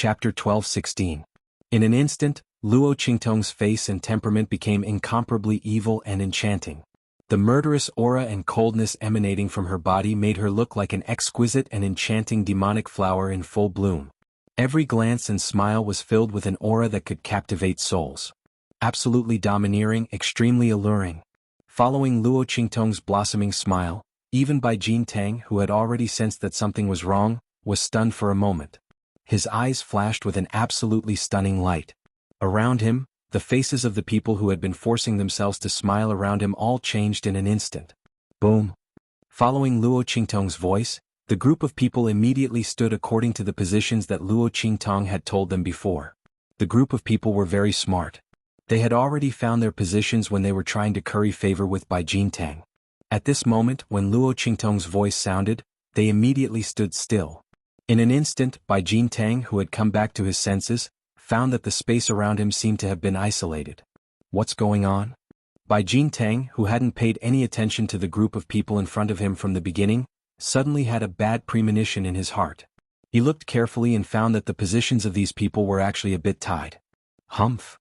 Chapter 12:16. In an instant, Luo Qingtong's face and temperament became incomparably evil and enchanting. The murderous aura and coldness emanating from her body made her look like an exquisite and enchanting demonic flower in full bloom. Every glance and smile was filled with an aura that could captivate souls. Absolutely domineering, extremely alluring. Following Luo Qingtong's blossoming smile, even Bai Jintang, who had already sensed that something was wrong, was stunned for a moment. His eyes flashed with an absolutely stunning light. Around him, the faces of the people who had been forcing themselves to smile around him all changed in an instant. Boom! Following Luo Qingtong's voice, the group of people immediately stood according to the positions that Luo Qingtong had told them before. The group of people were very smart. They had already found their positions when they were trying to curry favor with Bai Jintang. At this moment, when Luo Qingtong's voice sounded, they immediately stood still. In an instant, Bai Jintang, who had come back to his senses, found that the space around him seemed to have been isolated. What's going on? Bai Jintang, who hadn't paid any attention to the group of people in front of him from the beginning, suddenly had a bad premonition in his heart. He looked carefully and found that the positions of these people were actually a bit tied. Humph!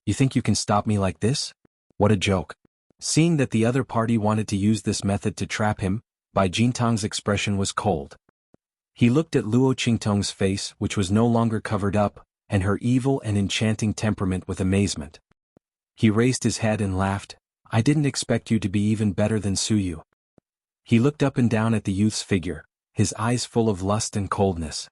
You think you can stop me like this? What a joke. Seeing that the other party wanted to use this method to trap him, Bai Jintang's expression was cold. He looked at Luo Qingtong's face, which was no longer covered up, and her evil and enchanting temperament with amazement. He raised his head and laughed. I didn't expect you to be even better than Suyu. He looked up and down at the youth's figure, his eyes full of lust and coldness.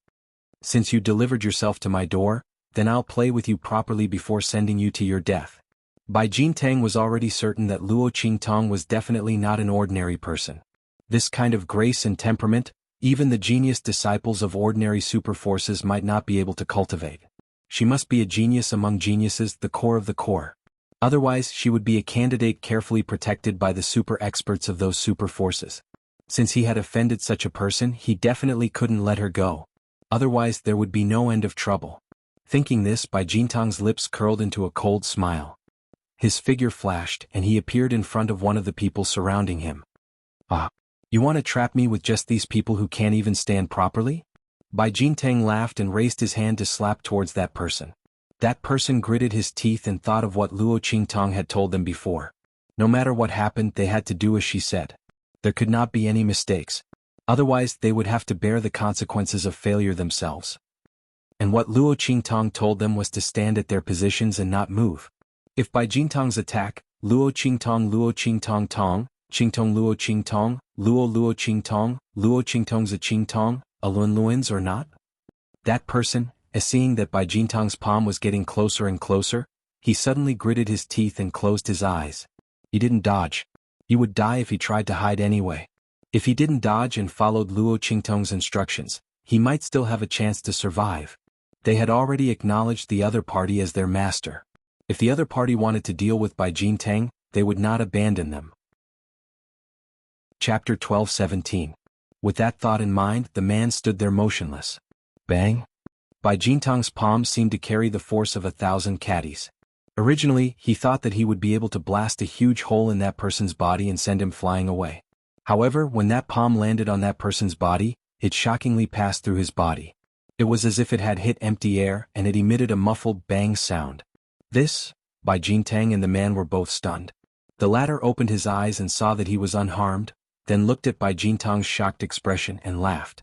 Since you delivered yourself to my door, then I'll play with you properly before sending you to your death. Bai Jintang was already certain that Luo Qingtong was definitely not an ordinary person. This kind of grace and temperament, even the genius disciples of ordinary super forces might not be able to cultivate. She must be a genius among geniuses, the core of the core. Otherwise, she would be a candidate carefully protected by the super experts of those super forces. Since he had offended such a person, he definitely couldn't let her go. Otherwise, there would be no end of trouble. Thinking this, Bai Jintang's lips curled into a cold smile. His figure flashed, and he appeared in front of one of the people surrounding him. Ah! You want to trap me with just these people who can't even stand properly? Bai Jintang laughed and raised his hand to slap towards that person. That person gritted his teeth and thought of what Luo Qingtong had told them before. No matter what happened, they had to do as she said. There could not be any mistakes. Otherwise, they would have to bear the consequences of failure themselves. And what Luo Qingtong told them was to stand at their positions and not move. If Bai Jintang's attack, Luo Qingtong Tong, Qingtong Luo Qingtong's a Qingtong, a Luan's or not? That person, as seeing that Bai Jintang's palm was getting closer and closer, he suddenly gritted his teeth and closed his eyes. He didn't dodge. He would die if he tried to hide anyway. If he didn't dodge and followed Luo Qingtong's instructions, he might still have a chance to survive. They had already acknowledged the other party as their master. If the other party wanted to deal with Bai Jintang, they would not abandon them. Chapter 12:17. With that thought in mind, the man stood there motionless. Bang! Bai Jintang's palm seemed to carry the force of 1,000 caddies. Originally, he thought that he would be able to blast a huge hole in that person's body and send him flying away. However, when that palm landed on that person's body, it shockingly passed through his body. It was as if it had hit empty air, and it emitted a muffled bang sound. This? Bai Jintang and the man were both stunned. The latter opened his eyes and saw that he was unharmed, then looked at Bai Jintang's shocked expression and laughed.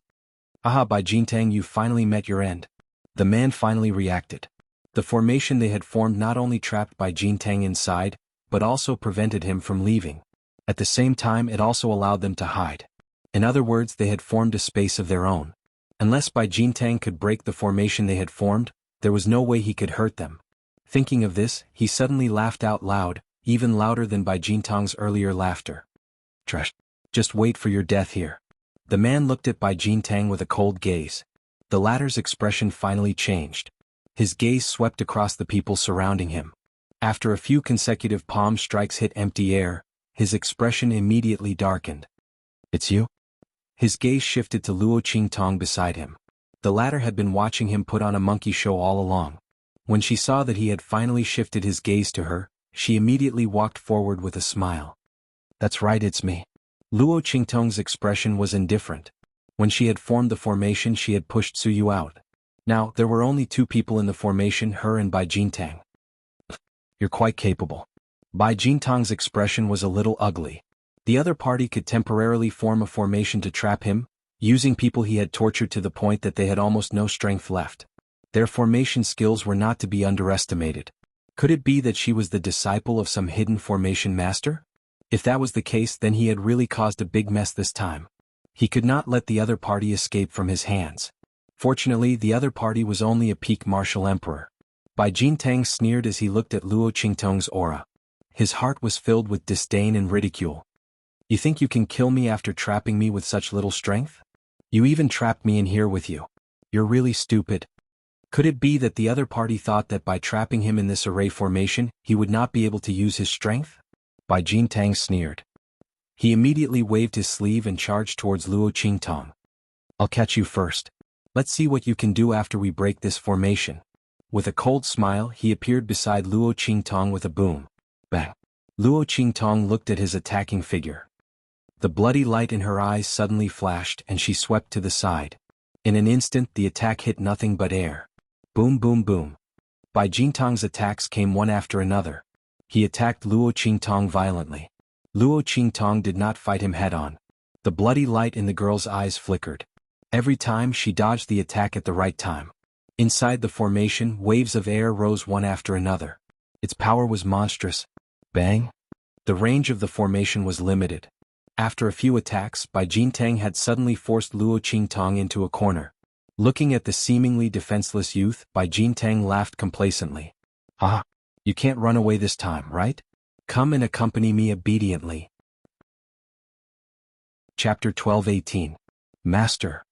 Aha, Bai Jintang, you finally met your end. The man finally reacted. The formation they had formed not only trapped Bai Jintang inside, but also prevented him from leaving. At the same time, it also allowed them to hide. In other words, they had formed a space of their own. Unless Bai Jintang could break the formation they had formed, there was no way he could hurt them. Thinking of this, he suddenly laughed out loud, even louder than Bai Jintang's earlier laughter. Trash. Just wait for your death here. The man looked at Bai Jintang with a cold gaze. The latter's expression finally changed. His gaze swept across the people surrounding him. After a few consecutive palm strikes hit empty air, his expression immediately darkened. It's you? His gaze shifted to Luo Qingtong beside him. The latter had been watching him put on a monkey show all along. When she saw that he had finally shifted his gaze to her, she immediately walked forward with a smile. That's right, it's me. Luo Qingtong's expression was indifferent. When she had formed the formation, she had pushed Suyu out. Now, there were only two people in the formation, her and Bai Jintang. You're quite capable. Bai Jintang's expression was a little ugly. The other party could temporarily form a formation to trap him, using people he had tortured to the point that they had almost no strength left. Their formation skills were not to be underestimated. Could it be that she was the disciple of some hidden formation master? If that was the case, then he had really caused a big mess this time. He could not let the other party escape from his hands. Fortunately, the other party was only a peak martial emperor. Bai Jintang sneered as he looked at Luo Qingtong's aura. His heart was filled with disdain and ridicule. You think you can kill me after trapping me with such little strength? You even trapped me in here with you. You're really stupid. Could it be that the other party thought that by trapping him in this array formation, he would not be able to use his strength? Bai Jintang sneered. He immediately waved his sleeve and charged towards Luo Qingtong. I'll catch you first. Let's see what you can do after we break this formation. With a cold smile, he appeared beside Luo Qingtong with a boom. Bang! Luo Qingtong looked at his attacking figure. The bloody light in her eyes suddenly flashed and she swept to the side. In an instant, the attack hit nothing but air. Boom boom boom. Bai Jintang's attacks came one after another. He attacked Luo Qingtong violently. Luo Qingtong did not fight him head-on. The bloody light in the girl's eyes flickered. Every time she dodged the attack at the right time. Inside the formation, waves of air rose one after another. Its power was monstrous. Bang! The range of the formation was limited. After a few attacks, Bai Jintang had suddenly forced Luo Qingtong into a corner. Looking at the seemingly defenseless youth, Bai Jintang laughed complacently. Ah! You can't run away this time, right? Come and accompany me obediently. Chapter 12:18. Master.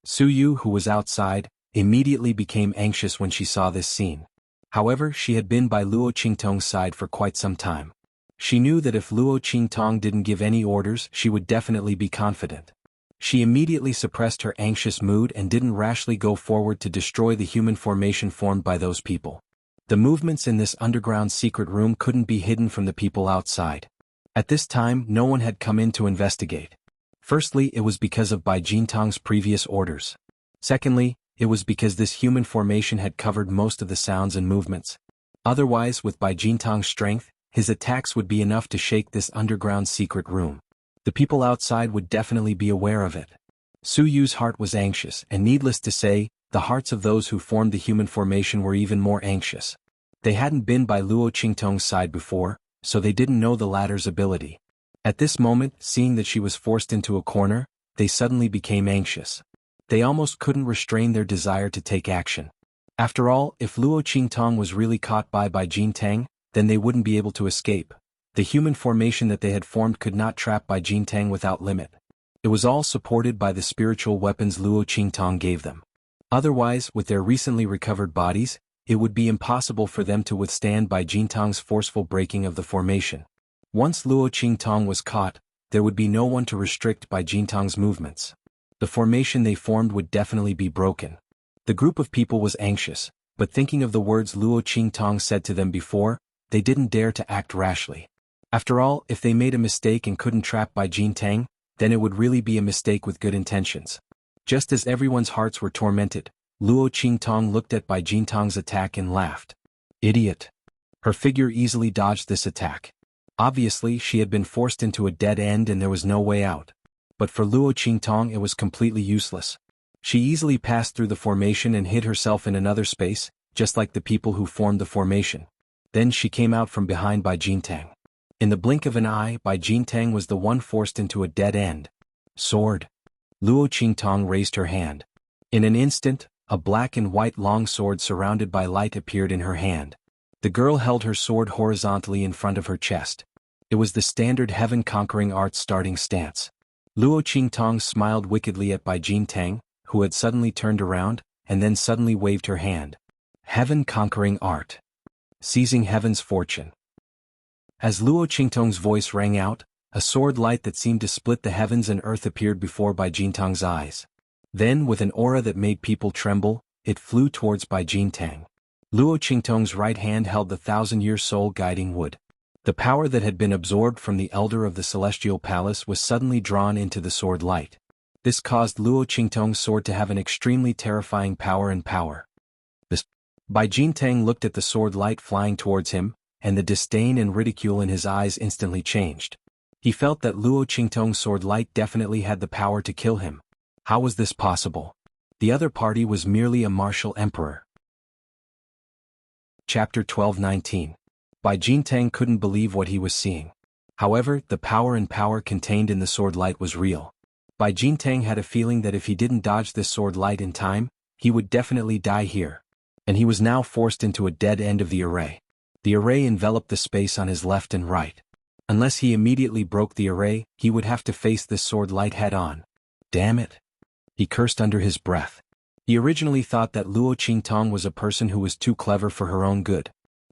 Su Yu, who was outside, immediately became anxious when she saw this scene. However, she had been by Luo Qingtong's side for quite some time. She knew that if Luo Qingtong didn't give any orders, she would definitely be confident. She immediately suppressed her anxious mood and didn't rashly go forward to destroy the human formation formed by those people. The movements in this underground secret room couldn't be hidden from the people outside. At this time, no one had come in to investigate. Firstly, it was because of Bai Jintang's previous orders. Secondly, it was because this human formation had covered most of the sounds and movements. Otherwise, with Bai Jintang's strength, his attacks would be enough to shake this underground secret room. The people outside would definitely be aware of it. Su Yu's heart was anxious, and needless to say, the hearts of those who formed the human formation were even more anxious. They hadn't been by Luo Qingtong's side before, so they didn't know the latter's ability. At this moment, seeing that she was forced into a corner, they suddenly became anxious. They almost couldn't restrain their desire to take action. After all, if Luo Qingtong was really caught by Bai Jintang, then they wouldn't be able to escape. The human formation that they had formed could not trap Bai Jintang without limit. It was all supported by the spiritual weapons Luo Qingtong gave them. Otherwise, with their recently recovered bodies, it would be impossible for them to withstand Bai Jintang's forceful breaking of the formation. Once Luo Qingtong was caught, there would be no one to restrict Bai Jintang's movements. The formation they formed would definitely be broken. The group of people was anxious, but thinking of the words Luo Qingtong said to them before, they didn't dare to act rashly. After all, if they made a mistake and couldn't trap Bai Jintang, then it would really be a mistake with good intentions. Just as everyone's hearts were tormented, Luo Qingtong looked at Bai Jintang's attack and laughed. Idiot! Her figure easily dodged this attack. Obviously, she had been forced into a dead end and there was no way out. But for Luo Qingtong it was completely useless. She easily passed through the formation and hid herself in another space, just like the people who formed the formation. Then she came out from behind Bai Jintang. In the blink of an eye, Bai Jintang was the one forced into a dead end. Sword. Luo Qingtong raised her hand. In an instant, a black and white long sword surrounded by light appeared in her hand. The girl held her sword horizontally in front of her chest. It was the standard heaven-conquering art starting stance. Luo Qingtong smiled wickedly at Bai Jintang, who had suddenly turned around, and then suddenly waved her hand. Heaven-conquering art. Seizing heaven's fortune. As Luo Qingtong's voice rang out, a sword light that seemed to split the heavens and earth appeared before Bai Jintang's eyes. Then, with an aura that made people tremble, it flew towards Bai Jintang. Luo Qingtong's right hand held the 1,000-year soul guiding wood. The power that had been absorbed from the elder of the celestial palace was suddenly drawn into the sword light. This caused Luo Qingtong's sword to have an extremely terrifying power. This. Bai Jintang looked at the sword light flying towards him, and the disdain and ridicule in his eyes instantly changed. He felt that Luo Qingtong's sword light definitely had the power to kill him. How was this possible? The other party was merely a martial emperor. Chapter 12:19. Bai Jintang couldn't believe what he was seeing. However, the power contained in the sword light was real. Bai Jintang had a feeling that if he didn't dodge this sword light in time, he would definitely die here. And he was now forced into a dead end of the array. The array enveloped the space on his left and right. Unless he immediately broke the array, he would have to face this sword light head-on. Damn it! He cursed under his breath. He originally thought that Luo Qingtong was a person who was too clever for her own good.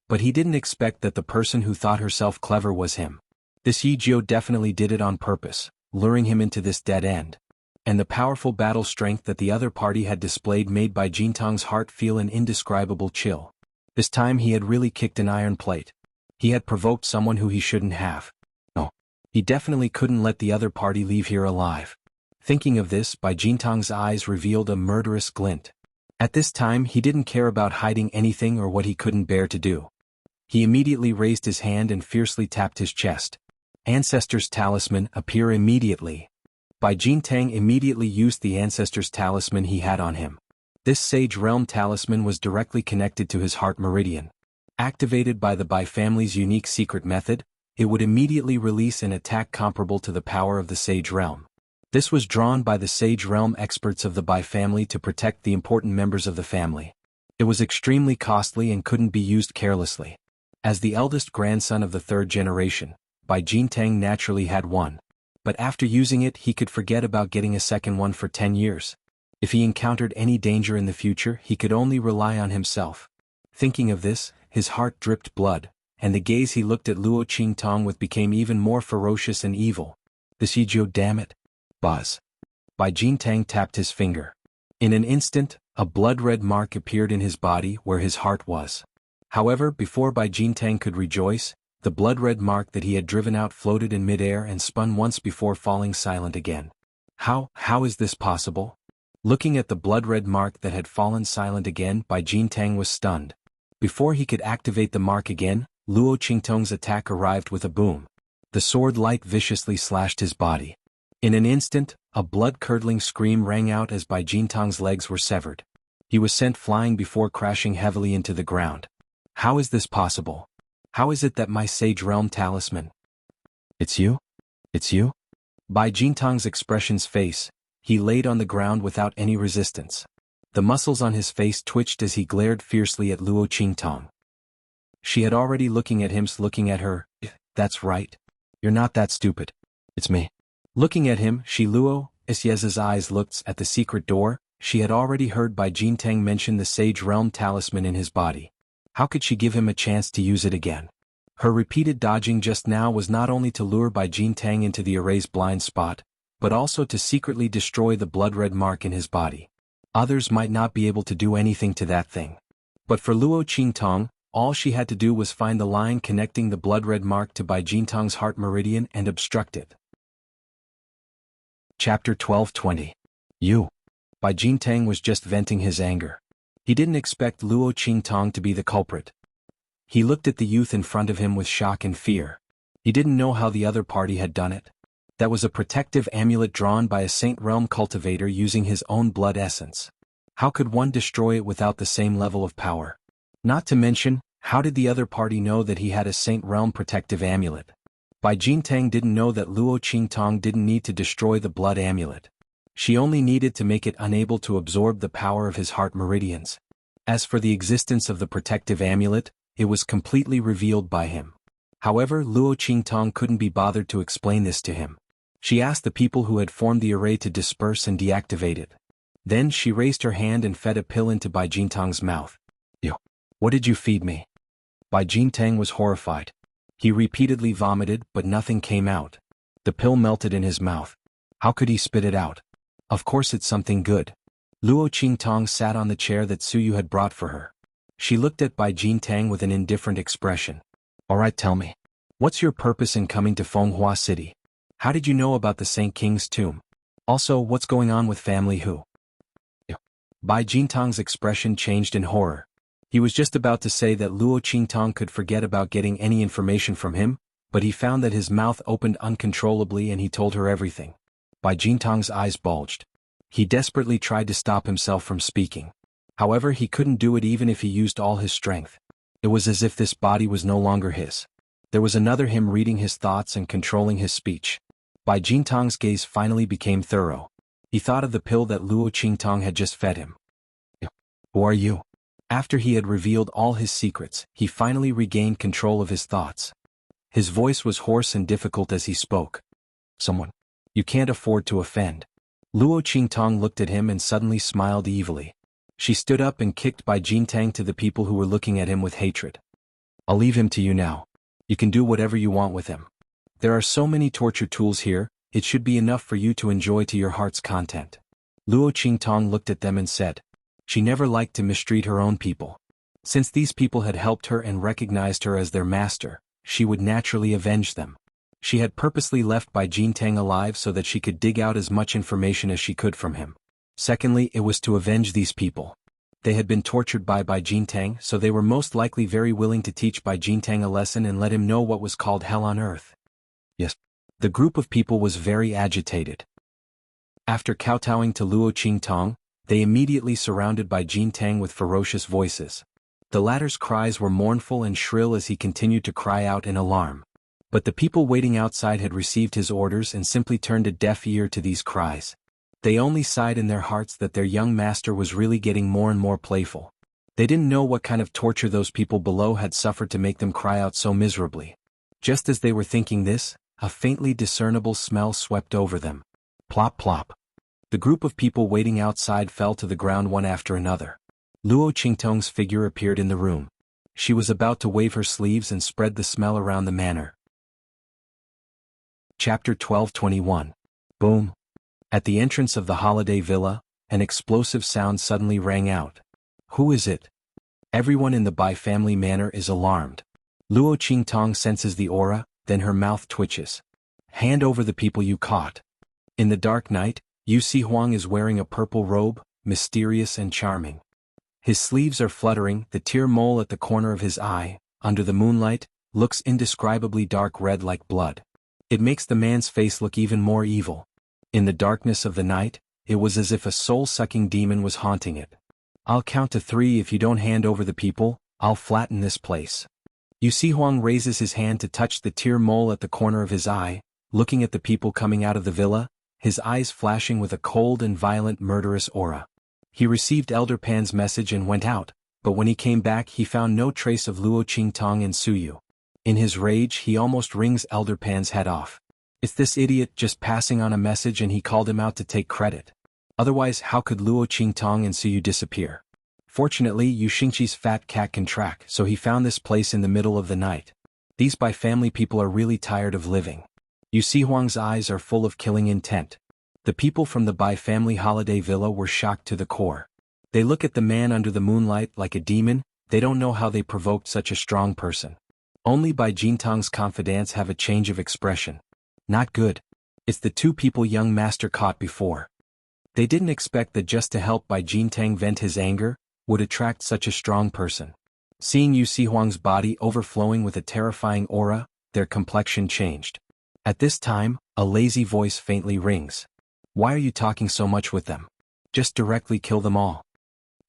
But he didn't expect that the person who thought herself clever was him. This Yijio definitely did it on purpose, luring him into this dead end. And the powerful battle strength that the other party had displayed made Bai Jintang's heart feel an indescribable chill. This time he had really kicked an iron plate. He had provoked someone who he shouldn't have. No. He definitely couldn't let the other party leave here alive. Thinking of this, Bai Jintang's eyes revealed a murderous glint. At this time he didn't care about hiding anything or what he couldn't bear to do. He immediately raised his hand and fiercely tapped his chest. Ancestor's Talisman, appear immediately. Bai Jintang immediately used the Ancestor's Talisman he had on him. This Sage Realm Talisman was directly connected to his heart meridian. Activated by the Bai family's unique secret method, it would immediately release an attack comparable to the power of the Sage Realm. This was drawn by the Sage Realm experts of the Bai family to protect the important members of the family. It was extremely costly and couldn't be used carelessly. As the eldest grandson of the third generation, Bai Jintang naturally had one. But after using it he could forget about getting a second one for 10 years. If he encountered any danger in the future he could only rely on himself. Thinking of this, his heart dripped blood, and the gaze he looked at Luo Qingtong with became even more ferocious and evil. This Yijio, damn it! Buzz. Bai Jintang tapped his finger. In an instant, a blood-red mark appeared in his body where his heart was. However, before Bai Jintang could rejoice, the blood-red mark that he had driven out floated in midair and spun once before falling silent again. How is this possible? Looking at the blood-red mark that had fallen silent again, Bai Jintang was stunned. Before he could activate the mark again, Luo Qingtong's attack arrived with a boom. The sword light viciously slashed his body. In an instant, a blood-curdling scream rang out as Bai Jintang's legs were severed. He was sent flying before crashing heavily into the ground. How is this possible? How is it that my Sage Realm Talisman? It's you? It's you? Bai Jintang's expression's face, he laid on the ground without any resistance. The muscles on his face twitched as he glared fiercely at Luo Qingtong. She had already looking at him, looking at her. That's right. You're not that stupid. It's me. Looking at him, Luo Xia's eyes looked at the secret door. She had already heard Bai Jintang mention the Sage Realm Talisman in his body. How could she give him a chance to use it again? Her repeated dodging just now was not only to lure Bai Jintang into the array's blind spot, but also to secretly destroy the blood-red mark in his body. Others might not be able to do anything to that thing. But for Luo Qingtong, all she had to do was find the line connecting the blood-red mark to Bai Jintang's heart meridian and obstruct it. Chapter 12:20. Bai Jintang was just venting his anger. He didn't expect Luo Qingtong to be the culprit. He looked at the youth in front of him with shock and fear. He didn't know how the other party had done it. That was a protective amulet drawn by a Saint Realm cultivator using his own blood essence. How could one destroy it without the same level of power? Not to mention, how did the other party know that he had a Saint Realm protective amulet? Bai Jintang didn't know that Luo Qingtong didn't need to destroy the blood amulet. She only needed to make it unable to absorb the power of his heart meridians. As for the existence of the protective amulet, it was completely revealed by him. However, Luo Qingtong couldn't be bothered to explain this to him. She asked the people who had formed the array to disperse and deactivate it. Then she raised her hand and fed a pill into Bai Jintang's mouth. What did you feed me? Bai Jintang was horrified. He repeatedly vomited, but nothing came out. The pill melted in his mouth. How could he spit it out? Of course it's something good. Luo Qingtong sat on the chair that Suyu had brought for her. She looked at Bai Jintang with an indifferent expression. Alright, tell me. What's your purpose in coming to Fenghua City? How did you know about the Saint King's tomb? Also, what's going on with family Hu? Bai Jintang's expression changed in horror. He was just about to say that Luo Qingtong could forget about getting any information from him, but he found that his mouth opened uncontrollably and he told her everything. Bai Jintang's eyes bulged. He desperately tried to stop himself from speaking. However, he couldn't do it even if he used all his strength. It was as if this body was no longer his. There was another him reading his thoughts and controlling his speech. Bai Jintang's gaze finally became thorough. He thought of the pill that Luo Qingtong had just fed him. Who are you? After he had revealed all his secrets, he finally regained control of his thoughts. His voice was hoarse and difficult as he spoke. Someone. You can't afford to offend. Luo Qingtong looked at him and suddenly smiled evilly. She stood up and kicked Bai Jintang to the people who were looking at him with hatred. I'll leave him to you now. You can do whatever you want with him. There are so many torture tools here, it should be enough for you to enjoy to your heart's content. Luo Qingtong looked at them and said. She never liked to mistreat her own people. Since these people had helped her and recognized her as their master, she would naturally avenge them. She had purposely left Bai Jintang alive so that she could dig out as much information as she could from him. Secondly, it was to avenge these people. They had been tortured by Bai Jintang, so they were most likely very willing to teach Bai Jintang a lesson and let him know what was called hell on earth. Yes. The group of people was very agitated. After kowtowing to Luo Qingtong, they immediately surrounded Bai Jintang with ferocious voices. The latter's cries were mournful and shrill as he continued to cry out in alarm. But the people waiting outside had received his orders and simply turned a deaf ear to these cries. They only sighed in their hearts that their young master was really getting more and more playful. They didn't know what kind of torture those people below had suffered to make them cry out so miserably. Just as they were thinking this, a faintly discernible smell swept over them. Plop plop. The group of people waiting outside fell to the ground one after another. Luo Qingtong's figure appeared in the room. She was about to wave her sleeves and spread the smell around the manor. Chapter 12:21. Boom. At the entrance of the holiday villa, an explosive sound suddenly rang out. Who is it? Everyone in the Bai family manor is alarmed. Luo Qingtong senses the aura, then her mouth twitches. Hand over the people you caught. In the dark night, Yu Huang is wearing a purple robe, mysterious and charming. His sleeves are fluttering, the tear mole at the corner of his eye, under the moonlight, looks indescribably dark red like blood. It makes the man's face look even more evil. In the darkness of the night, it was as if a soul-sucking demon was haunting it. I'll count to 3 if you don't hand over the people, I'll flatten this place. Yu Huang raises his hand to touch the tear mole at the corner of his eye, looking at the people coming out of the villa, his eyes flashing with a cold and violent murderous aura. He received Elder Pan's message and went out, but when he came back he found no trace of Luo Qingtong and Suyu. In his rage he almost wrings Elder Pan's head off. It's this idiot just passing on a message and he called him out to take credit. Otherwise how could Luo Qingtong and Suyu disappear? Fortunately Yu Xingqi's fat cat can track, so he found this place in the middle of the night. These Bai family people are really tired of living. Yu Huang's eyes are full of killing intent. The people from the Bai family holiday villa were shocked to the core. They look at the man under the moonlight like a demon, they don't know how they provoked such a strong person. Only Bai Jintang's confidants have a change of expression. Not good. It's the 2 people young master caught before. They didn't expect that just to help Bai Jintang vent his anger, would attract such a strong person. Seeing Yu Huang's body overflowing with a terrifying aura, their complexion changed. At this time, a lazy voice faintly rings. Why are you talking so much with them? Just directly kill them all.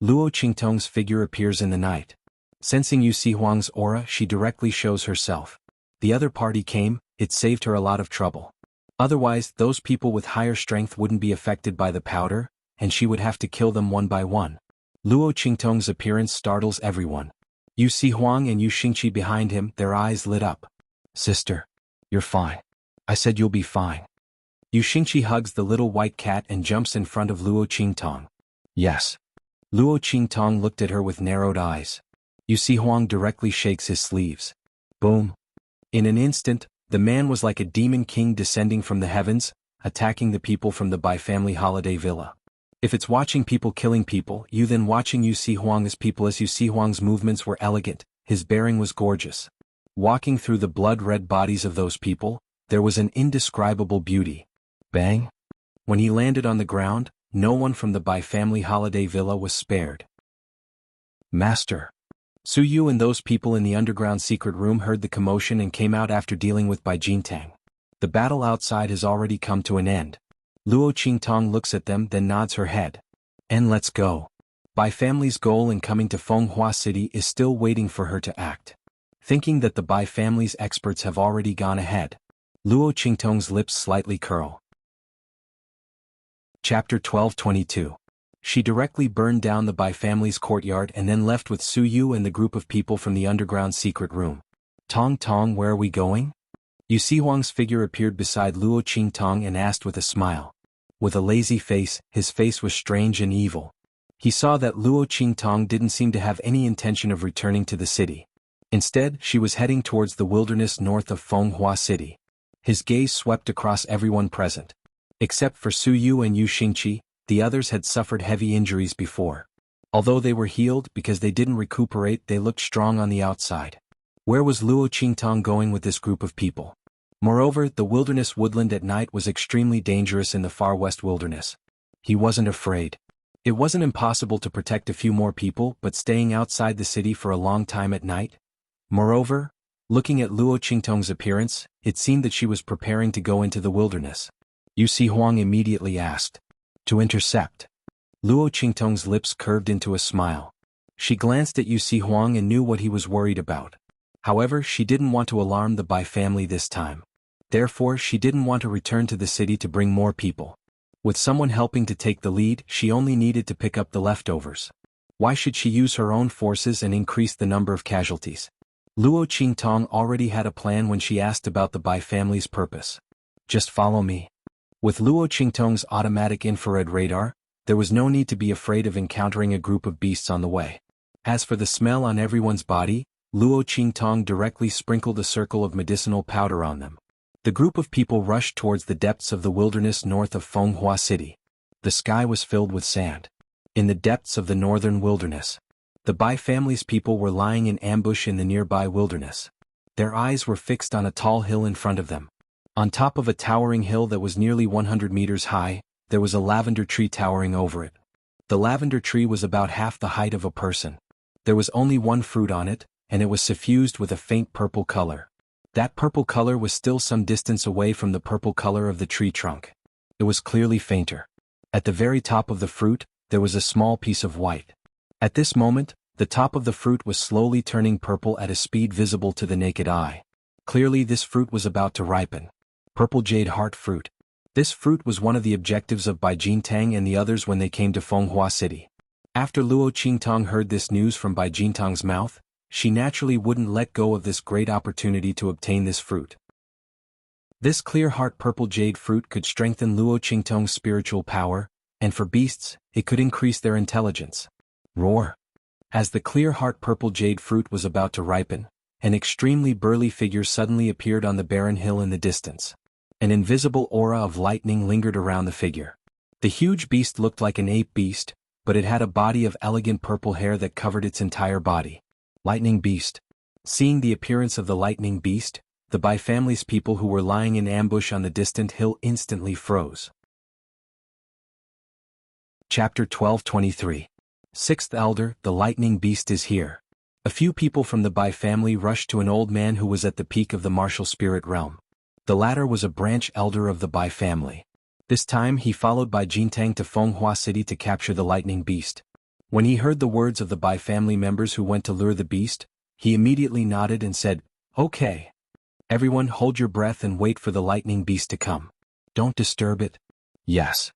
Luo Qingtong's figure appears in the night. Sensing Yu Huang's aura, she directly shows herself. The other party came, it saved her a lot of trouble. Otherwise, those people with higher strength wouldn't be affected by the powder, and she would have to kill them one by one. Luo Qingtong's appearance startles everyone. Yu Huang and Yu Xingqi behind him, their eyes lit up. Sister. You're fine. I said you'll be fine. Yu Xingqi hugs the little white cat and jumps in front of Luo Qingtong. Yes. Luo Qingtong looked at her with narrowed eyes. Yu Huang directly shakes his sleeves. Boom. In an instant, the man was like a demon king descending from the heavens, attacking the people from the Bai family holiday villa. If it's watching people killing people, you then watching Yu Huang's people. As Yu Huang's movements were elegant, his bearing was gorgeous. Walking through the blood-red bodies of those people, there was an indescribable beauty. Bang! When he landed on the ground, no one from the Bai family holiday villa was spared. Master. Su Yu and those people in the underground secret room heard the commotion and came out after dealing with Bai Jintang. The battle outside has already come to an end. Luo Qingtong looks at them then nods her head. And let's go. Bai family's goal in coming to Fenghua City is still waiting for her to act. Thinking that the Bai family's experts have already gone ahead, Luo Qingtong's lips slightly curl. Chapter 12:22. She directly burned down the Bai family's courtyard and then left with Su Yu and the group of people from the underground secret room. Tong Tong, where are we going? Yu Sihuang's figure appeared beside Luo Qingtong and asked with a smile. With a lazy face, his face was strange and evil. He saw that Luo Qingtong didn't seem to have any intention of returning to the city. Instead, she was heading towards the wilderness north of Fenghua City. His gaze swept across everyone present. Except for Su Yu and Yu Xingqi, the others had suffered heavy injuries before. Although they were healed because they didn't recuperate, they looked strong on the outside. Where was Luo Qingtong going with this group of people? Moreover, the wilderness woodland at night was extremely dangerous in the far west wilderness. He wasn't afraid. It wasn't impossible to protect a few more people, but staying outside the city for a long time at night? Moreover, looking at Luo Qingtong's appearance, it seemed that she was preparing to go into the wilderness. Yu Sihuang immediately asked. To intercept. Luo Qingtong's lips curved into a smile. She glanced at Yu Sihuang and knew what he was worried about. However, she didn't want to alarm the Bai family this time. Therefore, she didn't want to return to the city to bring more people. With someone helping to take the lead, she only needed to pick up the leftovers. Why should she use her own forces and increase the number of casualties? Luo Qingtong already had a plan when she asked about the Bai family's purpose. Just follow me. With Luo Qingtong's automatic infrared radar, there was no need to be afraid of encountering a group of beasts on the way. As for the smell on everyone's body, Luo Qingtong directly sprinkled a circle of medicinal powder on them. The group of people rushed towards the depths of the wilderness north of Fenghua City. The sky was filled with sand. In the depths of the northern wilderness, the Bai family's people were lying in ambush in the nearby wilderness. Their eyes were fixed on a tall hill in front of them. On top of a towering hill that was nearly 100 meters high, there was a lavender tree towering over it. The lavender tree was about half the height of a person. There was only one fruit on it, and it was suffused with a faint purple color. That purple color was still some distance away from the purple color of the tree trunk. It was clearly fainter. At the very top of the fruit, there was a small piece of white. At this moment, the top of the fruit was slowly turning purple at a speed visible to the naked eye. Clearly this fruit was about to ripen. Purple jade heart fruit. This fruit was one of the objectives of Bai Jintang and the others when they came to Fenghua City. After Luo Qingtong heard this news from Bai Jintang's mouth, she naturally wouldn't let go of this great opportunity to obtain this fruit. This clear heart purple jade fruit could strengthen Luo Qingtong's spiritual power, and for beasts, it could increase their intelligence. Roar! As the clear heart purple jade fruit was about to ripen, an extremely burly figure suddenly appeared on the barren hill in the distance. An invisible aura of lightning lingered around the figure. The huge beast looked like an ape beast, but it had a body of elegant purple hair that covered its entire body. Lightning beast. Seeing the appearance of the lightning beast, the Bai family's people who were lying in ambush on the distant hill instantly froze. Chapter 12:23. Sixth Elder, the lightning beast is here. A few people from the Bai family rushed to an old man who was at the peak of the martial spirit realm. The latter was a branch elder of the Bai family. This time he followed Bai Jintang to Fenghua City to capture the lightning beast. When he heard the words of the Bai family members who went to lure the beast, he immediately nodded and said, "Okay. Everyone hold your breath and wait for the lightning beast to come. Don't disturb it." Yes.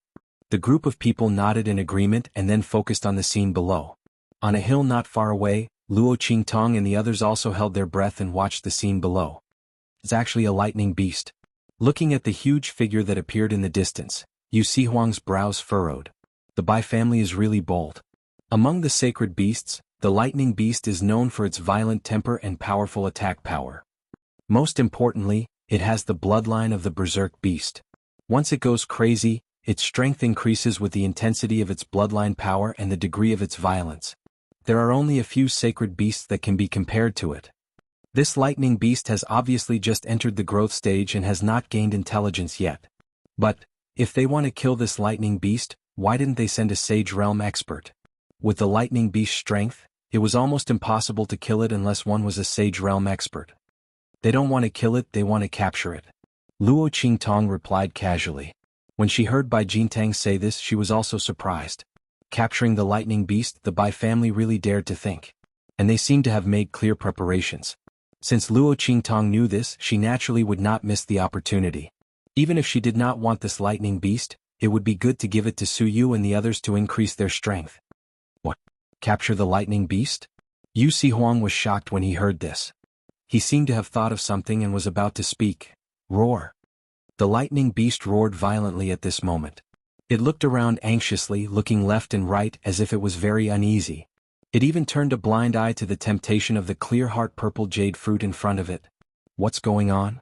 The group of people nodded in agreement and then focused on the scene below. On a hill not far away, Luo Qingtong and the others also held their breath and watched the scene below. It's actually a lightning beast. Looking at the huge figure that appeared in the distance, Yu Sihuang's brows furrowed. The Bai family is really bold. Among the sacred beasts, the lightning beast is known for its violent temper and powerful attack power. Most importantly, it has the bloodline of the berserk beast. Once it goes crazy, its strength increases with the intensity of its bloodline power and the degree of its violence. There are only a few sacred beasts that can be compared to it. This lightning beast has obviously just entered the growth stage and has not gained intelligence yet. But, if they want to kill this lightning beast, Why didn't they send a Sage Realm expert? With the lightning beast's strength, it was almost impossible to kill it unless one was a Sage Realm expert. They don't want to kill it, they want to capture it. Luo Qingtong replied casually. When she heard Bai Jintang say this, she was also surprised. Capturing the lightning beast, the Bai family really dared to think. And they seemed to have made clear preparations. Since Luo Qingtong knew this, she naturally would not miss the opportunity. Even if she did not want this lightning beast, it would be good to give it to Su Yu and the others to increase their strength. What? Capture the lightning beast? Yu Sihuang was shocked when he heard this. He seemed to have thought of something and was about to speak. Roar. The lightning beast roared violently at this moment. It looked around anxiously, looking left and right as if it was very uneasy. It even turned a blind eye to the temptation of the clear heart purple jade fruit in front of it. What's going on?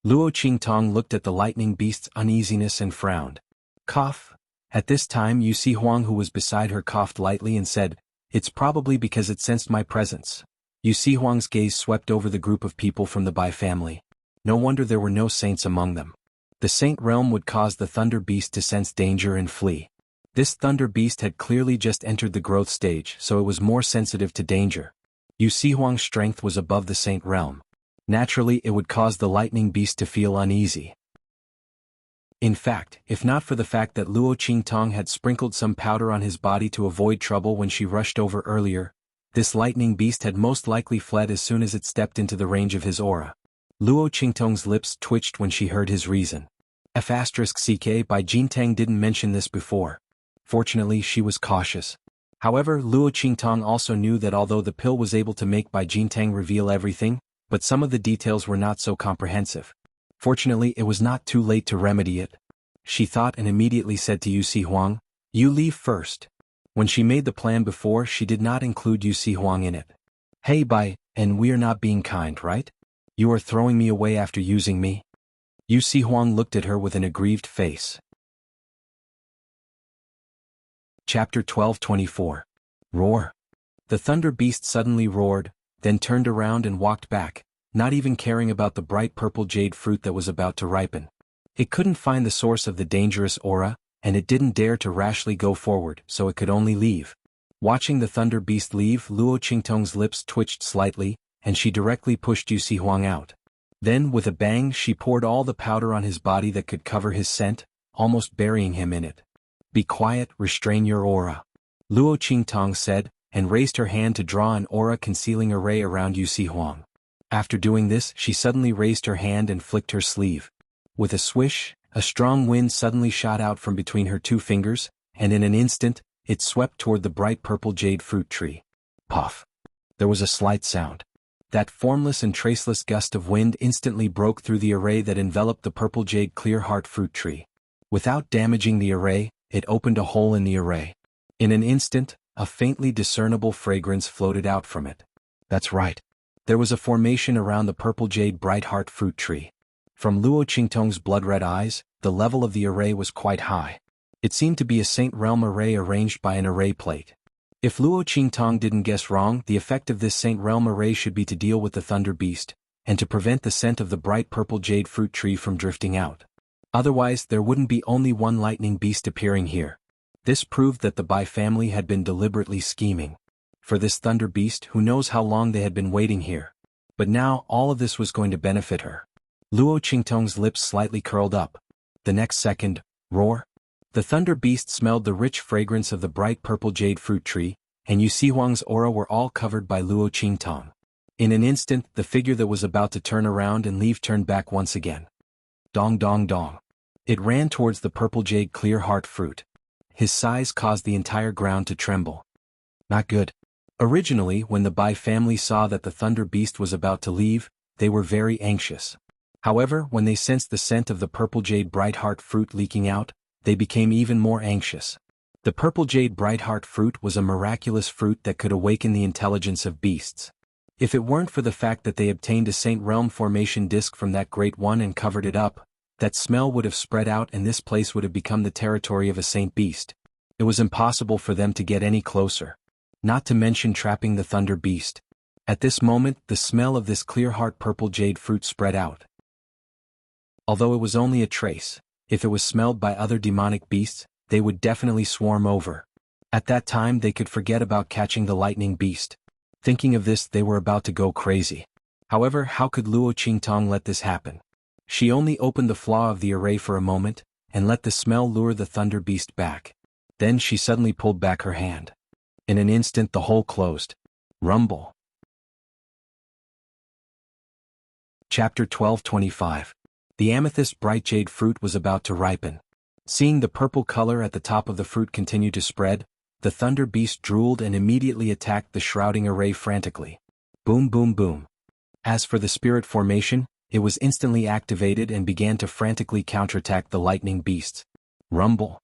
Luo Qingtong looked at the lightning beast's uneasiness and frowned. Cough. At this time Yu Sihuang, who was beside her, coughed lightly and said, "It's probably because it sensed my presence." Yu Sihuang's gaze swept over the group of people from the Bai family. No wonder there were no saints among them. The saint realm would cause the thunder beast to sense danger and flee. This thunder beast had clearly just entered the growth stage, so it was more sensitive to danger. Yu Sihuang's strength was above the saint realm. Naturally, it would cause the lightning beast to feel uneasy. In fact, if not for the fact that Luo Qingtong had sprinkled some powder on his body to avoid trouble when she rushed over earlier, this lightning beast had most likely fled as soon as it stepped into the range of his aura. Luo Qingtong's lips twitched when she heard his reason. *CK Bai Jintang didn't mention this before. Fortunately, she was cautious. However, Luo Qingtong also knew that although the pill was able to make Bai Jintang reveal everything, but some of the details were not so comprehensive. Fortunately, it was not too late to remedy it. She thought and immediately said to Yu Sihuang, "You leave first." When she made the plan before, she did not include Yu Sihuang in it. "Hey Bai, and we are not being kind, right? You are throwing me away after using me?" Yu Sihuang looked at her with an aggrieved face. Chapter 12:24. Roar. The thunder beast suddenly roared, then turned around and walked back, not even caring about the bright purple jade fruit that was about to ripen. It couldn't find the source of the dangerous aura, and it didn't dare to rashly go forward, so it could only leave. Watching the thunder beast leave, Luo Qingtong's lips twitched slightly, and she directly pushed Yu Sihuang out. Then, with a bang, she poured all the powder on his body that could cover his scent, almost burying him in it. "Be quiet, restrain your aura," Luo Qingtong said, and raised her hand to draw an aura-concealing array around Yu Sihuang. After doing this, she suddenly raised her hand and flicked her sleeve. With a swish, a strong wind suddenly shot out from between her two fingers, and in an instant, it swept toward the bright purple jade fruit tree. Puff. There was a slight sound. That formless and traceless gust of wind instantly broke through the array that enveloped the purple jade clear heart fruit tree. Without damaging the array, it opened a hole in the array. In an instant, a faintly discernible fragrance floated out from it. That's right. There was a formation around the purple jade bright heart fruit tree. From Luo Qingtong's blood-red eyes, the level of the array was quite high. It seemed to be a Saint Realm array arranged by an array plate. If Luo Qingtong didn't guess wrong, the effect of this Saint Realm array should be to deal with the thunder beast, and to prevent the scent of the bright purple jade fruit tree from drifting out. Otherwise, there wouldn't be only one lightning beast appearing here. This proved that the Bai family had been deliberately scheming. For this thunder beast, who knows how long they had been waiting here. But now, all of this was going to benefit her. Luo Qingtong's lips slightly curled up. The next second, roar. The thunder beast smelled the rich fragrance of the bright purple jade fruit tree, and Yu Sihuang's aura were all covered by Luo Qingtong. In an instant, the figure that was about to turn around and leave turned back once again. Dong dong dong. It ran towards the purple jade clear heart fruit. His size caused the entire ground to tremble. Not good. Originally, when the Bai family saw that the thunder beast was about to leave, they were very anxious. However, when they sensed the scent of the purple jade bright heart fruit leaking out, they became even more anxious. The purple jade bright heart fruit was a miraculous fruit that could awaken the intelligence of beasts. If it weren't for the fact that they obtained a Saint Realm formation disc from that great one and covered it up, that smell would have spread out and this place would have become the territory of a saint beast. It was impossible for them to get any closer. Not to mention trapping the thunder beast. At this moment, the smell of this clear heart purple jade fruit spread out. Although it was only a trace, if it was smelled by other demonic beasts, they would definitely swarm over. At that time they could forget about catching the lightning beast. Thinking of this, they were about to go crazy. However, how could Luo Qingtong let this happen? She only opened the flaw of the array for a moment, and let the smell lure the thunder beast back. Then she suddenly pulled back her hand. In an instant the hole closed. Rumble. Chapter 12:25. The amethyst bright jade fruit was about to ripen. Seeing the purple color at the top of the fruit continue to spread, the thunder beast drooled and immediately attacked the shrouding array frantically. Boom boom boom. As for the spirit formation, it was instantly activated and began to frantically counterattack the lightning beasts. Rumble.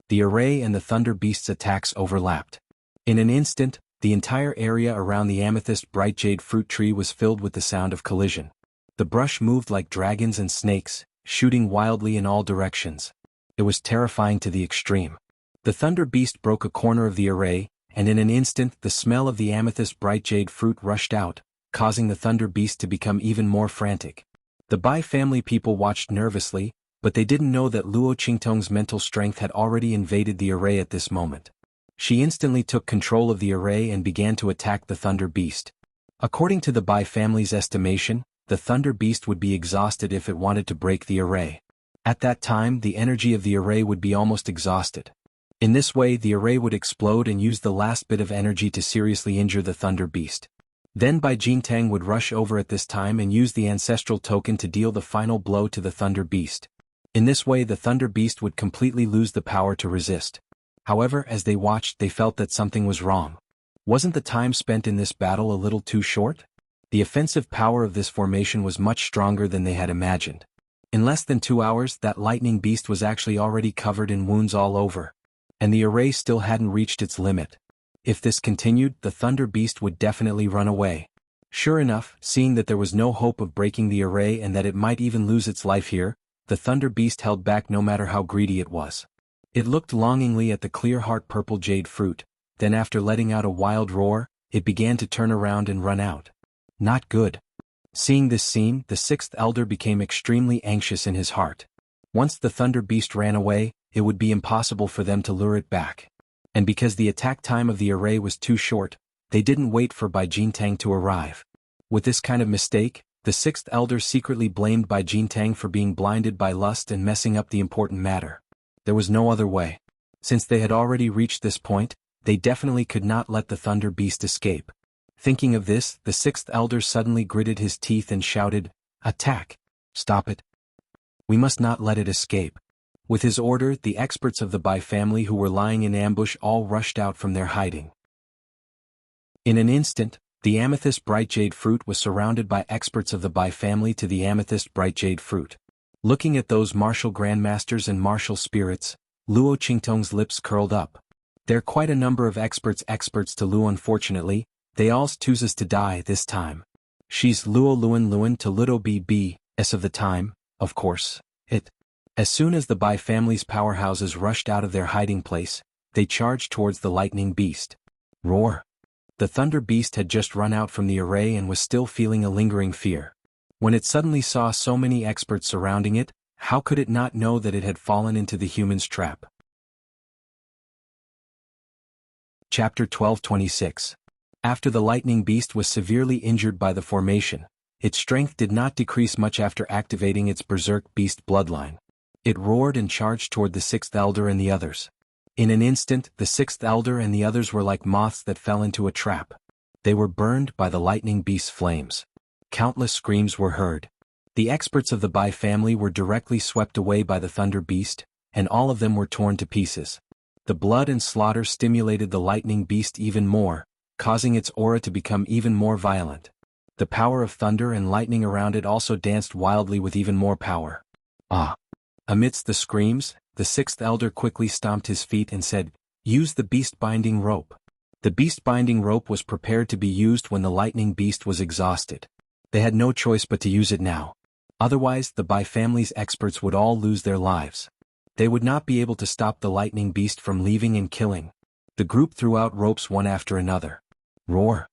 The array and the thunder beast's attacks overlapped. In an instant, the entire area around the amethyst bright jade fruit tree was filled with the sound of collision. The brush moved like dragons and snakes, shooting wildly in all directions. It was terrifying to the extreme. The thunder beast broke a corner of the array, and in an instant the smell of the amethyst bright jade fruit rushed out, causing the thunder beast to become even more frantic. The Bai family people watched nervously, but they didn't know that Luo Qingtong's mental strength had already invaded the array at this moment. She instantly took control of the array and began to attack the thunder beast. According to the Bai family's estimation, the thunder beast would be exhausted if it wanted to break the array. At that time, the energy of the array would be almost exhausted. In this way, the array would explode and use the last bit of energy to seriously injure the thunder beast. Then Bai Jintang would rush over at this time and use the ancestral token to deal the final blow to the thunder beast. In this way, the thunder beast would completely lose the power to resist. However, as they watched, they felt that something was wrong. Wasn't the time spent in this battle a little too short? The offensive power of this formation was much stronger than they had imagined. In less than 2 hours, that lightning beast was actually already covered in wounds all over. And the array still hadn't reached its limit. If this continued, the thunder beast would definitely run away. Sure enough, seeing that there was no hope of breaking the array and that it might even lose its life here, the thunder beast held back no matter how greedy it was. It looked longingly at the clear heart purple jade fruit, then after letting out a wild roar, it began to turn around and run out. Not good. Seeing this scene, the sixth elder became extremely anxious in his heart. Once the thunder beast ran away, it would be impossible for them to lure it back. And because the attack time of the array was too short, they didn't wait for Bai Jintang to arrive. With this kind of mistake, the sixth elder secretly blamed Bai Jintang for being blinded by lust and messing up the important matter. There was no other way. Since they had already reached this point, they definitely could not let the thunder beast escape. Thinking of this, the sixth elder suddenly gritted his teeth and shouted, "Attack! Stop it! We must not let it escape." With his order, the experts of the Bai family who were lying in ambush all rushed out from their hiding. In an instant, the amethyst bright jade fruit was surrounded by experts of the Bai family to the amethyst bright jade fruit. Looking at those martial grandmasters and martial spirits, Luo Qingtong's lips curled up. There are quite a number of experts to Luo. Unfortunately, they all chooses to die this time. She's Luo Luan to little BB-s of the time, of course, it. As soon as the Bai family's powerhouses rushed out of their hiding place, they charged towards the lightning beast. Roar! The thunder beast had just run out from the array and was still feeling a lingering fear. When it suddenly saw so many experts surrounding it, how could it not know that it had fallen into the human's trap? Chapter 12:26. After the lightning beast was severely injured by the formation, its strength did not decrease much after activating its berserk beast bloodline. It roared and charged toward the sixth elder and the others. In an instant, the sixth elder and the others were like moths that fell into a trap. They were burned by the lightning beast's flames. Countless screams were heard. The experts of the Bai family were directly swept away by the thunder beast, and all of them were torn to pieces. The blood and slaughter stimulated the lightning beast even more, causing its aura to become even more violent. The power of thunder and lightning around it also danced wildly with even more power. Ah! Amidst the screams, the sixth elder quickly stomped his feet and said, "Use the beast-binding rope." The beast-binding rope was prepared to be used when the lightning beast was exhausted. They had no choice but to use it now. Otherwise, the Bai family's experts would all lose their lives. They would not be able to stop the lightning beast from leaving and killing. The group threw out ropes one after another. Roar!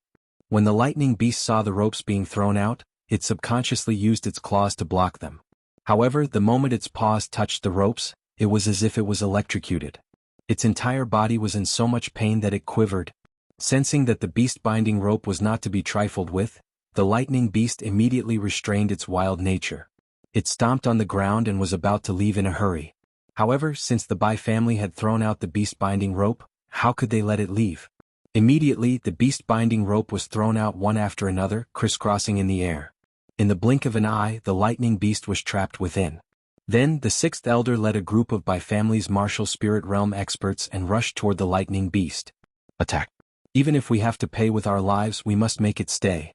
When the lightning beast saw the ropes being thrown out, it subconsciously used its claws to block them. However, the moment its paws touched the ropes, it was as if it was electrocuted. Its entire body was in so much pain that it quivered. Sensing that the beast-binding rope was not to be trifled with, the lightning beast immediately restrained its wild nature. It stomped on the ground and was about to leave in a hurry. However, since the Bai family had thrown out the beast-binding rope, how could they let it leave? Immediately, the beast-binding rope was thrown out one after another, crisscrossing in the air. In the blink of an eye, the lightning beast was trapped within. Then, the sixth elder led a group of Bai family's martial spirit realm experts and rushed toward the lightning beast. Attack! Even if we have to pay with our lives, we must make it stay.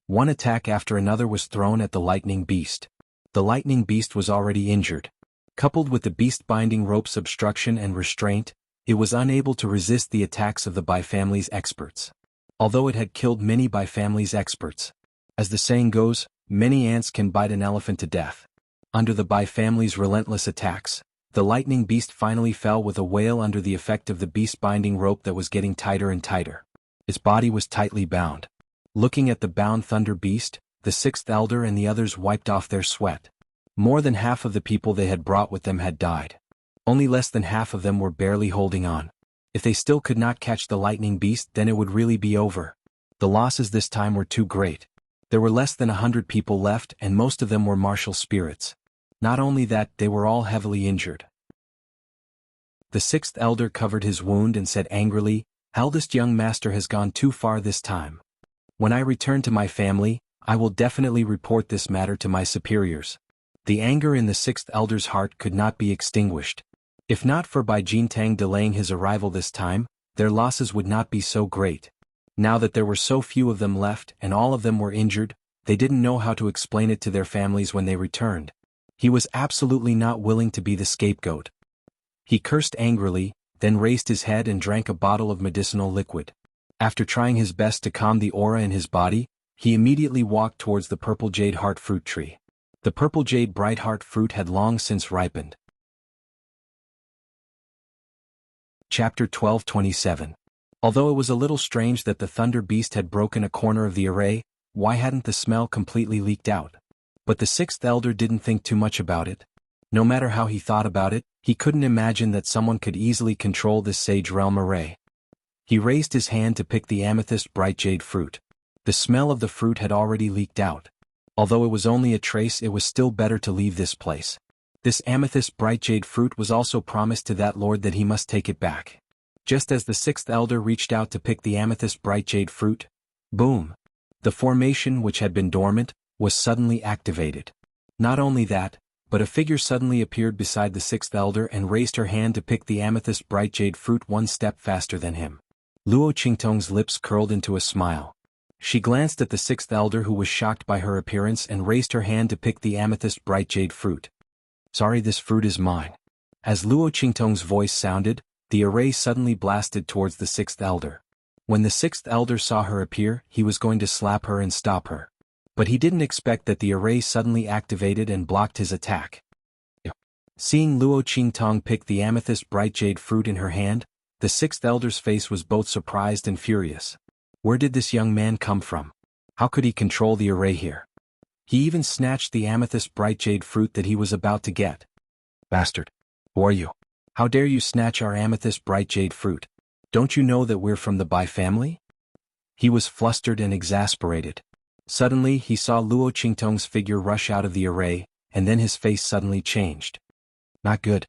One attack after another was thrown at the lightning beast. The lightning beast was already injured. Coupled with the beast-binding rope's obstruction and restraint, it was unable to resist the attacks of the Bai family's experts. Although it had killed many Bai family's experts. As the saying goes, many ants can bite an elephant to death. Under the Bai family's relentless attacks, the lightning beast finally fell with a wail under the effect of the beast-binding rope that was getting tighter and tighter. Its body was tightly bound. Looking at the bound thunder beast, the sixth elder and the others wiped off their sweat. More than half of the people they had brought with them had died. Only less than half of them were barely holding on. If they still could not catch the lightning beast, then it would really be over. The losses this time were too great. There were less than 100 people left, and most of them were martial spirits. Not only that, they were all heavily injured. The sixth elder covered his wound and said angrily, "Eldest young master has gone too far this time. When I return to my family, I will definitely report this matter to my superiors." The anger in the sixth elder's heart could not be extinguished. If not for Bai Jintang delaying his arrival this time, their losses would not be so great. Now that there were so few of them left and all of them were injured, they didn't know how to explain it to their families when they returned. He was absolutely not willing to be the scapegoat. He cursed angrily, then raised his head and drank a bottle of medicinal liquid. After trying his best to calm the aura in his body, he immediately walked towards the purple jade heart fruit tree. The purple jade bright heart fruit had long since ripened. Chapter 12:27. Although it was a little strange that the thunder beast had broken a corner of the array, why hadn't the smell completely leaked out? But the sixth elder didn't think too much about it. No matter how he thought about it, he couldn't imagine that someone could easily control this sage realm array. He raised his hand to pick the amethyst bright jade fruit. The smell of the fruit had already leaked out. Although it was only a trace, it was still better to leave this place. This amethyst bright jade fruit was also promised to that lord that he must take it back. Just as the sixth elder reached out to pick the amethyst bright jade fruit, boom! The formation, which had been dormant, was suddenly activated. Not only that, but a figure suddenly appeared beside the sixth elder and raised her hand to pick the amethyst bright jade fruit one step faster than him. Luo Qingtong's lips curled into a smile. She glanced at the sixth elder, who was shocked by her appearance, and raised her hand to pick the amethyst bright jade fruit. "Sorry, this fruit is mine." As Luo Qingtong's voice sounded, the array suddenly blasted towards the sixth elder. When the sixth elder saw her appear, he was going to slap her and stop her. But he didn't expect that the array suddenly activated and blocked his attack. Seeing Luo Qingtong pick the amethyst bright jade fruit in her hand, the sixth elder's face was both surprised and furious. Where did this young man come from? How could he control the array here? He even snatched the amethyst bright jade fruit that he was about to get. "Bastard! Who are you? How dare you snatch our amethyst bright jade fruit? Don't you know that we're from the Bai family?" He was flustered and exasperated. Suddenly he saw Luo Qingtong's figure rush out of the array, and then his face suddenly changed. Not good.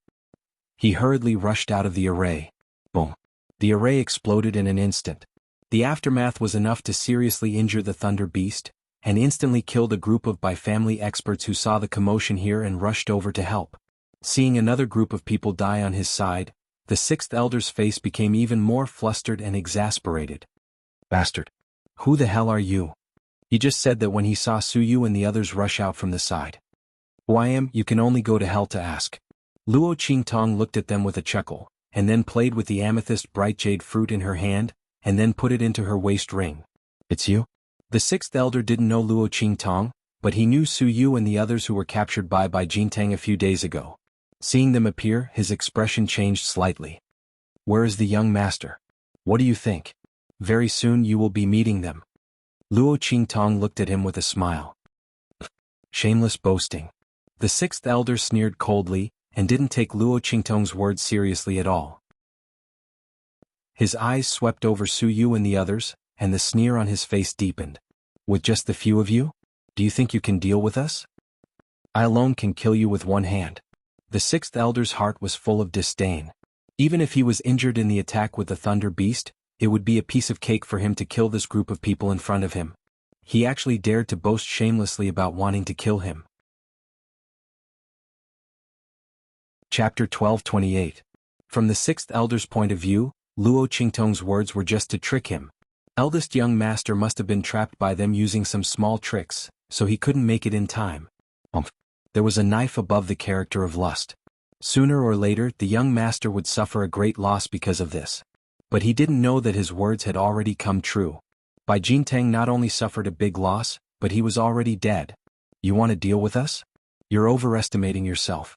He hurriedly rushed out of the array. Boom! The array exploded in an instant. The aftermath was enough to seriously injure the thunder beast, and instantly killed a group of Bai family experts who saw the commotion here and rushed over to help. Seeing another group of people die on his side, the sixth elder's face became even more flustered and exasperated. "Bastard! Who the hell are you?" He just said that when he saw Su Yu and the others rush out from the side. "Who I am, you can only go to hell to ask." Luo Qingtong looked at them with a chuckle, and then played with the amethyst bright jade fruit in her hand, and then put it into her waist ring. "It's you?" The sixth elder didn't know Luo Qingtong, but he knew Su Yu and the others who were captured by Bai Jintang a few days ago. Seeing them appear, his expression changed slightly. "Where is the young master? What do you think? Very soon you will be meeting them." Luo Qingtong looked at him with a smile. Shameless boasting. The sixth elder sneered coldly, and didn't take Luo Qingtong's words seriously at all. His eyes swept over Su Yu and the others, and the sneer on his face deepened. With just the few of you? Do you think you can deal with us? I alone can kill you with one hand. The sixth elder's heart was full of disdain. Even if he was injured in the attack with the thunder beast, it would be a piece of cake for him to kill this group of people in front of him. He actually dared to boast shamelessly about wanting to kill him. Chapter 12:28. From the sixth elder's point of view, Luo Qingtong's words were just to trick him. Eldest young master must have been trapped by them using some small tricks, so he couldn't make it in time. There was a knife above the character of lust. Sooner or later, the young master would suffer a great loss because of this. But he didn't know that his words had already come true. Bai Jintang not only suffered a big loss, but he was already dead. You want to deal with us? You're overestimating yourself.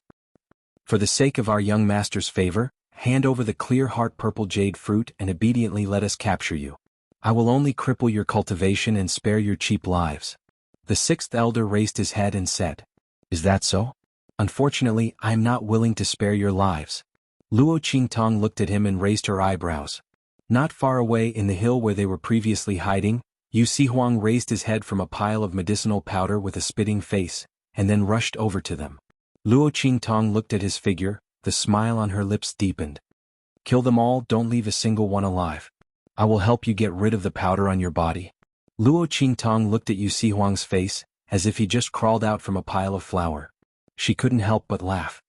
For the sake of our young master's favor, hand over the clear heart purple jade fruit and obediently let us capture you. I will only cripple your cultivation and spare your cheap lives. The sixth elder raised his head and said, Is that so? Unfortunately, I am not willing to spare your lives. Luo Qingtong looked at him and raised her eyebrows. Not far away in the hill where they were previously hiding, Yu Sihuang raised his head from a pile of medicinal powder with a spitting face, and then rushed over to them. Luo Qingtong looked at his figure, the smile on her lips deepened. Kill them all, don't leave a single one alive. I will help you get rid of the powder on your body. Luo Qingtong looked at Yu Sihuang's face, as if he just crawled out from a pile of flour. She couldn't help but laugh.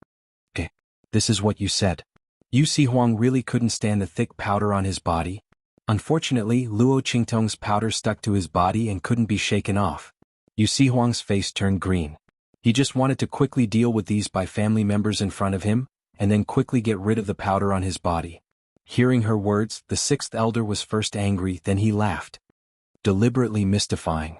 Okay, this is what you said. Yu Sihuang really couldn't stand the thick powder on his body. Unfortunately, Luo Qingtong's powder stuck to his body and couldn't be shaken off. Yu Sihuang's face turned green. He just wanted to quickly deal with these Bai family members in front of him, and then quickly get rid of the powder on his body. Hearing her words, the sixth elder was first angry, then he laughed. Deliberately mystifying.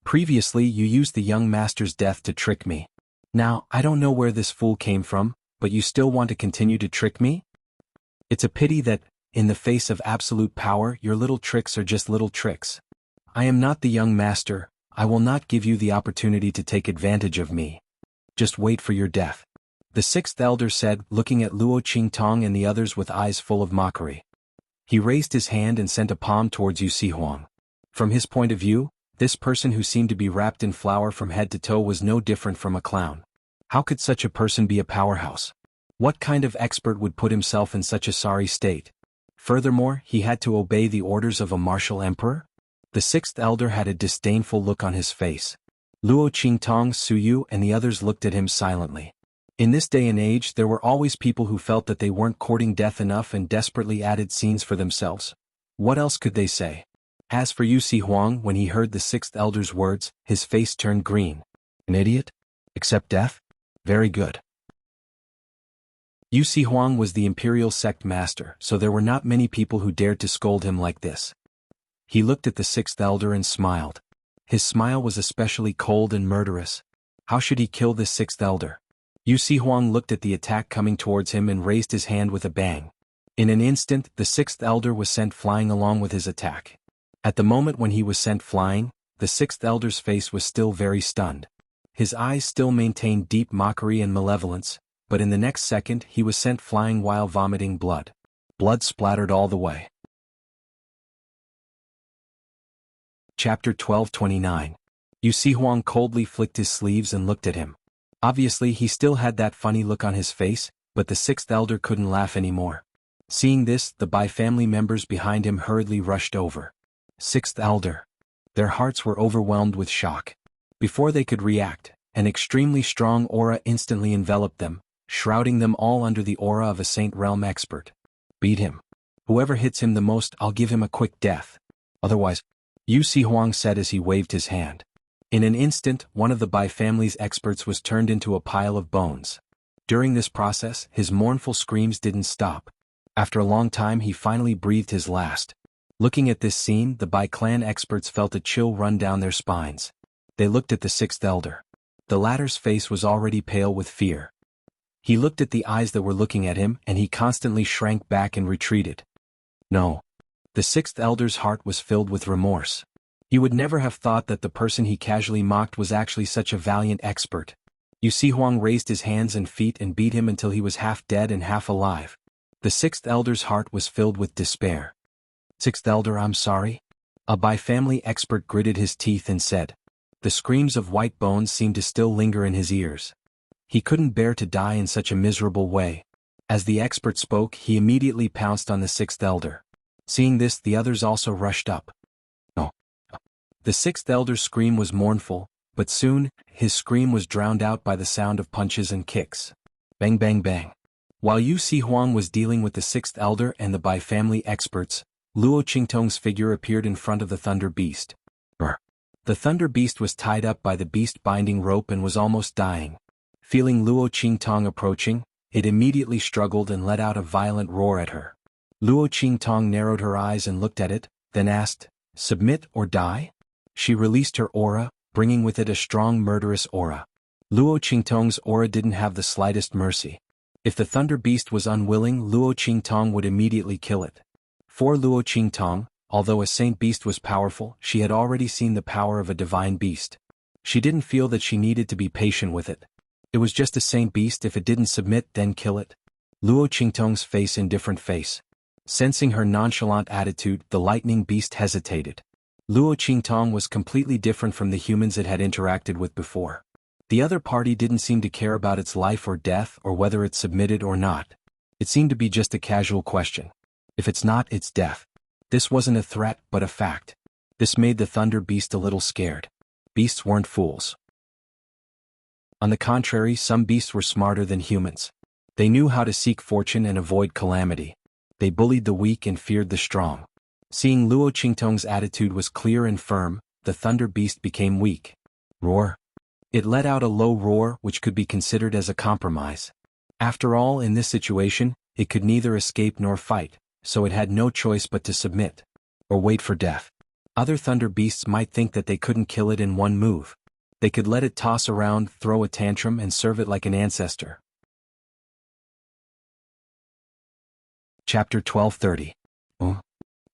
Previously you used the young master's death to trick me. Now, I don't know where this fool came from, but you still want to continue to trick me? It's a pity that, in the face of absolute power, your little tricks are just little tricks. I am not the young master, I will not give you the opportunity to take advantage of me. Just wait for your death. The sixth elder said, looking at Luo Qingtong and the others with eyes full of mockery. He raised his hand and sent a palm towards Yu Sihuang. From his point of view, this person who seemed to be wrapped in flour from head to toe was no different from a clown. How could such a person be a powerhouse? What kind of expert would put himself in such a sorry state? Furthermore, he had to obey the orders of a martial emperor? The sixth elder had a disdainful look on his face. Luo Qingtong, Su Yu and the others looked at him silently. In this day and age there were always people who felt that they weren't courting death enough and desperately added scenes for themselves. What else could they say? As for Yu Sihuang, when he heard the sixth elder's words, his face turned green. An idiot? Accept death? Very good. Yu Sihuang was the imperial sect master, so there were not many people who dared to scold him like this. He looked at the sixth elder and smiled. His smile was especially cold and murderous. How should he kill this sixth elder? Yu Sihuang looked at the attack coming towards him and raised his hand with a bang. In an instant, the sixth elder was sent flying along with his attack. At the moment when he was sent flying, the sixth elder's face was still very stunned. His eyes still maintained deep mockery and malevolence, but in the next second he was sent flying while vomiting blood. Blood splattered all the way. Chapter 12:29. Yu Sihuang coldly flicked his sleeves and looked at him. Obviously he still had that funny look on his face, but the sixth elder couldn't laugh anymore. Seeing this, the Bai family members behind him hurriedly rushed over. Sixth elder. Their hearts were overwhelmed with shock. Before they could react, an extremely strong aura instantly enveloped them, shrouding them all under the aura of a Saint Realm expert. Beat him. Whoever hits him the most, I'll give him a quick death. Otherwise, Yu Sihuang said as he waved his hand. In an instant, one of the Bai family's experts was turned into a pile of bones. During this process, his mournful screams didn't stop. After a long time he finally breathed his last. Looking at this scene, the Bai clan experts felt a chill run down their spines. They looked at the sixth elder. The latter's face was already pale with fear. He looked at the eyes that were looking at him and he constantly shrank back and retreated. No. The sixth elder's heart was filled with remorse. He would never have thought that the person he casually mocked was actually such a valiant expert. Yu Sihuang raised his hands and feet and beat him until he was half dead and half alive. The sixth elder's heart was filled with despair. "Sixth elder, I'm sorry." A bi-family expert gritted his teeth and said. The screams of white bones seemed to still linger in his ears. He couldn't bear to die in such a miserable way. As the expert spoke, he immediately pounced on the sixth elder. Seeing this, the others also rushed up. "Oh." The sixth elder's scream was mournful, but soon, his scream was drowned out by the sound of punches and kicks. Bang bang bang. While Yu Si Huang was dealing with the sixth elder and the bi-family experts, Luo Qingtong's figure appeared in front of the thunder beast. The thunder beast was tied up by the beast-binding rope and was almost dying. Feeling Luo Qingtong approaching, it immediately struggled and let out a violent roar at her. Luo Qingtong narrowed her eyes and looked at it, then asked, "Submit or die?" She released her aura, bringing with it a strong murderous aura. Luo Qingtong's aura didn't have the slightest mercy. If the thunder beast was unwilling, Luo Qingtong would immediately kill it. For Luo Qingtong, although a saint beast was powerful, she had already seen the power of a divine beast. She didn't feel that she needed to be patient with it. It was just a saint beast. If it didn't submit, then kill it. Luo Qingtong's face indifferent face. Sensing her nonchalant attitude, the lightning beast hesitated. Luo Qingtong was completely different from the humans it had interacted with before. The other party didn't seem to care about its life or death or whether it submitted or not. It seemed to be just a casual question. If it's not, it's death. This wasn't a threat, but a fact. This made the thunder beast a little scared. Beasts weren't fools. On the contrary, some beasts were smarter than humans. They knew how to seek fortune and avoid calamity. They bullied the weak and feared the strong. Seeing Luo Qingtong's attitude was clear and firm, the thunder beast became weak. Roar. It let out a low roar which could be considered as a compromise. After all, in this situation, it could neither escape nor fight, so it had no choice but to submit. Or wait for death. Other thunder beasts might think that they couldn't kill it in one move. They could let it toss around, throw a tantrum and serve it like an ancestor. Chapter 1230.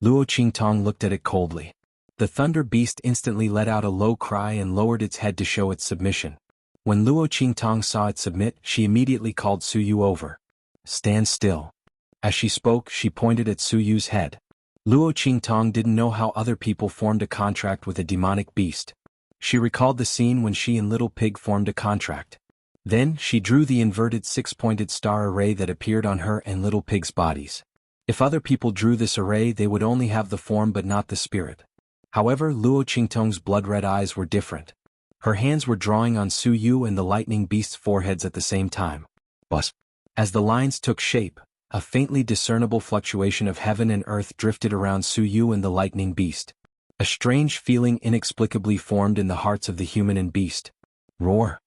Luo Qingtong looked at it coldly. The thunder beast instantly let out a low cry and lowered its head to show its submission. When Luo Qingtong saw it submit, she immediately called Su Yu over. "Stand still." As she spoke, she pointed at Su Yu's head. Luo Qingtong didn't know how other people formed a contract with a demonic beast. She recalled the scene when she and Little Pig formed a contract. Then, she drew the inverted six-pointed star array that appeared on her and Little Pig's bodies. If other people drew this array, they would only have the form but not the spirit. However, Luo Qingtong's blood-red eyes were different. Her hands were drawing on Su Yu and the lightning beast's foreheads at the same time. As the lines took shape, a faintly discernible fluctuation of heaven and earth drifted around Su Yu and the lightning beast. A strange feeling inexplicably formed in the hearts of the human and beast. Roar.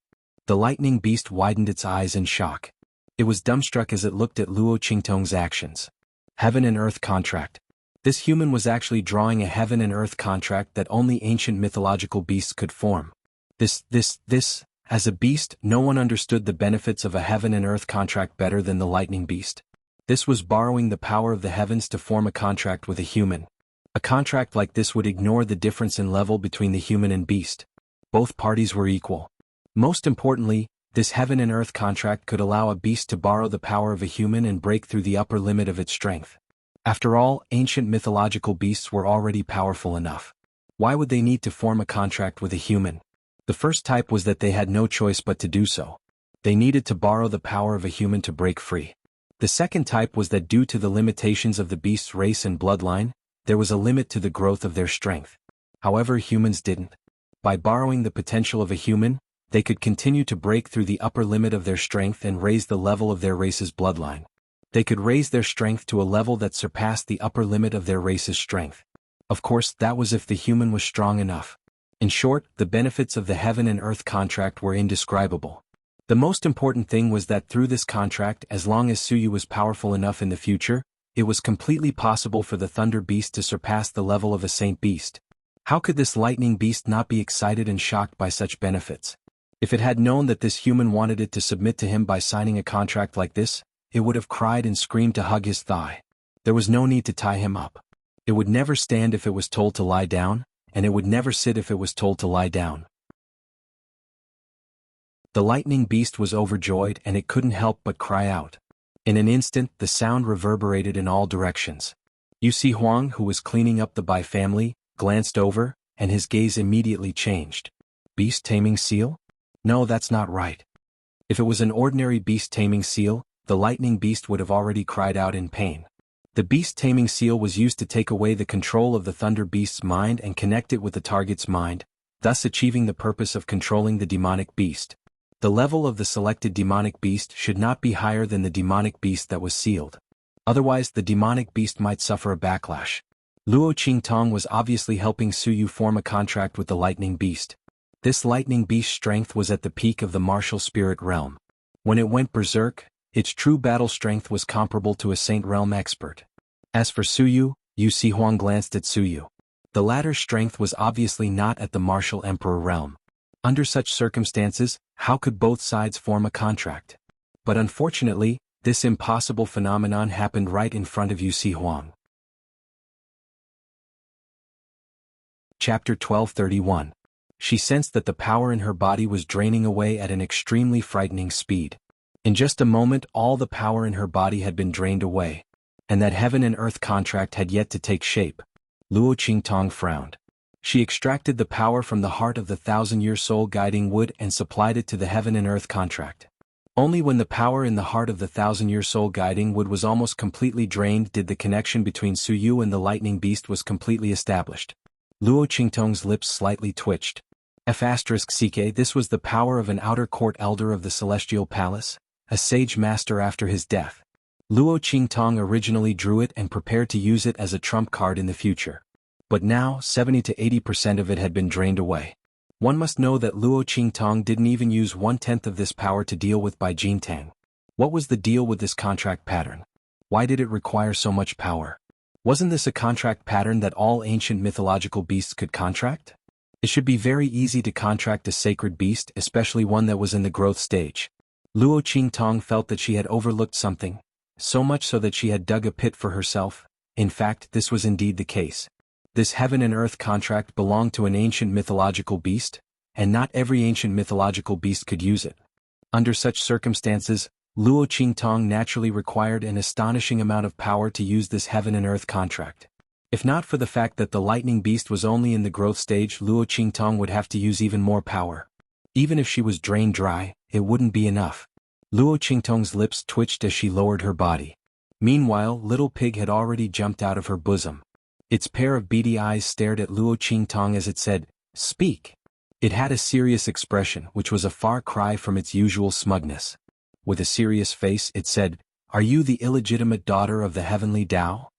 The lightning beast widened its eyes in shock. It was dumbstruck as it looked at Luo Qingtong's actions. Heaven and earth contract. This human was actually drawing a heaven and earth contract that only ancient mythological beasts could form. As a beast, no one understood the benefits of a heaven and earth contract better than the lightning beast. This was borrowing the power of the heavens to form a contract with a human. A contract like this would ignore the difference in level between the human and beast. Both parties were equal. Most importantly, this heaven and earth contract could allow a beast to borrow the power of a human and break through the upper limit of its strength. After all, ancient mythological beasts were already powerful enough. Why would they need to form a contract with a human? The first type was that they had no choice but to do so. They needed to borrow the power of a human to break free. The second type was that due to the limitations of the beast's race and bloodline, there was a limit to the growth of their strength. However, humans didn't. By borrowing the potential of a human, they could continue to break through the upper limit of their strength and raise the level of their race's bloodline. They could raise their strength to a level that surpassed the upper limit of their race's strength. Of course, that was if the human was strong enough. In short, the benefits of the heaven and earth contract were indescribable. The most important thing was that through this contract, as long as Su Yu was powerful enough in the future, it was completely possible for the thunder beast to surpass the level of a saint beast. How could this lightning beast not be excited and shocked by such benefits? If it had known that this human wanted it to submit to him by signing a contract like this, it would have cried and screamed to hug his thigh. There was no need to tie him up. It would never stand if it was told to lie down, and it would never sit if it was told to lie down. The lightning beast was overjoyed and it couldn't help but cry out. In an instant, the sound reverberated in all directions. Yu Huang, who was cleaning up the Bai family, glanced over, and his gaze immediately changed. Beast-taming seal? No, that's not right. If it was an ordinary beast-taming seal, the lightning beast would have already cried out in pain. The beast-taming seal was used to take away the control of the thunder beast's mind and connect it with the target's mind, thus achieving the purpose of controlling the demonic beast. The level of the selected demonic beast should not be higher than the demonic beast that was sealed. Otherwise, the demonic beast might suffer a backlash. Luo Qingtong was obviously helping Su Yu form a contract with the lightning beast. This lightning beast's strength was at the peak of the martial spirit realm. When it went berserk, its true battle strength was comparable to a Saint Realm expert. As for Su Yu, Yu Huang glanced at Su Yu. The latter's strength was obviously not at the martial emperor realm. Under such circumstances, how could both sides form a contract? But unfortunately, this impossible phenomenon happened right in front of Yu Huang. Chapter 1231. She sensed that the power in her body was draining away at an extremely frightening speed. In just a moment, all the power in her body had been drained away, and that heaven and earth contract had yet to take shape. Luo Qingtong frowned. She extracted the power from the heart of the thousand-year soul guiding wood and supplied it to the heaven and earth contract. Only when the power in the heart of the thousand-year soul guiding wood was almost completely drained did the connection between Su Yu and the lightning beast was completely established. Luo Qingtong's lips slightly twitched. F***ck, this was the power of an outer court elder of the celestial palace, a sage master after his death. Luo Qingtong originally drew it and prepared to use it as a trump card in the future. But now, 70 to 80% of it had been drained away. One must know that Luo Qingtong didn't even use 1/10 of this power to deal with Bai Jintang. What was the deal with this contract pattern? Why did it require so much power? Wasn't this a contract pattern that all ancient mythological beasts could contract? It should be very easy to contract a sacred beast, especially one that was in the growth stage. Luo Qingtong felt that she had overlooked something, so much so that she had dug a pit for herself. In fact, this was indeed the case. This heaven and earth contract belonged to an ancient mythological beast, and not every ancient mythological beast could use it. Under such circumstances, Luo Qingtong naturally required an astonishing amount of power to use this heaven and earth contract. If not for the fact that the lightning beast was only in the growth stage, Luo Qingtong would have to use even more power. Even if she was drained dry, it wouldn't be enough. Luo Qingtong's lips twitched as she lowered her body. Meanwhile, Little Pig had already jumped out of her bosom. Its pair of beady eyes stared at Luo Qingtong as it said, "Speak." It had a serious expression, which was a far cry from its usual smugness. With a serious face, it said, "Are you the illegitimate daughter of the heavenly Tao?"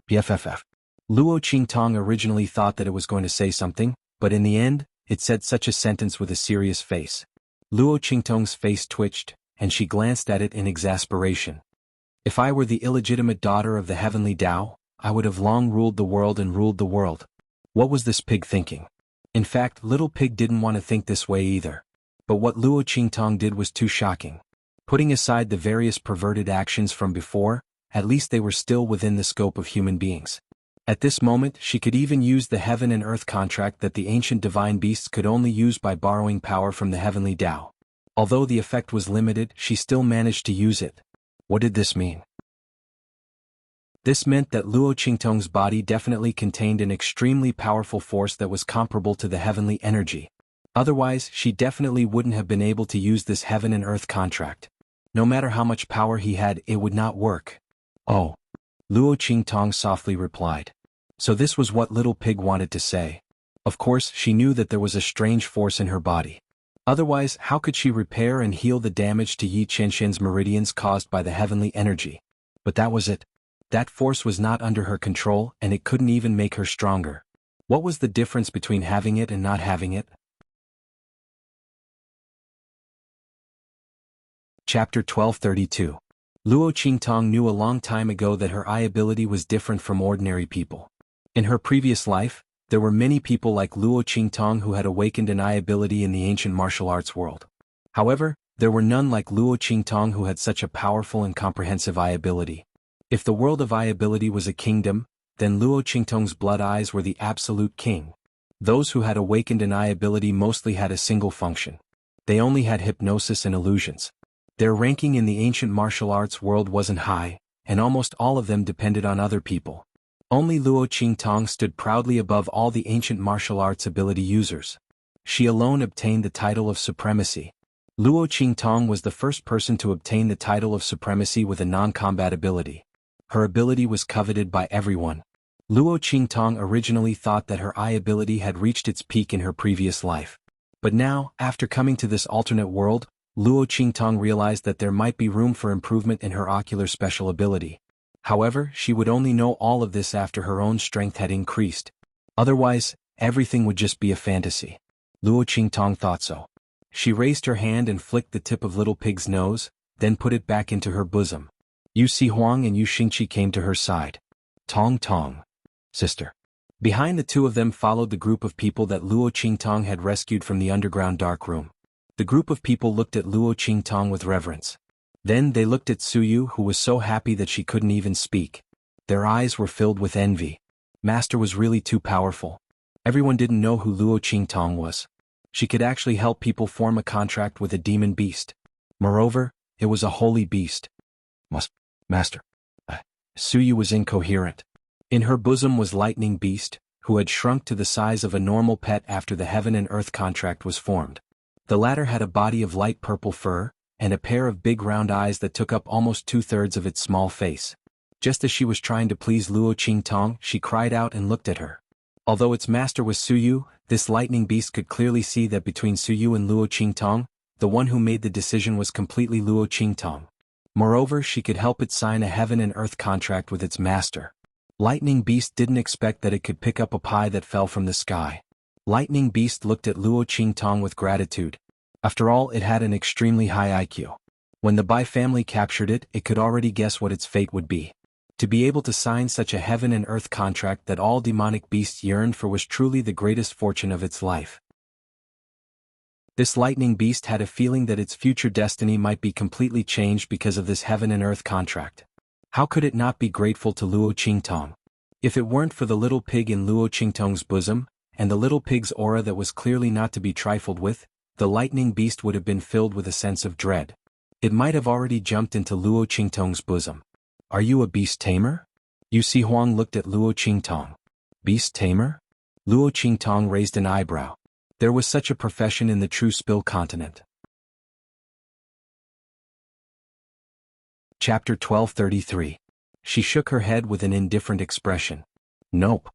PFFF. Luo Qingtong originally thought that it was going to say something, but in the end, it said such a sentence with a serious face. Luo Qingtong's face twitched, and she glanced at it in exasperation. If I were the illegitimate daughter of the heavenly Tao, I would have long ruled the world and ruled the world. What was this pig thinking? In fact, Little Pig didn't want to think this way either. But what Luo Qingtong did was too shocking. Putting aside the various perverted actions from before, at least they were still within the scope of human beings. At this moment, she could even use the heaven and earth contract that the ancient divine beasts could only use by borrowing power from the heavenly Tao. Although the effect was limited, she still managed to use it. What did this mean? This meant that Luo Qingtong's body definitely contained an extremely powerful force that was comparable to the heavenly energy. Otherwise, she definitely wouldn't have been able to use this heaven and earth contract. No matter how much power he had, it would not work. Oh. Luo Qingtong softly replied. So this was what Little Pig wanted to say. Of course, she knew that there was a strange force in her body. Otherwise, how could she repair and heal the damage to Yi Qinshin's meridians caused by the heavenly energy? But that was it. That force was not under her control, and it couldn't even make her stronger. What was the difference between having it and not having it? Chapter 1232. Luo Qingtong knew a long time ago that her eye ability was different from ordinary people. In her previous life, there were many people like Luo Qingtong who had awakened an eye ability in the ancient martial arts world. However, there were none like Luo Qingtong who had such a powerful and comprehensive eye ability. If the world of eye ability was a kingdom, then Luo Qingtong's blood eyes were the absolute king. Those who had awakened an eye ability mostly had a single function. They only had hypnosis and illusions. Their ranking in the ancient martial arts world wasn't high, and almost all of them depended on other people. Only Luo Qingtong stood proudly above all the ancient martial arts ability users. She alone obtained the title of supremacy. Luo Qingtong was the first person to obtain the title of supremacy with a non-combat ability. Her ability was coveted by everyone. Luo Qingtong originally thought that her eye ability had reached its peak in her previous life. But now, after coming to this alternate world, Luo Qingtong realized that there might be room for improvement in her ocular special ability. However, she would only know all of this after her own strength had increased. Otherwise, everything would just be a fantasy. Luo Qingtong thought so. She raised her hand and flicked the tip of Little Pig's nose, then put it back into her bosom. Yu Huang and Yu Xingqi came to her side. Tong Tong. Sister. Behind the two of them followed the group of people that Luo Qingtong had rescued from the underground dark room. The group of people looked at Luo Qingtong with reverence. Then they looked at Suyu, who was so happy that she couldn't even speak. Their eyes were filled with envy. Master was really too powerful. Everyone didn't know who Luo Qingtong was. She could actually help people form a contract with a demon beast. Moreover, it was a holy beast. Master. Suyu was incoherent. In her bosom was Lightning Beast, who had shrunk to the size of a normal pet after the Heaven and Earth contract was formed. The latter had a body of light purple fur, and a pair of big round eyes that took up almost 2/3 of its small face. Just as she was trying to please Luo Qingtong, she cried out and looked at her. Although its master was Suyu, this lightning beast could clearly see that between Suyu and Luo Qingtong, the one who made the decision was completely Luo Qingtong. Moreover, she could help it sign a Heaven and Earth contract with its master. Lightning Beast didn't expect that it could pick up a pie that fell from the sky. Lightning Beast looked at Luo Qingtong with gratitude. After all, it had an extremely high IQ. When the Bai family captured it, it could already guess what its fate would be. To be able to sign such a Heaven and Earth contract that all demonic beasts yearned for was truly the greatest fortune of its life. This lightning beast had a feeling that its future destiny might be completely changed because of this Heaven and Earth contract. How could it not be grateful to Luo Qingtong? If it weren't for the little pig in Luo Qingtong's bosom, and the little pig's aura that was clearly not to be trifled with, the lightning beast would have been filled with a sense of dread. It might have already jumped into Luo Qingtong's bosom. Are you a beast tamer? Yu Huang looked at Luo Qingtong. Beast tamer? Luo Qingtong raised an eyebrow. There was such a profession in the True Spill continent. Chapter 1233. She shook her head with an indifferent expression. Nope.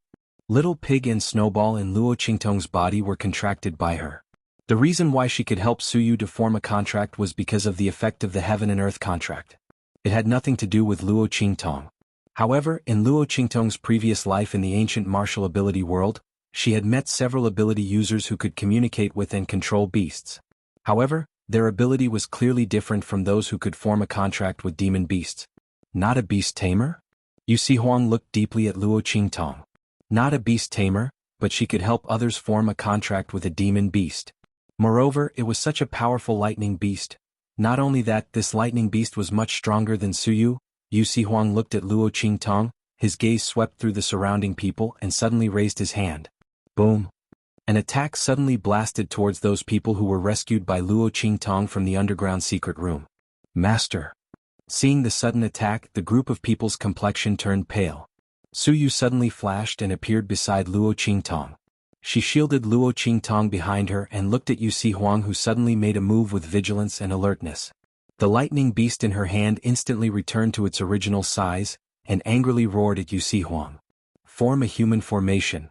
Little Pig and Snowball in Luo Qingtong's body were contracted by her. The reason why she could help Suyu to form a contract was because of the effect of the Heaven and Earth contract. It had nothing to do with Luo Qingtong. However, in Luo Qingtong's previous life in the ancient martial ability world, she had met several ability users who could communicate with and control beasts. However, their ability was clearly different from those who could form a contract with demon beasts. Not a beast tamer? Yu Huang looked deeply at Luo Qingtong. Not a beast tamer, but she could help others form a contract with a demon beast. Moreover, it was such a powerful lightning beast. Not only that, this lightning beast was much stronger than Suyu. Yu Huang looked at Luo Qingtong, his gaze swept through the surrounding people and suddenly raised his hand. Boom. An attack suddenly blasted towards those people who were rescued by Luo Qingtong from the underground secret room. Master. Seeing the sudden attack, the group of people's complexion turned pale. Suyu suddenly flashed and appeared beside Luo Qingtong. She shielded Luo Qingtong behind her and looked at Yu Huang, who suddenly made a move with vigilance and alertness. The lightning beast in her hand instantly returned to its original size, and angrily roared at Yu Huang. Form a human formation.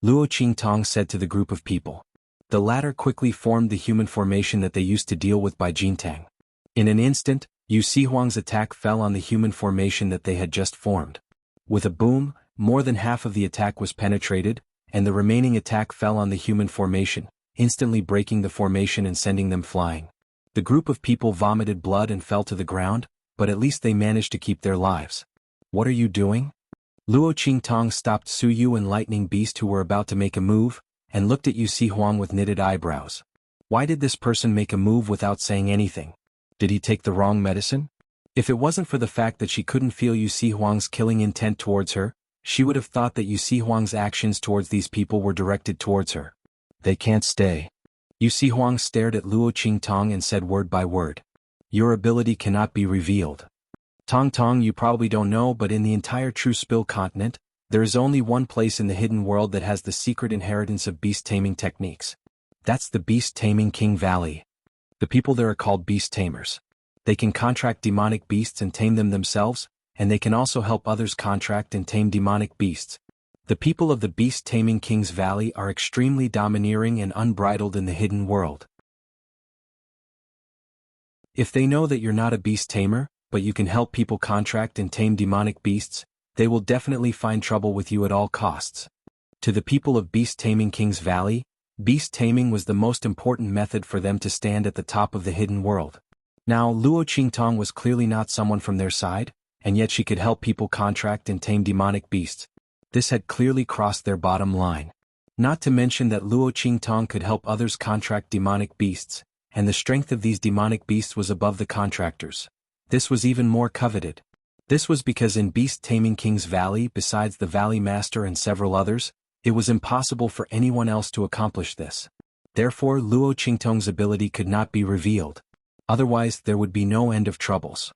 Luo Qingtong said to the group of people. The latter quickly formed the human formation that they used to deal with by Jintang. In an instant, Yu Huang's attack fell on the human formation that they had just formed. With a boom, more than half of the attack was penetrated, and the remaining attack fell on the human formation, instantly breaking the formation and sending them flying. The group of people vomited blood and fell to the ground, but at least they managed to keep their lives. What are you doing? Luo Qingtong stopped Suyu and Lightning Beast, who were about to make a move, and looked at Yu Huang with knitted eyebrows. Why did this person make a move without saying anything? Did he take the wrong medicine? If it wasn't for the fact that she couldn't feel Yu Huang's killing intent towards her, she would have thought that Yu Huang's actions towards these people were directed towards her. They can't stay. Yu Huang stared at Luo Qingtong and said word by word. Your ability cannot be revealed. Tong Tong, you probably don't know, but in the entire True Spill continent, there is only one place in the hidden world that has the secret inheritance of beast taming techniques. That's the Beast Taming King Valley. The people there are called beast tamers. They can contract demonic beasts and tame them themselves, and they can also help others contract and tame demonic beasts. The people of the Beast Taming King's Valley are extremely domineering and unbridled in the hidden world. If they know that you're not a beast tamer, but you can help people contract and tame demonic beasts, they will definitely find trouble with you at all costs. To the people of Beast Taming King's Valley, beast taming was the most important method for them to stand at the top of the hidden world. Now, Luo Qingtong was clearly not someone from their side, and yet she could help people contract and tame demonic beasts. This had clearly crossed their bottom line. Not to mention that Luo Qingtong could help others contract demonic beasts, and the strength of these demonic beasts was above the contractors. This was even more coveted. This was because in Beast Taming King's Valley, besides the Valley Master and several others, it was impossible for anyone else to accomplish this. Therefore, Luo Qingtong's ability could not be revealed. Otherwise, there would be no end of troubles.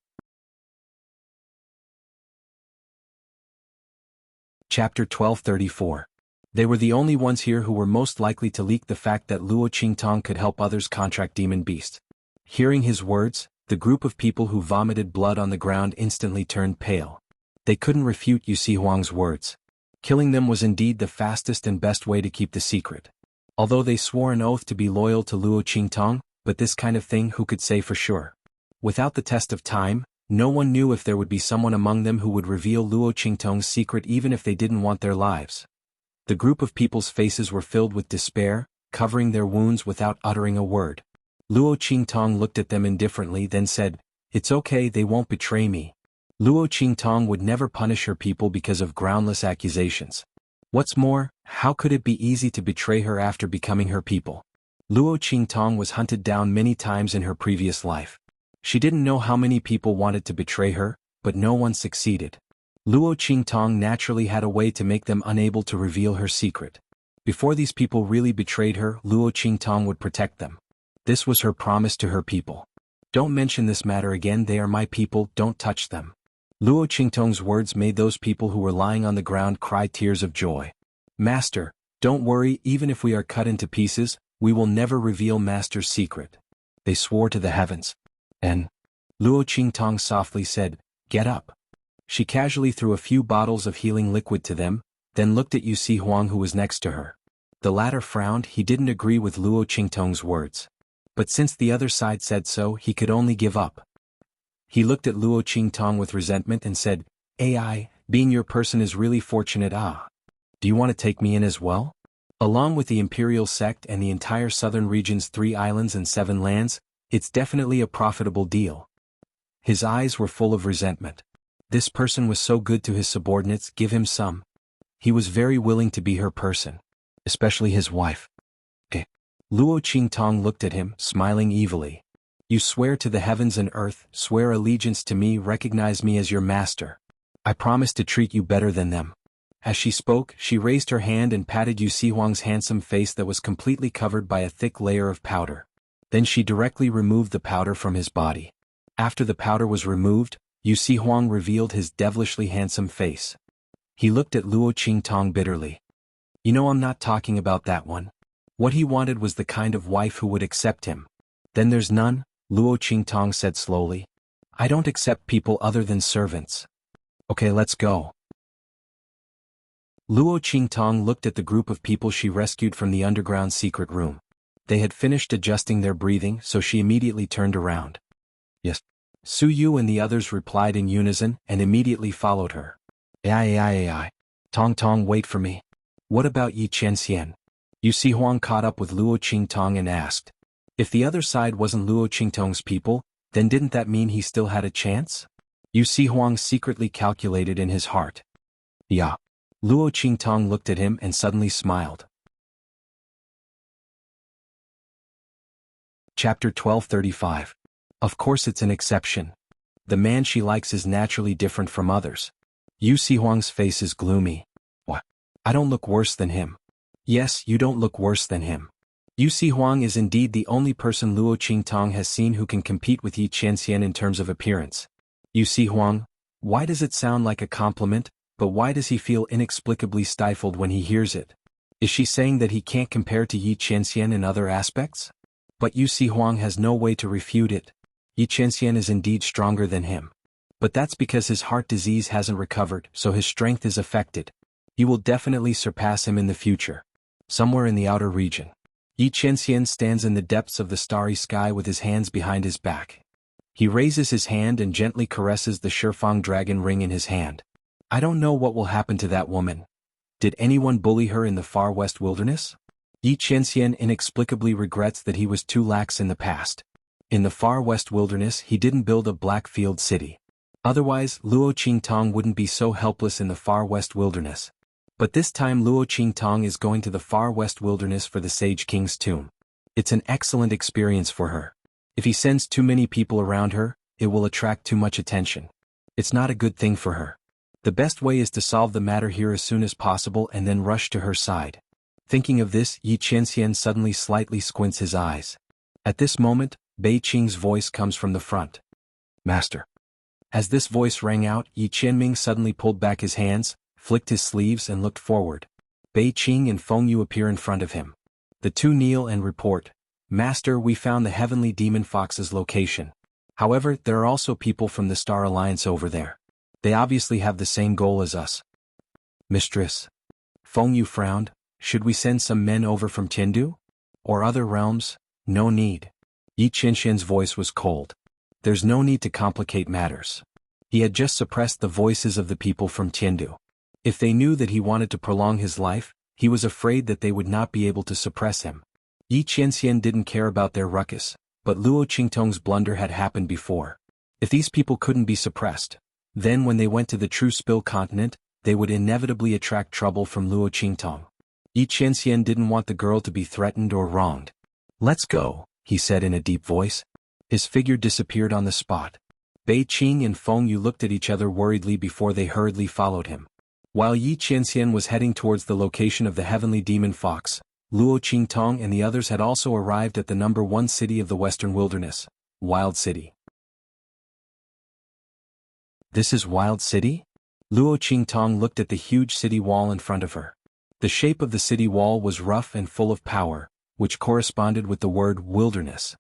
Chapter 1234. They were the only ones here who were most likely to leak the fact that Luo Qingtong could help others contract demon beast. Hearing his words, the group of people who vomited blood on the ground instantly turned pale. They couldn't refute Yu Huang's words. Killing them was indeed the fastest and best way to keep the secret. Although they swore an oath to be loyal to Luo Qingtong, but this kind of thing who could say for sure? Without the test of time, no one knew if there would be someone among them who would reveal Luo Qingtong's secret even if they didn't want their lives. The group of people's faces were filled with despair, covering their wounds without uttering a word. Luo Qingtong looked at them indifferently, then said, "It's okay, they won't betray me." Luo Qingtong would never punish her people because of groundless accusations. What's more, how could it be easy to betray her after becoming her people? Luo Qingtong was hunted down many times in her previous life. She didn't know how many people wanted to betray her, but no one succeeded. Luo Qingtong naturally had a way to make them unable to reveal her secret. Before these people really betrayed her, Luo Qingtong would protect them. This was her promise to her people. "Don't mention this matter again, they are my people, don't touch them." Luo Qingtong's words made those people who were lying on the ground cry tears of joy. "Master, don't worry, even if we are cut into pieces, we will never reveal Master's secret." They swore to the heavens. And Luo Qingtong softly said, "Get up." She casually threw a few bottles of healing liquid to them, then looked at Yu Huang who was next to her. The latter frowned, he didn't agree with Luo Qingtong's words. But since the other side said so, he could only give up. He looked at Luo Qingtong with resentment and said, "AI, being your person is really fortunate. Do you want to take me in as well? Along with the Imperial Sect and the entire southern region's 3 islands and 7 lands, it's definitely a profitable deal." His eyes were full of resentment. This person was so good to his subordinates, give him some. He was very willing to be her person. Especially his wife. Luo Qingtong looked at him, smiling evilly. "You swear to the heavens and earth, swear allegiance to me, recognize me as your master. I promise to treat you better than them." As she spoke, she raised her hand and patted Yu Huang's handsome face that was completely covered by a thick layer of powder. Then she directly removed the powder from his body. After the powder was removed, Yu Huang revealed his devilishly handsome face. He looked at Luo Qingtong bitterly. "You know I'm not talking about that one." What he wanted was the kind of wife who would accept him. "Then there's none," Luo Qingtong said slowly. "I don't accept people other than servants." "Okay, let's go." Luo Qingtong looked at the group of people she rescued from the underground secret room. They had finished adjusting their breathing, so she immediately turned around. "Yes." Su Yu and the others replied in unison and immediately followed her. "Ai. Tong Tong, wait for me." "What about Yi Qianxian?" Yu Huang caught up with Luo Qingtong and asked. If the other side wasn't Luo Qingtong's people, then didn't that mean he still had a chance? Yu Huang secretly calculated in his heart. "Yeah." Luo Qingtong looked at him and suddenly smiled. Chapter 1235. Of course it's an exception. The man she likes is naturally different from others. Yu Huang's face is gloomy. "What? I don't look worse than him." "Yes, you don't look worse than him. Yu Si Huang is indeed the only person Luo Qingtong has seen who can compete with Yi Qianxian in terms of appearance. Yu Si Huang, why does it sound like a compliment, but why does he feel inexplicably stifled when he hears it? Is she saying that he can't compare to Yi Qianxian in other aspects? But Yu Si Huang has no way to refute it. Yi Qianxian is indeed stronger than him. But that's because his heart disease hasn't recovered, so his strength is affected. He will definitely surpass him in the future. Somewhere in the outer region. Yi Qianxian stands in the depths of the starry sky with his hands behind his back. He raises his hand and gently caresses the Shifang dragon ring in his hand. I don't know what will happen to that woman. Did anyone bully her in the far west wilderness? Yi Qianxian inexplicably regrets that he was too lax in the past. In the far west wilderness he didn't build a black field city. Otherwise Luo Qingtong wouldn't be so helpless in the far west wilderness. But this time Luo Qingtong is going to the far west wilderness for the Sage King's tomb. It's an excellent experience for her. If he sends too many people around her, it will attract too much attention. It's not a good thing for her. The best way is to solve the matter here as soon as possible and then rush to her side. Thinking of this, Yi Qianxian suddenly slightly squints his eyes. At this moment, Bei Qing's voice comes from the front. Master. As this voice rang out, Yi Qianming suddenly pulled back his hands, flicked his sleeves and looked forward. Bei Qing and Feng Yu appear in front of him. The two kneel and report, Master, we found the heavenly demon fox's location. However, there are also people from the Star Alliance over there. They obviously have the same goal as us. Mistress. Feng Yu frowned. Should we send some men over from Tiandu? Or other realms? No need. Yi Qianxian's voice was cold. There's no need to complicate matters. He had just suppressed the voices of the people from Tiandu. If they knew that he wanted to prolong his life, he was afraid that they would not be able to suppress him. Yi Qianxian didn't care about their ruckus, but Luo Qingtong's blunder had happened before. If these people couldn't be suppressed, then when they went to the True Spill continent, they would inevitably attract trouble from Luo Qingtong. Yi Qianxian didn't want the girl to be threatened or wronged. Let's go, he said in a deep voice. His figure disappeared on the spot. Bei Qing and Feng Yu looked at each other worriedly before they hurriedly followed him. While Yi Qianxian was heading towards the location of the heavenly demon fox, Luo Qingtong and the others had also arrived at the number 1 city of the western wilderness, Wild City. This is Wild City? Luo Qingtong looked at the huge city wall in front of her. The shape of the city wall was rough and full of power, which corresponded with the word wilderness.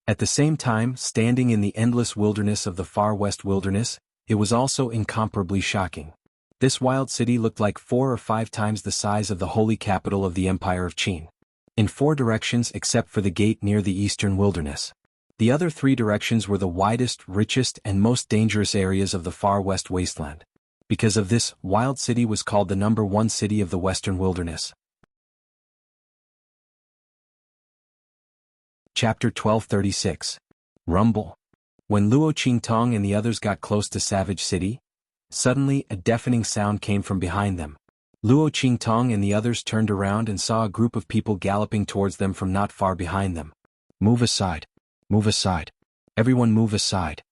At the same time, standing in the endless wilderness of the far west wilderness, it was also incomparably shocking. This wild city looked like 4 or 5 times the size of the holy capital of the Empire of Qin. In 4 directions except for the gate near the eastern wilderness. The other 3 directions were the widest, richest and most dangerous areas of the far west wasteland. Because of this, Wild City was called the number 1 city of the western wilderness. Chapter 1236. Rumble. When Luo Qingtong and the others got close to Savage City, suddenly a deafening sound came from behind them. Luo Qingtong and the others turned around and saw a group of people galloping towards them from not far behind them. Move aside. Move aside. Everyone move aside.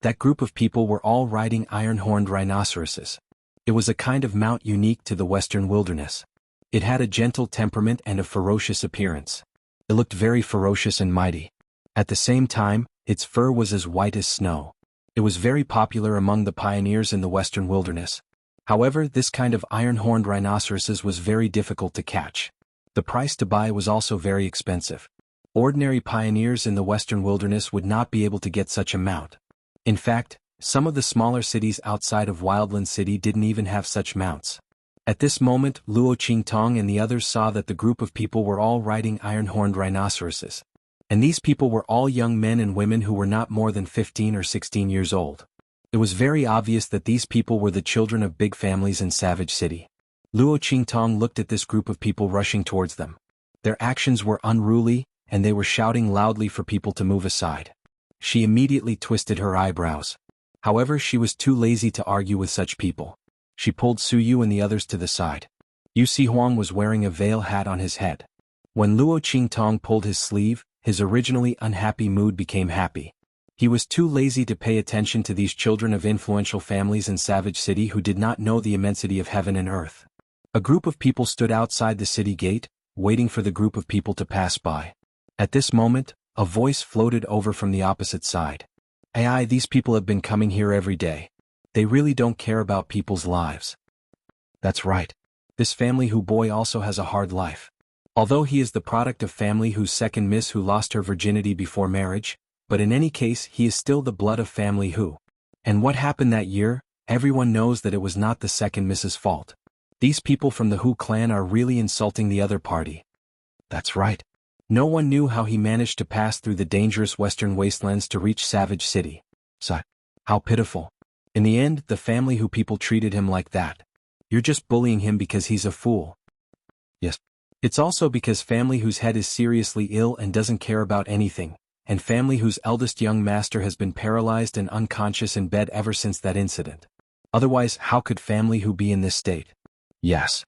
That group of people were all riding iron-horned rhinoceroses. It was a kind of mount unique to the western wilderness. It had a gentle temperament and a ferocious appearance. It looked very ferocious and mighty. At the same time, its fur was as white as snow. It was very popular among the pioneers in the western wilderness. However, this kind of iron-horned rhinoceroses was very difficult to catch. The price to buy was also very expensive. Ordinary pioneers in the western wilderness would not be able to get such a mount. In fact, some of the smaller cities outside of Wildland City didn't even have such mounts. At this moment, Luo Qingtong and the others saw that the group of people were all riding iron-horned rhinoceroses. And these people were all young men and women who were not more than 15 or 16 years old. It was very obvious that these people were the children of big families in Savage City. Luo Qingtong looked at this group of people rushing towards them. Their actions were unruly, and they were shouting loudly for people to move aside. She immediately twisted her eyebrows. However, she was too lazy to argue with such people. She pulled Su Yu and the others to the side. Yu Si Huang was wearing a veil hat on his head. When Luo Qingtong pulled his sleeve, his originally unhappy mood became happy. He was too lazy to pay attention to these children of influential families in Savage City who did not know the immensity of heaven and earth. A group of people stood outside the city gate, waiting for the group of people to pass by. At this moment, a voice floated over from the opposite side. "Ai, these people have been coming here every day. They really don't care about people's lives." That's right. This family Hu boy also has a hard life. Although he is the product of family Hu's second miss who lost her virginity before marriage, but in any case he is still the blood of family Hu. And what happened that year, everyone knows that it was not the second miss's fault. These people from the Hu clan are really insulting the other party. That's right. No one knew how he managed to pass through the dangerous western wastelands to reach Savage City. So, how pitiful. In the end, the family Hu people treated him like that. You're just bullying him because he's a fool. Yes. It's also because family Hu's head is seriously ill and doesn't care about anything, and family Hu's eldest young master has been paralyzed and unconscious in bed ever since that incident. Otherwise, how could family Hu be in this state? Yes.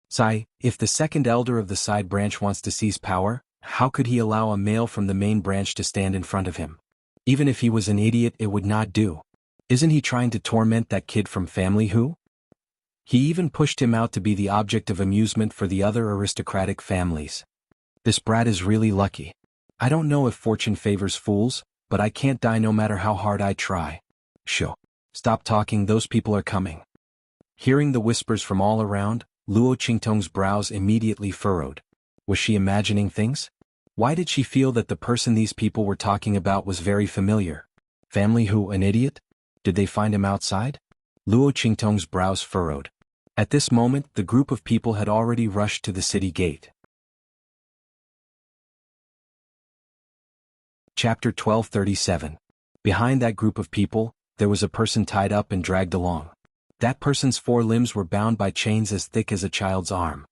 Sai, if the second elder of the side branch wants to seize power, how could he allow a male from the main branch to stand in front of him? Even if he was an idiot, it would not do. Isn't he trying to torment that kid from family Hu? He even pushed him out to be the object of amusement for the other aristocratic families. This brat is really lucky. I don't know if fortune favors fools, but I can't die no matter how hard I try. Sho. Stop talking, those people are coming. Hearing the whispers from all around, Luo Qingtong's brows immediately furrowed. Was she imagining things? Why did she feel that the person these people were talking about was very familiar? Family Hu an idiot? Did they find him outside? Luo Qingtong's brows furrowed. At this moment, the group of people had already rushed to the city gate. Chapter 1237. Behind that group of people, there was a person tied up and dragged along. That person's 4 limbs were bound by chains as thick as a child's arm.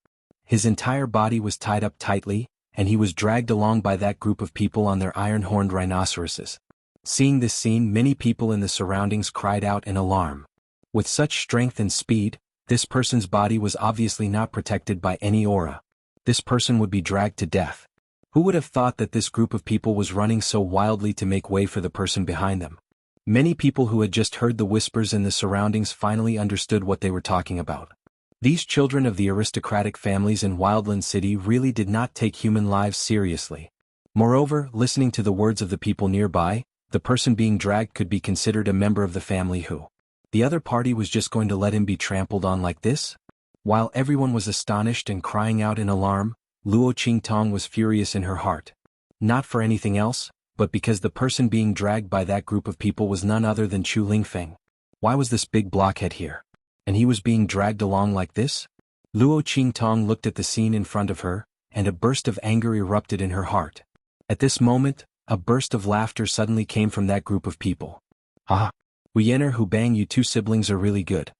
His entire body was tied up tightly, and he was dragged along by that group of people on their iron-horned rhinoceroses. Seeing this scene, many people in the surroundings cried out in alarm. With such strength and speed, this person's body was obviously not protected by any aura. This person would be dragged to death. Who would have thought that this group of people was running so wildly to make way for the person behind them? Many people who had just heard the whispers in the surroundings finally understood what they were talking about. These children of the aristocratic families in Wildland City really did not take human lives seriously. Moreover, listening to the words of the people nearby, the person being dragged could be considered a member of the family Hu. The other party was just going to let him be trampled on like this? While everyone was astonished and crying out in alarm, Luo Qingtong was furious in her heart. Not for anything else, but because the person being dragged by that group of people was none other than Chu Lingfeng. Why was this big blockhead here? And he was being dragged along like this? Luo Qingtong looked at the scene in front of her, and a burst of anger erupted in her heart. At this moment, a burst of laughter suddenly came from that group of people. Ah! Wuyener Hu Bang, you 2 siblings are really good.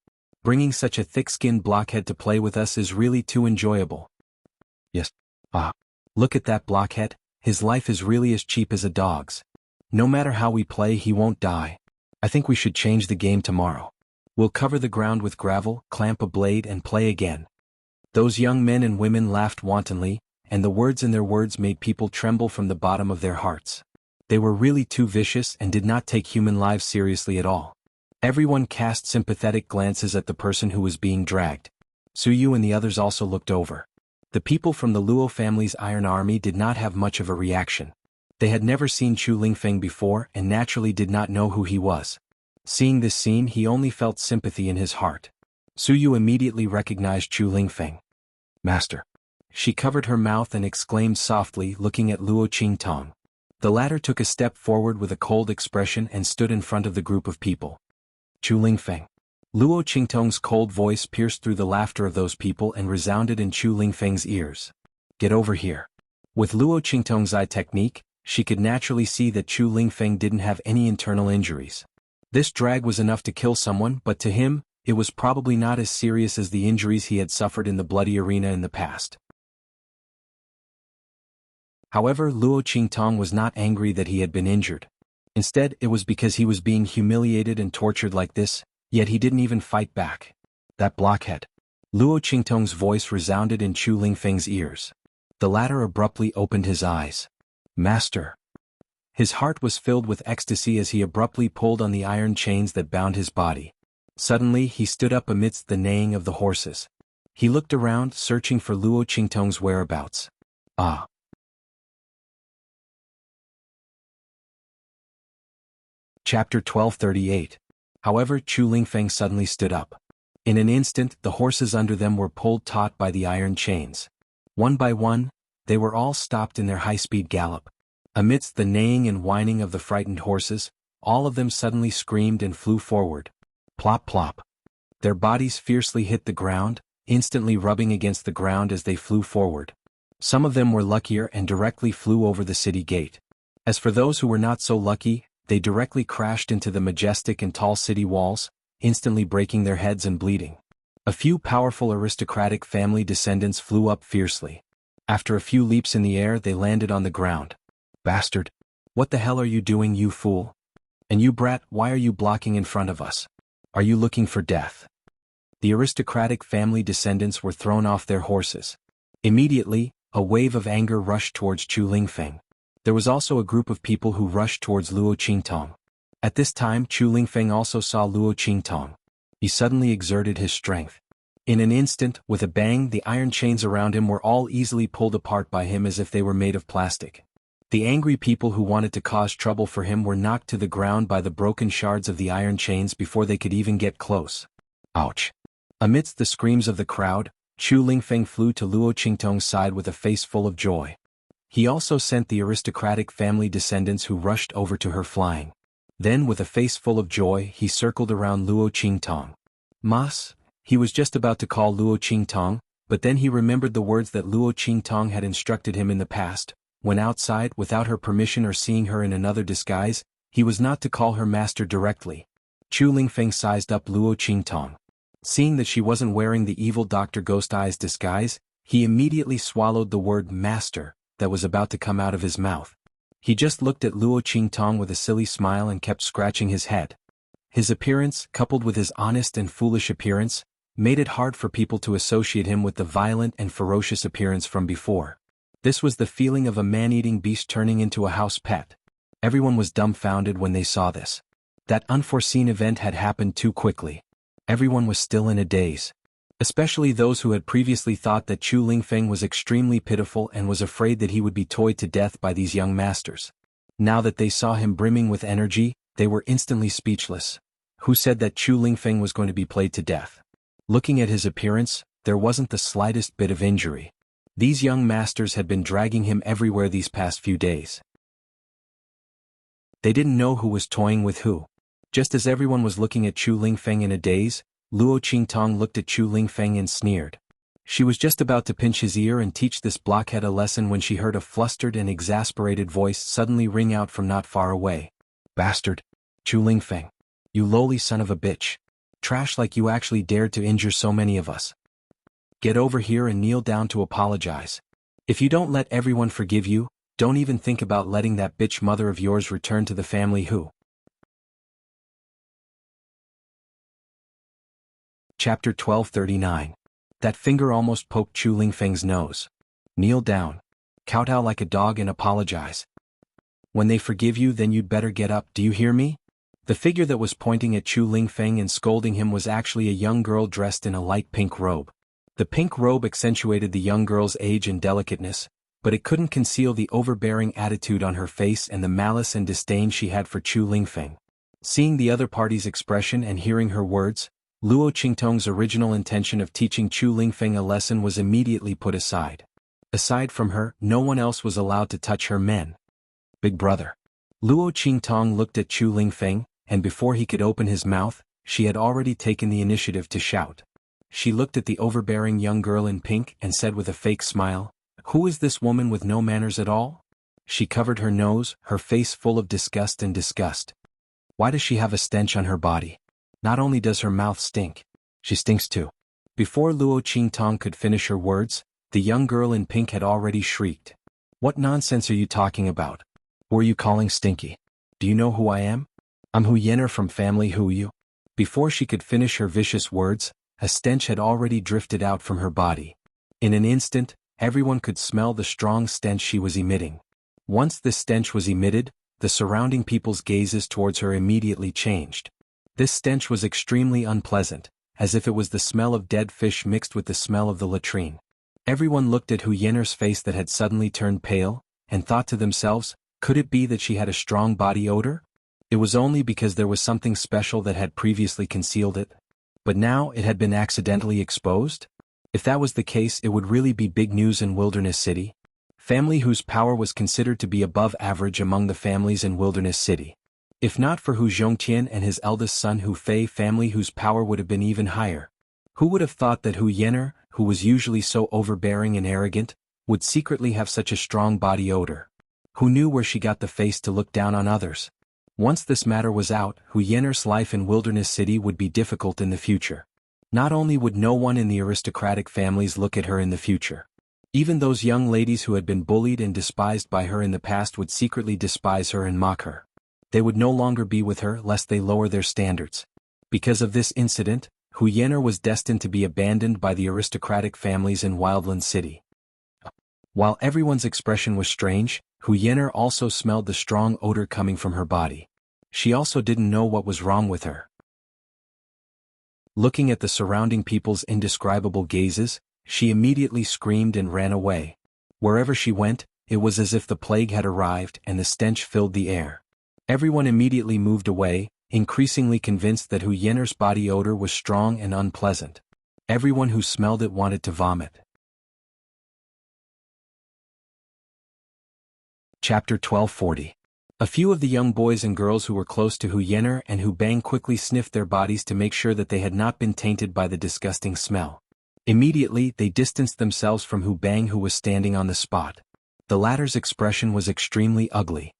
Bringing such a thick-skinned blockhead to play with us is really too enjoyable. Yes. Ah! Look at that blockhead, his life is really as cheap as a dog's. No matter how we play, he won't die. I think we should change the game tomorrow. We'll cover the ground with gravel, clamp a blade and play again. Those young men and women laughed wantonly, and the words in their words made people tremble from the bottom of their hearts. They were really too vicious and did not take human lives seriously at all. Everyone cast sympathetic glances at the person who was being dragged. Suyu and the others also looked over. The people from the Luo family's Iron Army did not have much of a reaction. They had never seen Chu Lingfeng before and naturally did not know who he was. Seeing this scene, he only felt sympathy in his heart. Suyu immediately recognized Chu Lingfeng. Master. She covered her mouth and exclaimed softly, looking at Luo Qingtong. The latter took a step forward with a cold expression and stood in front of the group of people. Chu Lingfeng. Luo Qingtong's cold voice pierced through the laughter of those people and resounded in Chu Lingfeng's ears. Get over here. With Luo Qingtong's eye technique, she could naturally see that Chu Lingfeng didn't have any internal injuries. This drag was enough to kill someone, but to him, it was probably not as serious as the injuries he had suffered in the bloody arena in the past. However, Luo Qingtong was not angry that he had been injured. Instead, it was because he was being humiliated and tortured like this, yet he didn't even fight back. That blockhead. Luo Qingtong's voice resounded in Chu Lingfeng's ears. The latter abruptly opened his eyes. Master. His heart was filled with ecstasy as he abruptly pulled on the iron chains that bound his body. Suddenly he stood up amidst the neighing of the horses. He looked around, searching for Luo Qingtong's whereabouts. Ah. Chapter 1238. However, Chu Lingfeng suddenly stood up. In an instant, the horses under them were pulled taut by the iron chains. One by one, they were all stopped in their high-speed gallop. Amidst the neighing and whining of the frightened horses, all of them suddenly screamed and flew forward. Plop plop. Their bodies fiercely hit the ground, instantly rubbing against the ground as they flew forward. Some of them were luckier and directly flew over the city gate. As for those who were not so lucky, they directly crashed into the majestic and tall city walls, instantly breaking their heads and bleeding. A few powerful aristocratic family descendants flew up fiercely. After a few leaps in the air, they landed on the ground. Bastard! What the hell are you doing, you fool? And you brat, why are you blocking in front of us? Are you looking for death? The aristocratic family descendants were thrown off their horses. Immediately, a wave of anger rushed towards Chu Lingfeng. There was also a group of people who rushed towards Luo Qingtong. At this time, Chu Lingfeng also saw Luo Qingtong. He suddenly exerted his strength. In an instant, with a bang, the iron chains around him were all easily pulled apart by him as if they were made of plastic. The angry people who wanted to cause trouble for him were knocked to the ground by the broken shards of the iron chains before they could even get close. Ouch! Amidst the screams of the crowd, Chu Lingfeng flew to Luo Qingtong's side with a face full of joy. He also sent the aristocratic family descendants who rushed over to her flying. Then, with a face full of joy, he circled around Luo Qingtong. Mas, he was just about to call Luo Qingtong, but then he remembered the words that Luo Qingtong had instructed him in the past. When outside, without her permission or seeing her in another disguise, he was not to call her master directly. Chu Lingfeng sized up Luo Qingtong. Seeing that she wasn't wearing the evil Dr. Ghost Eye's disguise, he immediately swallowed the word master that was about to come out of his mouth. He just looked at Luo Qingtong with a silly smile and kept scratching his head. His appearance, coupled with his honest and foolish appearance, made it hard for people to associate him with the violent and ferocious appearance from before. This was the feeling of a man-eating beast turning into a house pet. Everyone was dumbfounded when they saw this. That unforeseen event had happened too quickly. Everyone was still in a daze. Especially those who had previously thought that Chu Lingfeng was extremely pitiful and was afraid that he would be toyed to death by these young masters. Now that they saw him brimming with energy, they were instantly speechless. Who said that Chu Lingfeng was going to be played to death? Looking at his appearance, there wasn't the slightest bit of injury. These young masters had been dragging him everywhere these past few days. They didn't know who was toying with who. Just as everyone was looking at Chu Lingfeng in a daze, Luo Qingtong looked at Chu Lingfeng and sneered. She was just about to pinch his ear and teach this blockhead a lesson when she heard a flustered and exasperated voice suddenly ring out from not far away. Bastard! Chu Lingfeng! You lowly son of a bitch! Trash, like you actually dared to injure so many of us. Get over here and kneel down to apologize. If you don't let everyone forgive you, don't even think about letting that bitch mother of yours return to the family who. Chapter 1239. That finger almost poked Chu Lingfeng's nose. Kneel down. Kowtow like a dog and apologize. When they forgive you, then you'd better get up, do you hear me? The figure that was pointing at Chu Lingfeng and scolding him was actually a young girl dressed in a light pink robe. The pink robe accentuated the young girl's age and delicateness, but it couldn't conceal the overbearing attitude on her face and the malice and disdain she had for Chu Lingfeng. Seeing the other party's expression and hearing her words, Luo Qingtong's original intention of teaching Chu Lingfeng a lesson was immediately put aside. Aside from her, no one else was allowed to touch her men. Big brother. Luo Qingtong looked at Chu Lingfeng, and before he could open his mouth, she had already taken the initiative to shout. She looked at the overbearing young girl in pink and said with a fake smile, "Who is this woman with no manners at all?" She covered her nose, her face full of disgust and disgust. Why does she have a stench on her body? Not only does her mouth stink, she stinks too. Before Luo Qingtong could finish her words, the young girl in pink had already shrieked. What nonsense are you talking about? Who are you calling stinky? Do you know who I am? I'm Hu Yenner from family Hu Yu. Before she could finish her vicious words, a stench had already drifted out from her body. In an instant, everyone could smell the strong stench she was emitting. Once this stench was emitted, the surrounding people's gazes towards her immediately changed. This stench was extremely unpleasant, as if it was the smell of dead fish mixed with the smell of the latrine. Everyone looked at Hu Yenner's face that had suddenly turned pale, and thought to themselves, could it be that she had a strong body odor? It was only because there was something special that had previously concealed it. But now it had been accidentally exposed? If that was the case, it would really be big news in Wilderness City. Family whose power was considered to be above average among the families in Wilderness City. If not for Hu Zhongtian and his eldest son Hu Fei, family whose power would have been even higher. Who would have thought that Hu Yenner, who was usually so overbearing and arrogant, would secretly have such a strong body odor? Who knew where she got the face to look down on others? Once this matter was out, Hu Yenner's life in Wilderness City would be difficult in the future. Not only would no one in the aristocratic families look at her in the future. Even those young ladies who had been bullied and despised by her in the past would secretly despise her and mock her. They would no longer be with her lest they lower their standards. Because of this incident, Hu Yenner was destined to be abandoned by the aristocratic families in Wildland City. While everyone's expression was strange, Hu Yenner also smelled the strong odor coming from her body. She also didn't know what was wrong with her. Looking at the surrounding people's indescribable gazes, she immediately screamed and ran away. Wherever she went, it was as if the plague had arrived and the stench filled the air. Everyone immediately moved away, increasingly convinced that Hu Yenner's body odor was strong and unpleasant. Everyone who smelled it wanted to vomit. Chapter 1240. A few of the young boys and girls who were close to Hu Yenner and Hu Bang quickly sniffed their bodies to make sure that they had not been tainted by the disgusting smell. Immediately, they distanced themselves from Hu Bang, who was standing on the spot. The latter's expression was extremely ugly.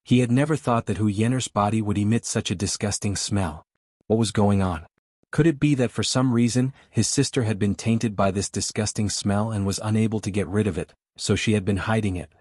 He had never thought that Hu Yenner's body would emit such a disgusting smell. What was going on? Could it be that for some reason, his sister had been tainted by this disgusting smell and was unable to get rid of it, so she had been hiding it?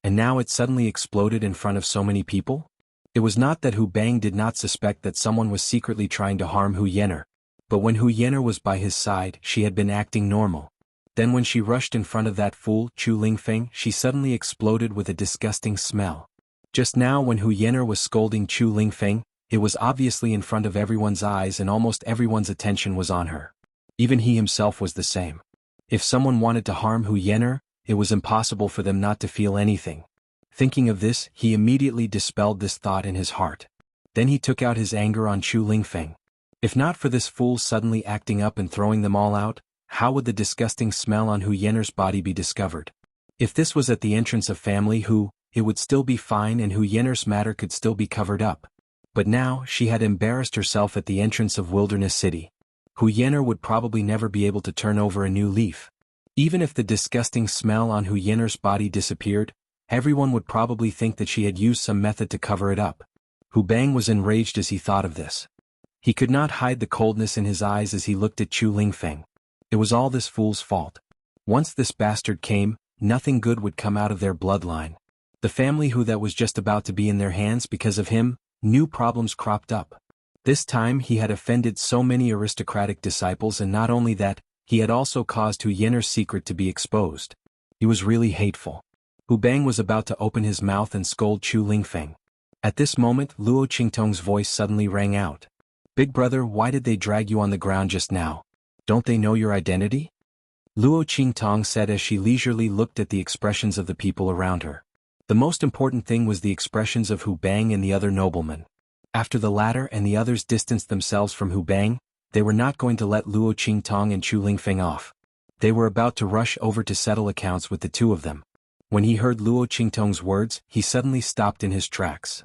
And now it suddenly exploded in front of so many people? It was not that Hu Bang did not suspect that someone was secretly trying to harm Hu Yenner. But when Hu Yenner was by his side, she had been acting normal. Then when she rushed in front of that fool, Chu Lingfeng, she suddenly exploded with a disgusting smell. Just now when Hu Yenner was scolding Chu Lingfeng, it was obviously in front of everyone's eyes and almost everyone's attention was on her. Even he himself was the same. If someone wanted to harm Hu Yenner, it was impossible for them not to feel anything. Thinking of this, he immediately dispelled this thought in his heart. Then he took out his anger on Chu Lingfeng. If not for this fool suddenly acting up and throwing them all out, how would the disgusting smell on Hu Yenner's body be discovered? If this was at the entrance of family Hu, it would still be fine and Hu Yenner's matter could still be covered up. But now, she had embarrassed herself at the entrance of Wilderness City. Hu Yenner would probably never be able to turn over a new leaf. Even if the disgusting smell on Hu Yenner's body disappeared, everyone would probably think that she had used some method to cover it up. Hu Bang was enraged as he thought of this. He could not hide the coldness in his eyes as he looked at Chu Lingfeng. It was all this fool's fault. Once this bastard came, nothing good would come out of their bloodline. The family who that was just about to be in their hands because of him, new problems cropped up. This time he had offended so many aristocratic disciples, and not only that, he had also caused Hu Yenner's secret to be exposed. He was really hateful. Hu Bang was about to open his mouth and scold Chu Lingfeng. At this moment, Luo Qingtong's voice suddenly rang out. "Big brother, why did they drag you on the ground just now? Don't they know your identity?" Luo Qingtong said as she leisurely looked at the expressions of the people around her. The most important thing was the expressions of Hu Bang and the other noblemen. After the latter and the others distanced themselves from Hu Bang, they were not going to let Luo Qingtong and Chu Lingfeng off. They were about to rush over to settle accounts with the two of them. When he heard Luo Qingtong's words, he suddenly stopped in his tracks.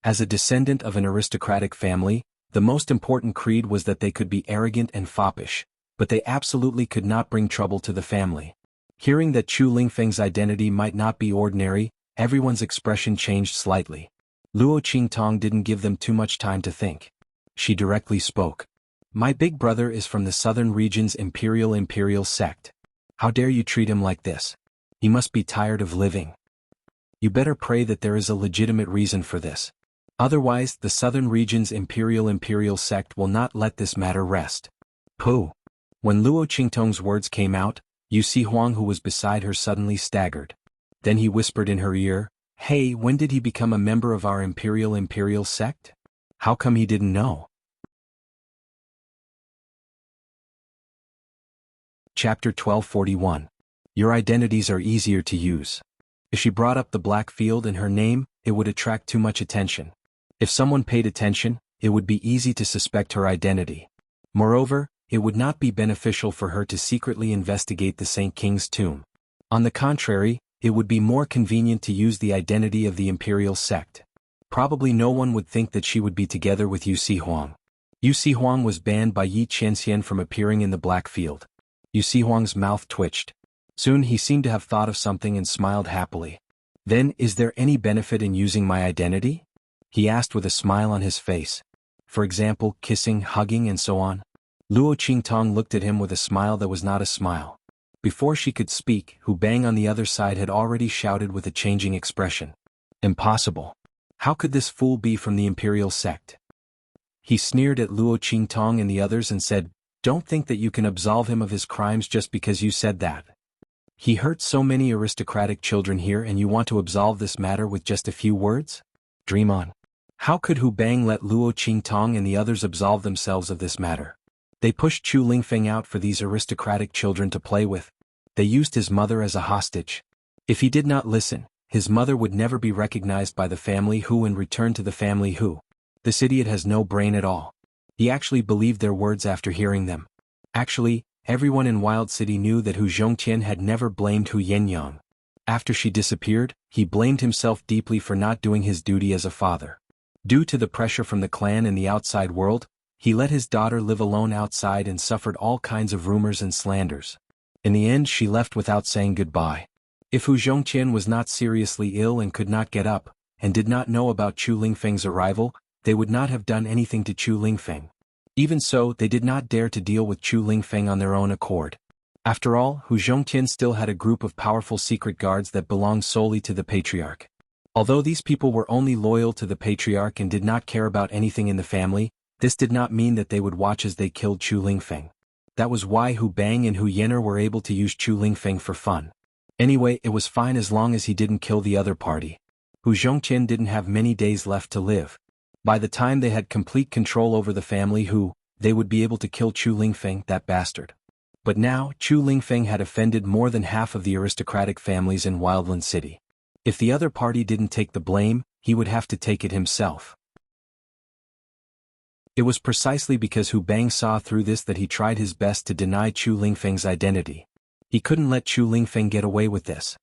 As a descendant of an aristocratic family, the most important creed was that they could be arrogant and foppish, but they absolutely could not bring trouble to the family. Hearing that Chu Lingfeng's identity might not be ordinary, everyone's expression changed slightly. Luo Qingtong didn't give them too much time to think. She directly spoke. "My big brother is from the southern region's imperial sect. How dare you treat him like this? He must be tired of living. You better pray that there is a legitimate reason for this. Otherwise, the southern region's imperial sect will not let this matter rest." Pooh! When Luo Qingtong's words came out, Yu Si Huang, who was beside her, suddenly staggered. Then he whispered in her ear, "Hey, when did he become a member of our imperial sect? How come he didn't know?" Chapter 1241. Your identities are easier to use. If she brought up the black field in her name, it would attract too much attention. If someone paid attention, it would be easy to suspect her identity. Moreover, it would not be beneficial for her to secretly investigate the Saint King's tomb. On the contrary, it would be more convenient to use the identity of the imperial sect. Probably no one would think that she would be together with Yu Huang. Yu Huang was banned by Yi Qianxian from appearing in the black field. Yu Huang's mouth twitched. Soon he seemed to have thought of something and smiled happily. Then, is there any benefit in using my identity? He asked with a smile on his face. For example, kissing, hugging and so on. Luo Qingtong looked at him with a smile that was not a smile. Before she could speak, Hu Bang on the other side had already shouted with a changing expression. Impossible. How could this fool be from the imperial sect? He sneered at Luo Qingtong and the others and said, "Don't think that you can absolve him of his crimes just because you said that. He hurt so many aristocratic children here and you want to absolve this matter with just a few words? Dream on." How could Hu Bang let Luo Qingtong and the others absolve themselves of this matter? They pushed Chu Lingfeng out for these aristocratic children to play with. They used his mother as a hostage. If he did not listen, his mother would never be recognized by the family Hu and return to the family Hu. This idiot has no brain at all. He actually believed their words after hearing them. Actually, everyone in Wild City knew that Hu Zhongtian had never blamed Hu Yenyang. After she disappeared, he blamed himself deeply for not doing his duty as a father. Due to the pressure from the clan and the outside world, he let his daughter live alone outside and suffered all kinds of rumors and slanders. In the end she left without saying goodbye. If Hu Zhongtian was not seriously ill and could not get up, and did not know about Chu Lingfeng's arrival, they would not have done anything to Chu Lingfeng. Even so, they did not dare to deal with Chu Lingfeng on their own accord. After all, Hu Zhongtian still had a group of powerful secret guards that belonged solely to the patriarch. Although these people were only loyal to the patriarch and did not care about anything in the family, this did not mean that they would watch as they killed Chu Lingfeng. That was why Hu Bang and Hu Yener were able to use Chu Lingfeng for fun. Anyway, it was fine as long as he didn't kill the other party. Hu Zhongtian didn't have many days left to live. By the time they had complete control over the family Hu, they would be able to kill Chu Lingfeng, that bastard. But now, Chu Lingfeng had offended more than half of the aristocratic families in Wildland City. If the other party didn't take the blame, he would have to take it himself. It was precisely because Hu Bang saw through this that he tried his best to deny Chu Lingfeng's identity. He couldn't let Chu Lingfeng get away with this.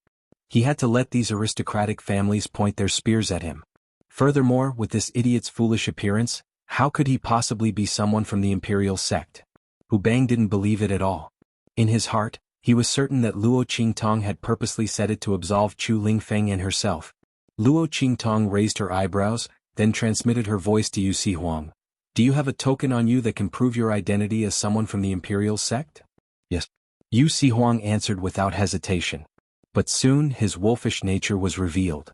He had to let these aristocratic families point their spears at him. Furthermore, with this idiot's foolish appearance, how could he possibly be someone from the imperial sect? Hu Bang didn't believe it at all. In his heart, he was certain that Luo Qingtong had purposely said it to absolve Chu Lingfeng and herself. Luo Qingtong raised her eyebrows, then transmitted her voice to Yu Huang. "Do you have a token on you that can prove your identity as someone from the imperial sect?" "Yes." Yu Huang answered without hesitation. But soon his wolfish nature was revealed.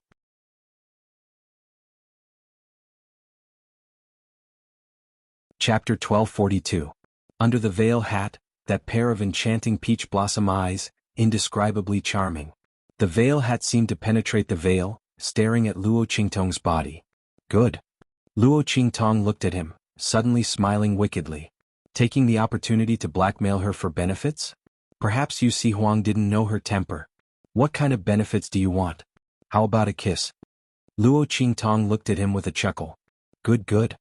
Chapter 1242. Under the veil hat, that pair of enchanting peach blossom eyes, indescribably charming. The veil hat seemed to penetrate the veil, staring at Luo Qingtong's body. Good. Luo Qingtong looked at him, suddenly smiling wickedly. Taking the opportunity to blackmail her for benefits? Perhaps Yu Huang didn't know her temper. What kind of benefits do you want? How about a kiss? Luo Qingtong looked at him with a chuckle. Good, good.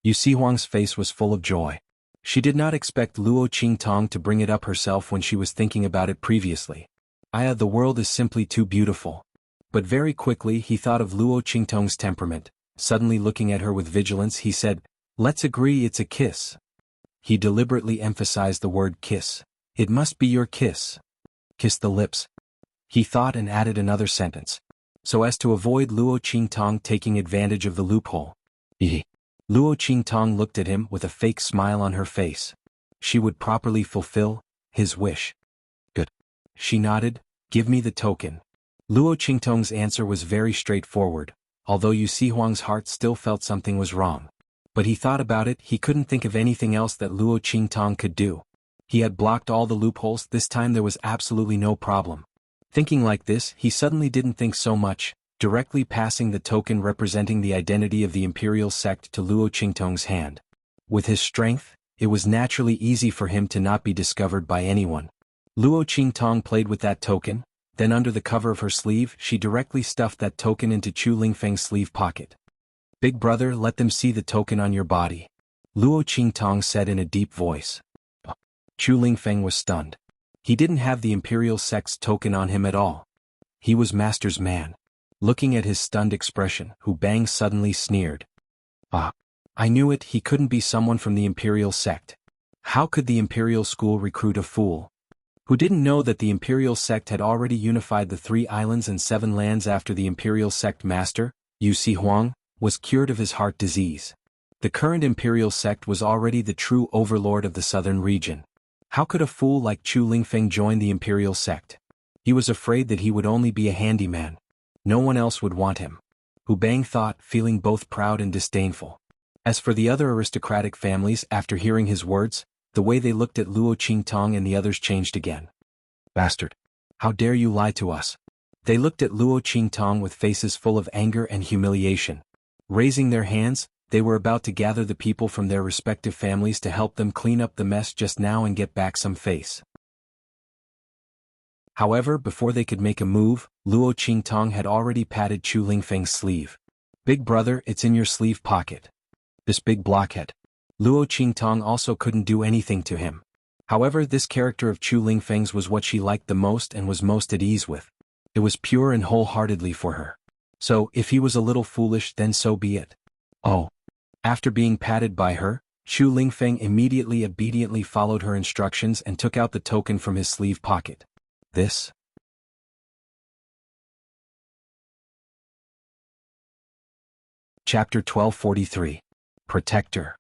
Yu Huang's face was full of joy. She did not expect Luo Qingtong to bring it up herself when she was thinking about it previously. The world is simply too beautiful. But very quickly he thought of Luo Qingtong's temperament. Suddenly looking at her with vigilance, he said, "Let's agree it's a kiss." He deliberately emphasized the word kiss. "It must be your kiss. Kiss the lips." He thought and added another sentence, so as to avoid Luo Qingtong taking advantage of the loophole. Luo Qingtong looked at him with a fake smile on her face. She would properly fulfill his wish. Good. She nodded. "Give me the token." Luo Qingtong's answer was very straightforward, although Yu Huang's heart still felt something was wrong. But he thought about it, he couldn't think of anything else that Luo Qingtong could do. He had blocked all the loopholes, this time there was absolutely no problem. Thinking like this, he suddenly didn't think so much, directly passing the token representing the identity of the imperial sect to Luo Qingtong's hand. With his strength, it was naturally easy for him to not be discovered by anyone. Luo Qingtong played with that token, then under the cover of her sleeve she directly stuffed that token into Chu Lingfeng's sleeve pocket. "Big brother, let them see the token on your body," Luo Qingtong said in a deep voice. Chu Lingfeng was stunned. He didn't have the Imperial Sect's token on him at all. He was Master's man. Looking at his stunned expression, Hu Bang suddenly sneered. "Ah, I knew it, he couldn't be someone from the Imperial Sect. How could the Imperial School recruit a fool?" Who didn't know that the Imperial Sect had already unified the 3 islands and 7 lands after the Imperial Sect Master, Yu Huang, was cured of his heart disease. The current Imperial Sect was already the true overlord of the southern region. How could a fool like Chu Lingfeng join the Imperial Sect? He was afraid that he would only be a handyman. No one else would want him. Hu Bang thought, feeling both proud and disdainful. As for the other aristocratic families, after hearing his words, the way they looked at Luo Qingtong and the others changed again. "Bastard! How dare you lie to us?" They looked at Luo Qingtong with faces full of anger and humiliation. Raising their hands, they were about to gather the people from their respective families to help them clean up the mess just now and get back some face. However, before they could make a move, Luo Qingtong had already patted Chu Lingfeng's sleeve. "Big brother, it's in your sleeve pocket." This big blockhead. Luo Qingtong also couldn't do anything to him. However, this character of Chu Lingfeng's was what she liked the most and was most at ease with. It was pure and wholeheartedly for her. So, if he was a little foolish, then so be it. Oh. After being patted by her, Chu Lingfeng immediately obediently followed her instructions and took out the token from his sleeve pocket. This? Chapter 1243. Protector.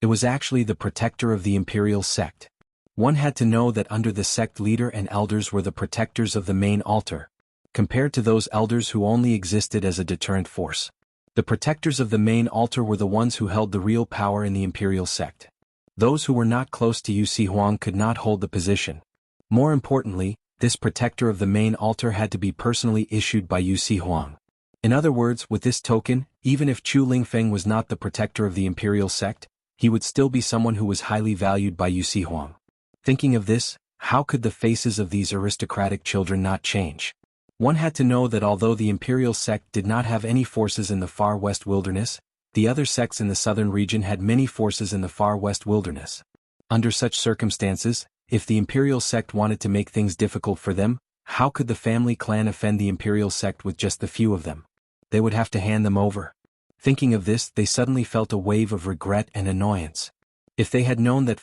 It was actually the protector of the Imperial Sect. One had to know that under the sect leader and elders were the protectors of the main altar, compared to those elders who only existed as a deterrent force. The protectors of the main altar were the ones who held the real power in the Imperial Sect. Those who were not close to Yu Huang could not hold the position. More importantly, this protector of the main altar had to be personally issued by Yu Huang. In other words, with this token, even if Chu Lingfeng was not the protector of the Imperial Sect, he would still be someone who was highly valued by Yu Huang. Thinking of this, how could the faces of these aristocratic children not change? One had to know that although the Imperial Sect did not have any forces in the far west wilderness, the other sects in the southern region had many forces in the far west wilderness. Under such circumstances, if the Imperial Sect wanted to make things difficult for them, how could the family clan offend the Imperial Sect with just the few of them? They would have to hand them over. Thinking of this, they suddenly felt a wave of regret and annoyance. If they had known that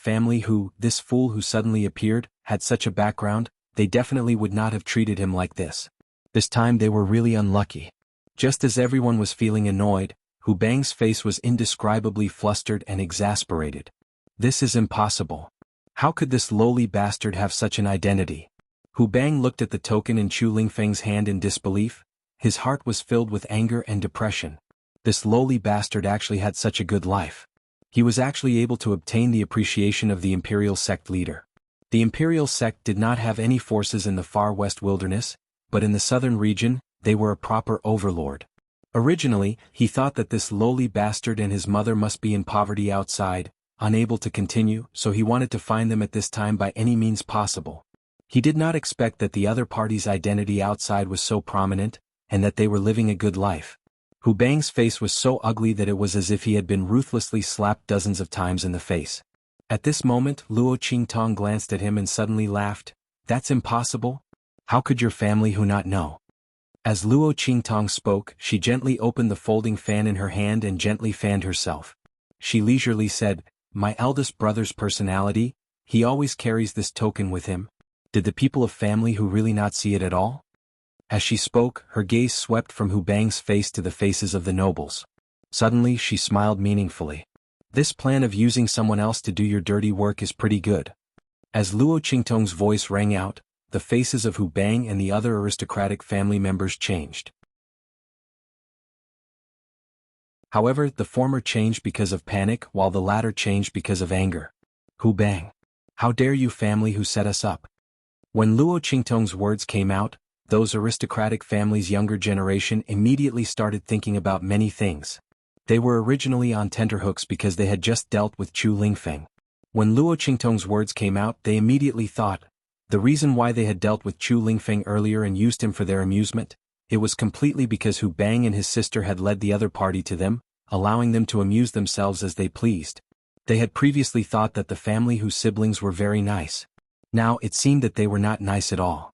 this fool who suddenly appeared, had such a background, they definitely would not have treated him like this. This time they were really unlucky. Just as everyone was feeling annoyed, Hu Bang's face was indescribably flustered and exasperated. This is impossible. How could this lowly bastard have such an identity? Hu Bang looked at the token in Chu Lingfeng's hand in disbelief. His heart was filled with anger and depression. This lowly bastard actually had such a good life. He was actually able to obtain the appreciation of the Imperial Sect leader. The Imperial Sect did not have any forces in the far west wilderness, but in the southern region, they were a proper overlord. Originally, he thought that this lowly bastard and his mother must be in poverty outside, unable to continue, so he wanted to find them at this time by any means possible. He did not expect that the other party's identity outside was so prominent, and that they were living a good life. Hu Bang's face was so ugly that it was as if he had been ruthlessly slapped dozens of times in the face. At this moment, Luo Qingtong glanced at him and suddenly laughed. "That's impossible? How could your family who not know?" As Luo Qingtong spoke, she gently opened the folding fan in her hand and gently fanned herself. She leisurely said, "My eldest brother's personality, he always carries this token with him. Did the people of family who really not see it at all?" As she spoke, her gaze swept from Hu Bang's face to the faces of the nobles. Suddenly she smiled meaningfully. "This plan of using someone else to do your dirty work is pretty good." As Luo Qingtong's voice rang out, the faces of Hu Bang and the other aristocratic family members changed. However, the former changed because of panic while the latter changed because of anger. "Hu Bang! How dare you, family who set us up?" When Luo Qingtong's words came out, those aristocratic families' younger generation immediately started thinking about many things. They were originally on tenterhooks because they had just dealt with Chu Lingfeng. When Luo Qingtong's words came out, they immediately thought, The reason why they had dealt with Chu Lingfeng earlier and used him for their amusement, it was completely because Hu Bang and his sister had led the other party to them, allowing them to amuse themselves as they pleased. They had previously thought that the family whose siblings were very nice. Now it seemed that they were not nice at all.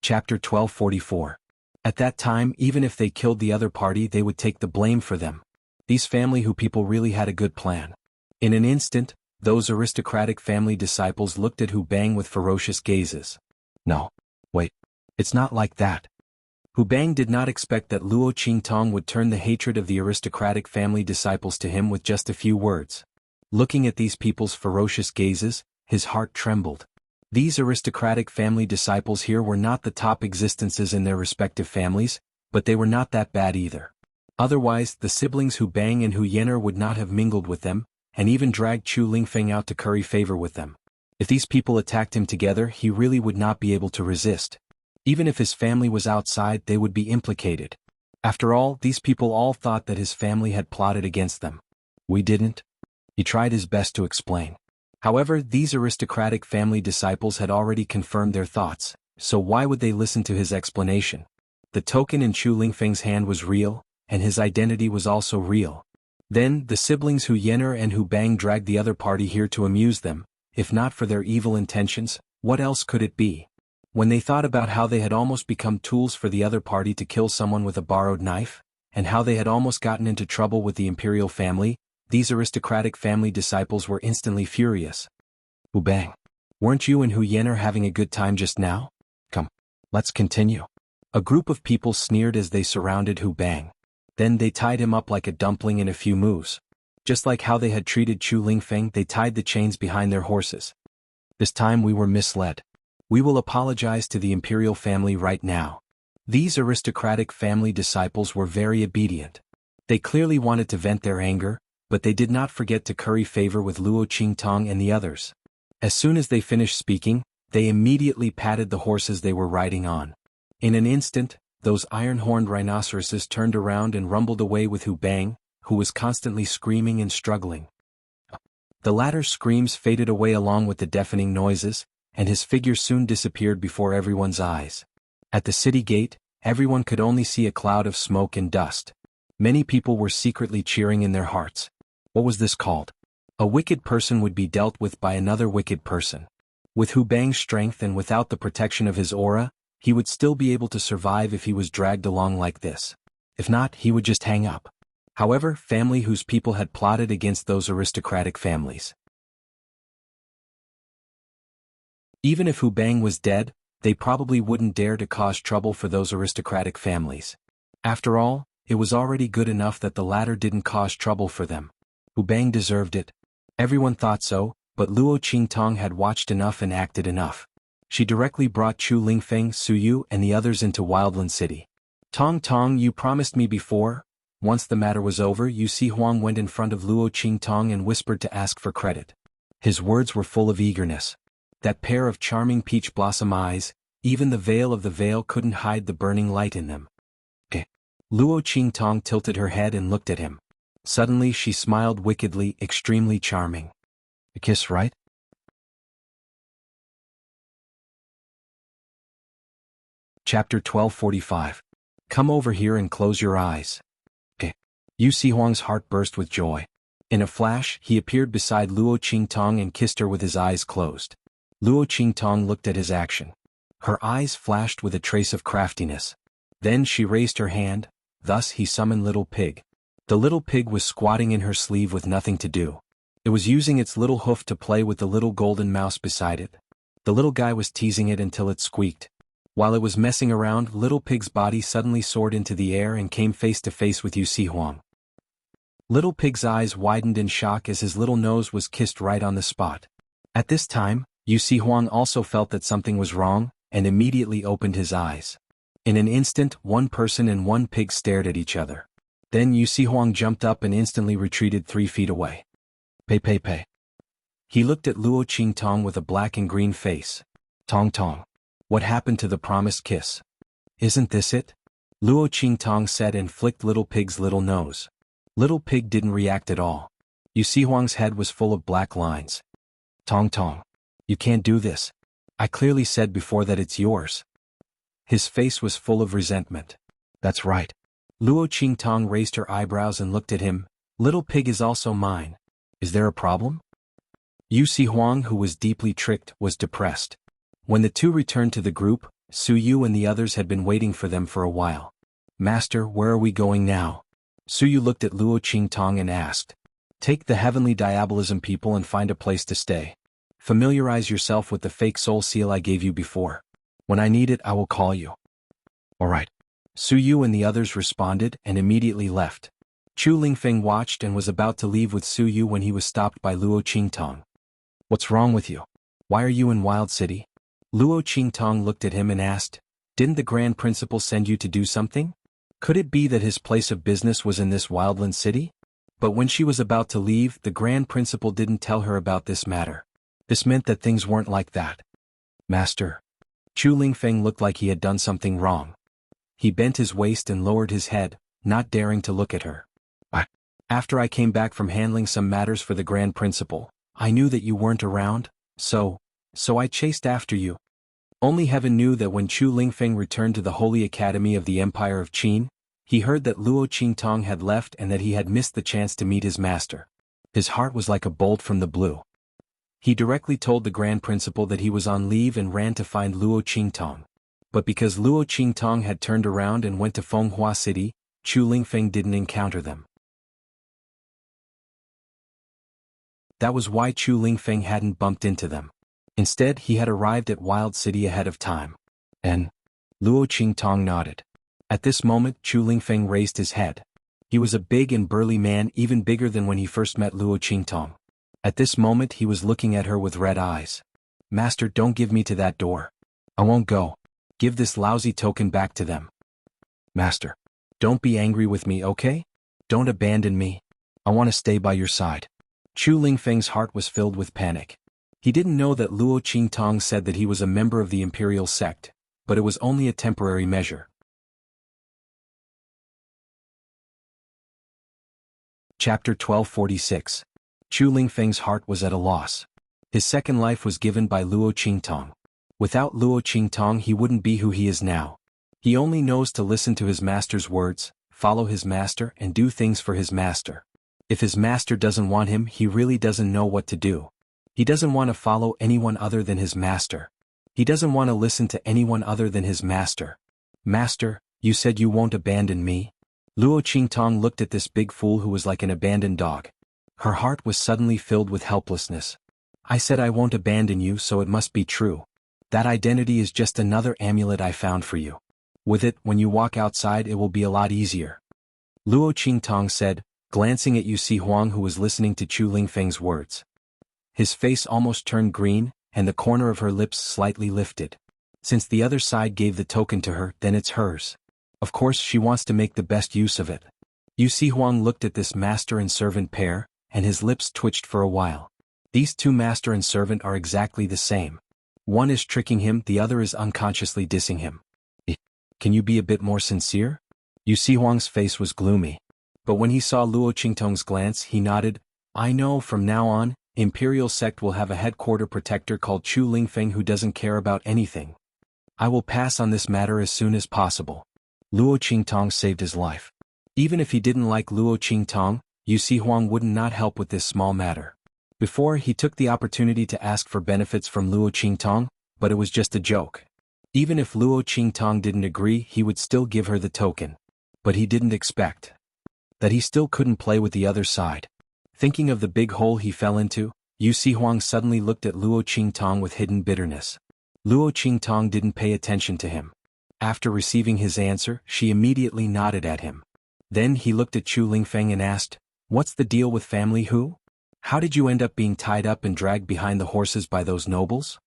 Chapter 1244. At that time, even if they killed the other party, they would take the blame for them. These family who people really had a good plan. In an instant, those aristocratic family disciples looked at Hu Bang with ferocious gazes. No. Wait. It's not like that. Hu Bang did not expect that Luo Qingtong would turn the hatred of the aristocratic family disciples to him with just a few words. Looking at these people's ferocious gazes, his heart trembled. These aristocratic family disciples here were not the top existences in their respective families, but they were not that bad either. Otherwise, the siblings Hu Bang and Hu Yener would not have mingled with them, and even dragged Chu Lingfeng out to curry favor with them. If these people attacked him together, he really would not be able to resist. Even if his family was outside, they would be implicated. After all, these people all thought that his family had plotted against them. We didn't. He tried his best to explain. However, these aristocratic family disciples had already confirmed their thoughts, so why would they listen to his explanation? The token in Chu Lingfeng's hand was real, and his identity was also real. Then, the siblings Hu Yener and Hu Bang dragged the other party here to amuse them. If not for their evil intentions, what else could it be? When they thought about how they had almost become tools for the other party to kill someone with a borrowed knife, and how they had almost gotten into trouble with the imperial family, these aristocratic family disciples were instantly furious. Hu Bang, weren't you and Hu Yener having a good time just now? Come, let's continue. A group of people sneered as they surrounded Hu Bang. Then they tied him up like a dumpling in a few moves. Just like how they had treated Chu Lingfeng, they tied the chains behind their horses. This time we were misled. We will apologize to the imperial family right now. These aristocratic family disciples were very obedient. They clearly wanted to vent their anger, but they did not forget to curry favor with Luo Qingtong and the others. As soon as they finished speaking, they immediately patted the horses they were riding on. In an instant, those iron-horned rhinoceroses turned around and rumbled away with Hu Bang, who was constantly screaming and struggling. The latter's screams faded away along with the deafening noises, and his figure soon disappeared before everyone's eyes. At the city gate, everyone could only see a cloud of smoke and dust. Many people were secretly cheering in their hearts. What was this called? A wicked person would be dealt with by another wicked person. With Hu Bang's strength and without the protection of his aura, he would still be able to survive if he was dragged along like this. If not, he would just hang up. However, family whose people had plotted against those aristocratic families. Even if Hu Bang was dead, they probably wouldn't dare to cause trouble for those aristocratic families. After all, it was already good enough that the latter didn't cause trouble for them. Hu Bang deserved it. Everyone thought so, but Luo Qingtong had watched enough and acted enough. She directly brought Chu Lingfeng, Su Yu and the others into Wildland City. Tong Tong, you promised me before. Once the matter was over, Yu Si Huang went in front of Luo Qingtong and whispered to ask for credit. His words were full of eagerness. That pair of charming peach blossom eyes, even the veil of the veil couldn't hide the burning light in them. Luo Qingtong tilted her head and looked at him. Suddenly she smiled wickedly, extremely charming. A kiss, right? Chapter 1245. Come over here and close your eyes. Yu Si Huang's heart burst with joy. In a flash, he appeared beside Luo Qingtong and kissed her with his eyes closed. Luo Qingtong looked at his action. Her eyes flashed with a trace of craftiness. Then she raised her hand, thus he summoned Little Pig. The little pig was squatting in her sleeve with nothing to do. It was using its little hoof to play with the little golden mouse beside it. The little guy was teasing it until it squeaked. While it was messing around, Little Pig's body suddenly soared into the air and came face to face with Yu Si Huang. Little Pig's eyes widened in shock as his little nose was kissed right on the spot. At this time, Yu Si Huang also felt that something was wrong, and immediately opened his eyes. In an instant, one person and one pig stared at each other. Then Yu Si Huang jumped up and instantly retreated 3 feet away. Pei. He looked at Luo Qingtong with a black and green face. Tong, what happened to the promised kiss? Isn't this it? Luo Qingtong said and flicked Little Pig's little nose. Little Pig didn't react at all. Yu Huang's head was full of black lines. Tong Tong. You can't do this. I clearly said before that it's yours. His face was full of resentment. That's right. Luo Qingtong raised her eyebrows and looked at him. Little pig is also mine. Is there a problem? Yu Huang, who was deeply tricked, was depressed. When the two returned to the group, Su Yu and the others had been waiting for them for a while. Master, where are we going now? Su Yu looked at Luo Qingtong and asked. Take the heavenly diabolism people and find a place to stay. Familiarize yourself with the fake soul seal I gave you before. When I need it, I will call you. All right. Su Yu and the others responded and immediately left. Chu Lingfeng watched and was about to leave with Su Yu when he was stopped by Luo Qingtong. What's wrong with you? Why are you in Wild City? Luo Qingtong looked at him and asked, Didn't the Grand Principal send you to do something? Could it be that his place of business was in this wildland city? But when she was about to leave, the Grand Principal didn't tell her about this matter. This meant that things weren't like that. Master. Chu Lingfeng looked like he had done something wrong. He bent his waist and lowered his head, not daring to look at her. After I came back from handling some matters for the Grand Principal, I knew that you weren't around, so I chased after you. Only heaven knew that when Chu Lingfeng returned to the Holy Academy of the Empire of Qin, he heard that Luo Qingtong had left and that he had missed the chance to meet his master. His heart was like a bolt from the blue. He directly told the Grand Principal that he was on leave and ran to find Luo Qingtong. But because Luo Qingtong had turned around and went to Fenghua City, Chu Lingfeng didn't encounter them. That was why Chu Lingfeng hadn't bumped into them. Instead, he had arrived at Wild City ahead of time. And Luo Qingtong nodded. At this moment, Chu Lingfeng raised his head. He was a big and burly man, even bigger than when he first met Luo Qingtong. At this moment he was looking at her with red eyes. Master, don't give me to that door. I won't go. Give this lousy token back to them. Master. Don't be angry with me, okay? Don't abandon me. I want to stay by your side. Chu Lingfeng's heart was filled with panic. He didn't know that Luo Qingtong said that he was a member of the imperial sect, but it was only a temporary measure. Chapter 1246. Chu Lingfeng's heart was at a loss. His second life was given by Luo Qingtong. Without Luo Qingtong he wouldn't be who he is now. He only knows to listen to his master's words, follow his master and do things for his master. If his master doesn't want him, he really doesn't know what to do. He doesn't want to follow anyone other than his master. He doesn't want to listen to anyone other than his master. Master, you said you won't abandon me? Luo Qingtong looked at this big fool who was like an abandoned dog. Her heart was suddenly filled with helplessness. I said I won't abandon you, so it must be true. That identity is just another amulet I found for you. With it, when you walk outside it will be a lot easier. Luo Qingtong said, glancing at Yu Huang who was listening to Chu Lingfeng's words. His face almost turned green, and the corner of her lips slightly lifted. Since the other side gave the token to her, then it's hers. Of course she wants to make the best use of it. Yu Huang looked at this master and servant pair, and his lips twitched for a while. These two master and servant are exactly the same. One is tricking him, the other is unconsciously dissing him. Can you be a bit more sincere? Yu Huang's face was gloomy. But when he saw Luo Qingtong's glance he nodded. I know, from now on, Imperial Sect will have a headquarter protector called Chu Lingfeng who doesn't care about anything. I will pass on this matter as soon as possible. Luo Qingtong saved his life. Even if he didn't like Luo Qingtong, Yu Huang would not help with this small matter. Before, he took the opportunity to ask for benefits from Luo Qingtong, but it was just a joke. Even if Luo Qingtong didn't agree, he would still give her the token. But he didn't expect that he still couldn't play with the other side. Thinking of the big hole he fell into, Yu Huang suddenly looked at Luo Qingtong with hidden bitterness. Luo Qingtong didn't pay attention to him. After receiving his answer, she immediately nodded at him. Then he looked at Chu Lingfeng and asked, What's the deal with family who? How did you end up being tied up and dragged behind the horses by those nobles?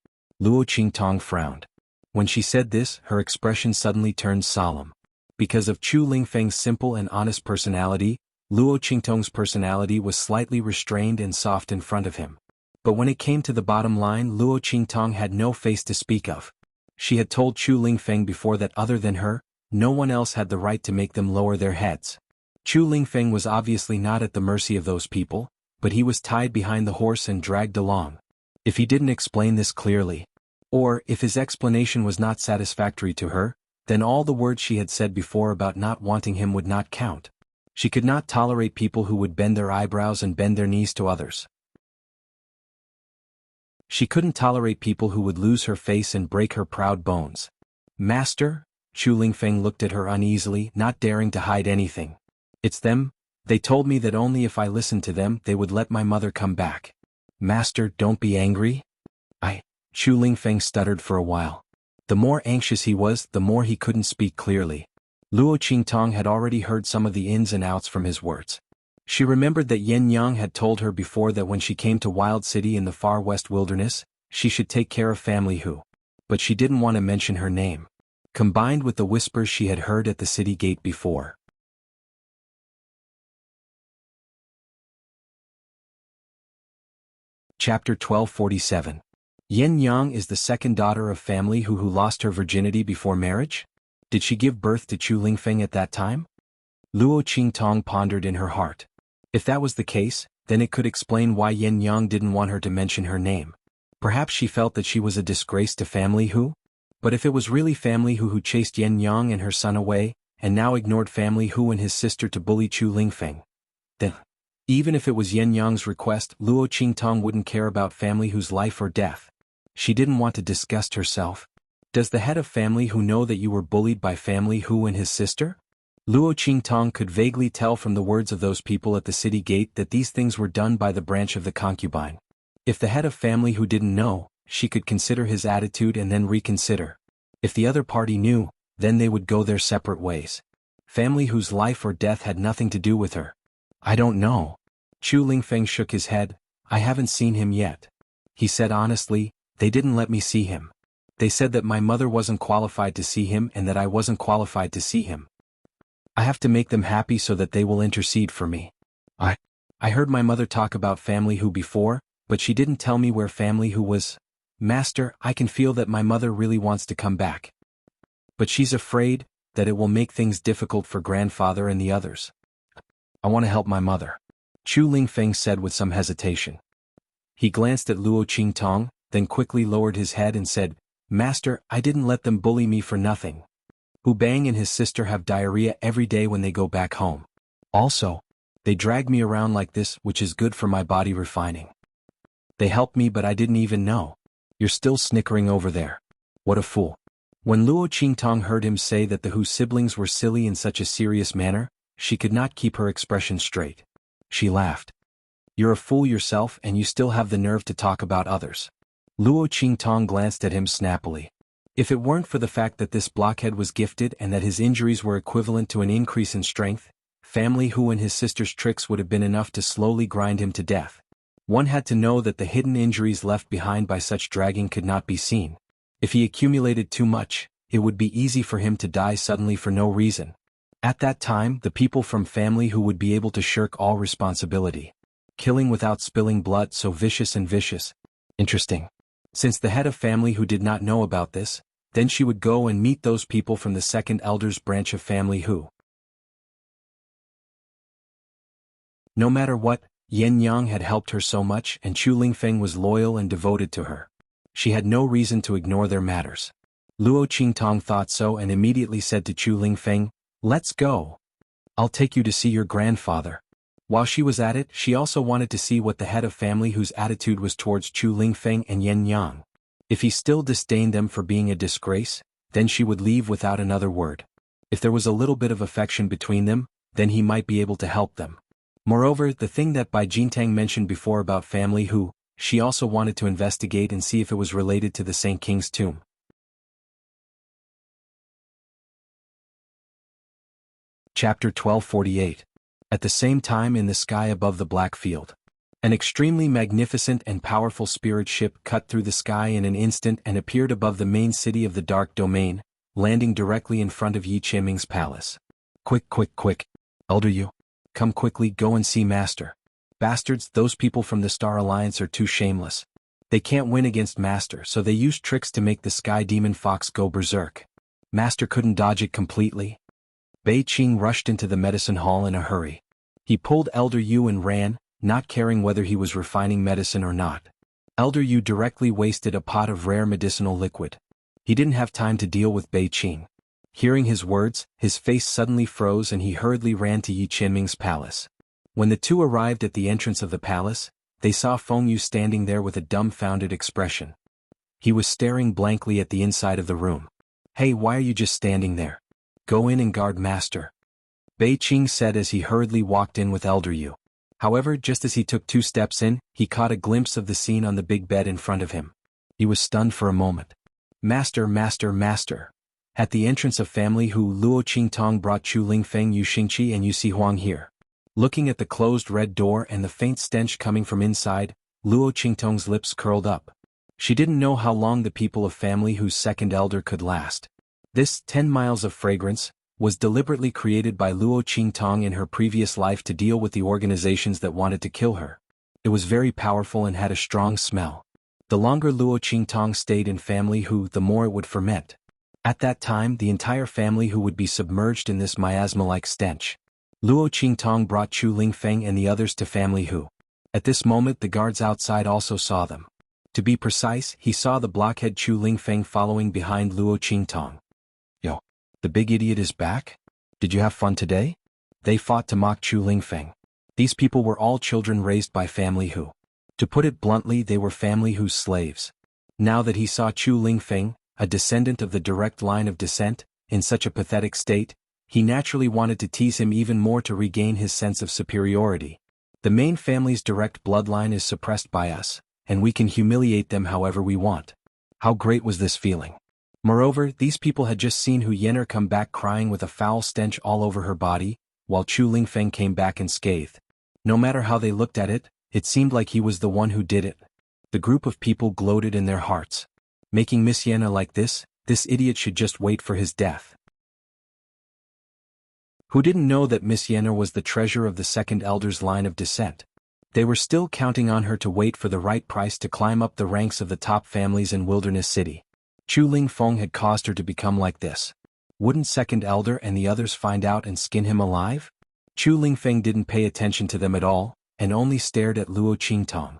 Luo Qingtong frowned. When she said this, her expression suddenly turned solemn. Because of Chu Lingfeng's simple and honest personality, Luo Qingtong's personality was slightly restrained and soft in front of him. But when it came to the bottom line, Luo Qingtong had no face to speak of. She had told Chu Lingfeng before that other than her, no one else had the right to make them lower their heads. Chu Lingfeng was obviously not at the mercy of those people, but he was tied behind the horse and dragged along. If he didn't explain this clearly, or if his explanation was not satisfactory to her, then all the words she had said before about not wanting him would not count. She could not tolerate people who would bend their eyebrows and bend their knees to others. She couldn't tolerate people who would lose her face and break her proud bones. Master? Chu Lingfeng looked at her uneasily, not daring to hide anything. It's them. They told me that only if I listened to them they would let my mother come back. Master, don't be angry. Chu Lingfeng stuttered for a while. The more anxious he was, the more he couldn't speak clearly. Luo Qingtong had already heard some of the ins and outs from his words. She remembered that Yen Yang had told her before that when she came to Wild City in the far west wilderness, she should take care of family Hu. But she didn't want to mention her name. Combined with the whispers she had heard at the city gate before. Chapter 1247. Yen Yang is the second daughter of family who lost her virginity before marriage? Did she give birth to Chu Lingfeng at that time? Luo Qingtong pondered in her heart. If that was the case, then it could explain why Yen Yang didn't want her to mention her name. Perhaps she felt that she was a disgrace to family Hu? But if it was really family Hu chased Yen Yang and her son away, and now ignored family Hu and his sister to bully Chu Lingfeng, then, even if it was Yen Yang's request, Luo Qingtong wouldn't care about family Hu's life or death. She didn't want to disgust herself. Does the head of family Hu know that you were bullied by family Hu and his sister? Luo Qingtong could vaguely tell from the words of those people at the city gate that these things were done by the branch of the concubine. If the head of family Hu didn't know, she could consider his attitude and then reconsider. If the other party knew, then they would go their separate ways. Family Hu's life or death had nothing to do with her. I don't know. Chu Lingfeng shook his head. I haven't seen him yet. He said honestly, they didn't let me see him. They said that my mother wasn't qualified to see him and that I wasn't qualified to see him. I have to make them happy so that they will intercede for me. I heard my mother talk about family Hu before, but she didn't tell me where family Hu was. Master, I can feel that my mother really wants to come back. But she's afraid that it will make things difficult for grandfather and the others. I want to help my mother. Chu Lingfeng said with some hesitation. He glanced at Luo Qingtong, then quickly lowered his head and said, Master, I didn't let them bully me for nothing. Hu Bang and his sister have diarrhea every day when they go back home. Also, they drag me around like this, which is good for my body refining. They helped me but I didn't even know. You're still snickering over there. What a fool. When Luo Qingtong heard him say that the Hu siblings were silly in such a serious manner, she could not keep her expression straight. She laughed. You're a fool yourself and you still have the nerve to talk about others. Luo Qingtong glanced at him snappily. If it weren't for the fact that this blockhead was gifted and that his injuries were equivalent to an increase in strength, family Hu and his sister's tricks would have been enough to slowly grind him to death. One had to know that the hidden injuries left behind by such dragging could not be seen. If he accumulated too much, it would be easy for him to die suddenly for no reason. At that time, the people from family Hu would be able to shirk all responsibility. Killing without spilling blood, so vicious and vicious. Interesting. Since the head of family Hu did not know about this, then she would go and meet those people from the second elder's branch of family Hu. No matter what, Yen Yang had helped her so much and Chu Lingfeng was loyal and devoted to her. She had no reason to ignore their matters. Luo Qingtong thought so and immediately said to Chu Lingfeng, Let's go. I'll take you to see your grandfather. While she was at it, she also wanted to see what the head of family Hu's attitude was towards Chu Lingfeng and Yen Yang. If he still disdained them for being a disgrace, then she would leave without another word. If there was a little bit of affection between them, then he might be able to help them. Moreover, the thing that Bai Jintang mentioned before about family Hu, she also wanted to investigate and see if it was related to the Saint King's tomb. Chapter 1248. At the same time in the sky above the black field. An extremely magnificent and powerful spirit ship cut through the sky in an instant and appeared above the main city of the Dark Domain, landing directly in front of Yi Qiming's palace. Quick, quick, quick. Elder Yu. Come quickly, go and see Master. Bastards, those people from the Star Alliance are too shameless. They can't win against Master, so they use tricks to make the Sky Demon Fox go berserk. Master couldn't dodge it completely. Bei Qing rushed into the medicine hall in a hurry. He pulled Elder Yu and ran, not caring whether he was refining medicine or not. Elder Yu directly wasted a pot of rare medicinal liquid. He didn't have time to deal with Bei Qing. Hearing his words, his face suddenly froze and he hurriedly ran to Yi Qianming's palace. When the two arrived at the entrance of the palace, they saw Feng Yu standing there with a dumbfounded expression. He was staring blankly at the inside of the room. "Hey, why are you just standing there? Go in and guard master," Bei Qing said as he hurriedly walked in with Elder Yu. However, just as he took 2 steps in, he caught a glimpse of the scene on the big bed in front of him. He was stunned for a moment. "Master, master, master." At the entrance of family Hu, Luo Qingtong brought Chu Lingfeng, Yu Xingqi and Yu Sihuang here. Looking at the closed red door and the faint stench coming from inside, Luo Qingtong's lips curled up. She didn't know how long the people of family Hu's second elder could last. This 10 miles of fragrance was deliberately created by Luo Qingtong in her previous life to deal with the organizations that wanted to kill her. It was very powerful and had a strong smell. The longer Luo Qingtong stayed in family Hu, the more it would ferment. At that time, the entire family Hu would be submerged in this miasma-like stench. Luo Qingtong brought Chu Lingfeng and the others to family Hu. At this moment, the guards outside also saw them. To be precise, he saw the blockhead Chu Lingfeng following behind Luo Qingtong. "Yo, the big idiot is back? Did you have fun today?" They fought to mock Chu Lingfeng. These people were all children raised by family Hu. To put it bluntly, they were family Hu's slaves. Now that he saw Chu Lingfeng, a descendant of the direct line of descent, in such a pathetic state, he naturally wanted to tease him even more to regain his sense of superiority. The main family's direct bloodline is suppressed by us, and we can humiliate them however we want. How great was this feeling? Moreover, these people had just seen Hu Yen'er come back crying with a foul stench all over her body, while Chu Lingfeng came back unscathed. No matter how they looked at it, it seemed like he was the one who did it. The group of people gloated in their hearts. Making Miss Yen'er like this idiot should just wait for his death. Who didn't know that Miss Yen'er was the treasure of the second elder's line of descent? They were still counting on her to wait for the right price to climb up the ranks of the top families in Wilderness City. Chu Lingfeng had caused her to become like this. Wouldn't second elder and the others find out and skin him alive? Chu Lingfeng didn't pay attention to them at all, and only stared at Luo Qingtong.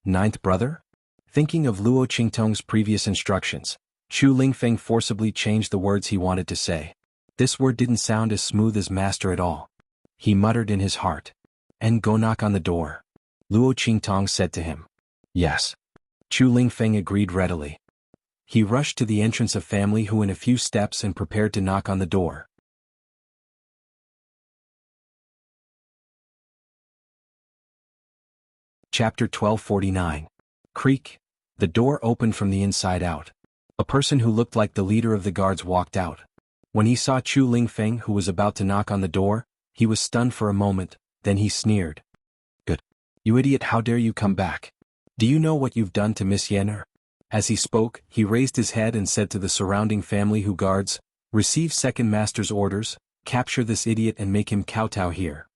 Ninth brother? Thinking of Luo Qingtong's previous instructions, Chu Lingfeng forcibly changed the words he wanted to say. This word didn't sound as smooth as master at all. He muttered in his heart. "And go knock on the door," Luo Qingtong said to him. "Yes." Chu Lingfeng agreed readily. He rushed to the entrance of family Hu in a few steps and prepared to knock on the door. Chapter 1249. Creak. The door opened from the inside out. A person who looked like the leader of the guards walked out. When he saw Chu Lingfeng, who was about to knock on the door, he was stunned for a moment, then he sneered. "Good. You idiot, how dare you come back? Do you know what you've done to Miss Yen'er?" As he spoke, he raised his head and said to the surrounding family Hu guards, "Receive second master's orders, capture this idiot and make him kowtow here.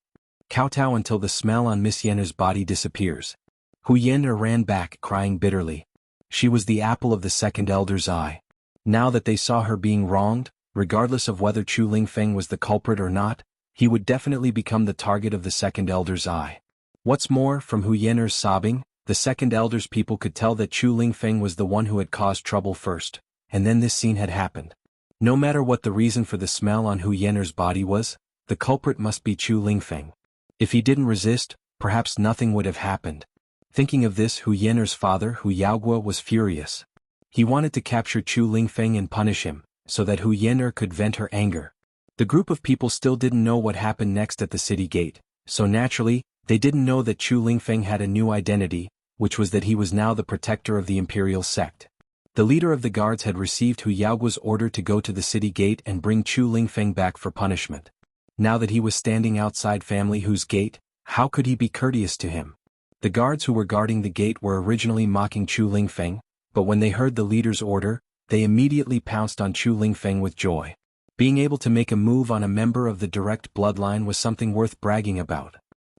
Kowtow until the smell on Miss Yen'er's body disappears." Hu Yen'er ran back, crying bitterly. She was the apple of the second elder's eye. Now that they saw her being wronged, regardless of whether Chu Lingfeng was the culprit or not, he would definitely become the target of the second elder's eye. What's more, from Hu Yen'er's sobbing, the second elder's people could tell that Chu Lingfeng was the one who had caused trouble first, and then this scene had happened. No matter what the reason for the smell on Hu Yen'er's body was, the culprit must be Chu Lingfeng. If he didn't resist, perhaps nothing would have happened. Thinking of this, Hu Yen'er's father, Hu Yaoguo, was furious. He wanted to capture Chu Lingfeng and punish him, so that Hu Yen'er could vent her anger. The group of people still didn't know what happened next at the city gate, so naturally, they didn't know that Chu Lingfeng had a new identity, which was that he was now the protector of the imperial sect. The leader of the guards had received Hu Yaoguo's order to go to the city gate and bring Chu Lingfeng back for punishment. Now that he was standing outside family Hu's gate, how could he be courteous to him? The guards who were guarding the gate were originally mocking Chu Lingfeng, but when they heard the leader's order, they immediately pounced on Chu Lingfeng with joy. Being able to make a move on a member of the direct bloodline was something worth bragging about.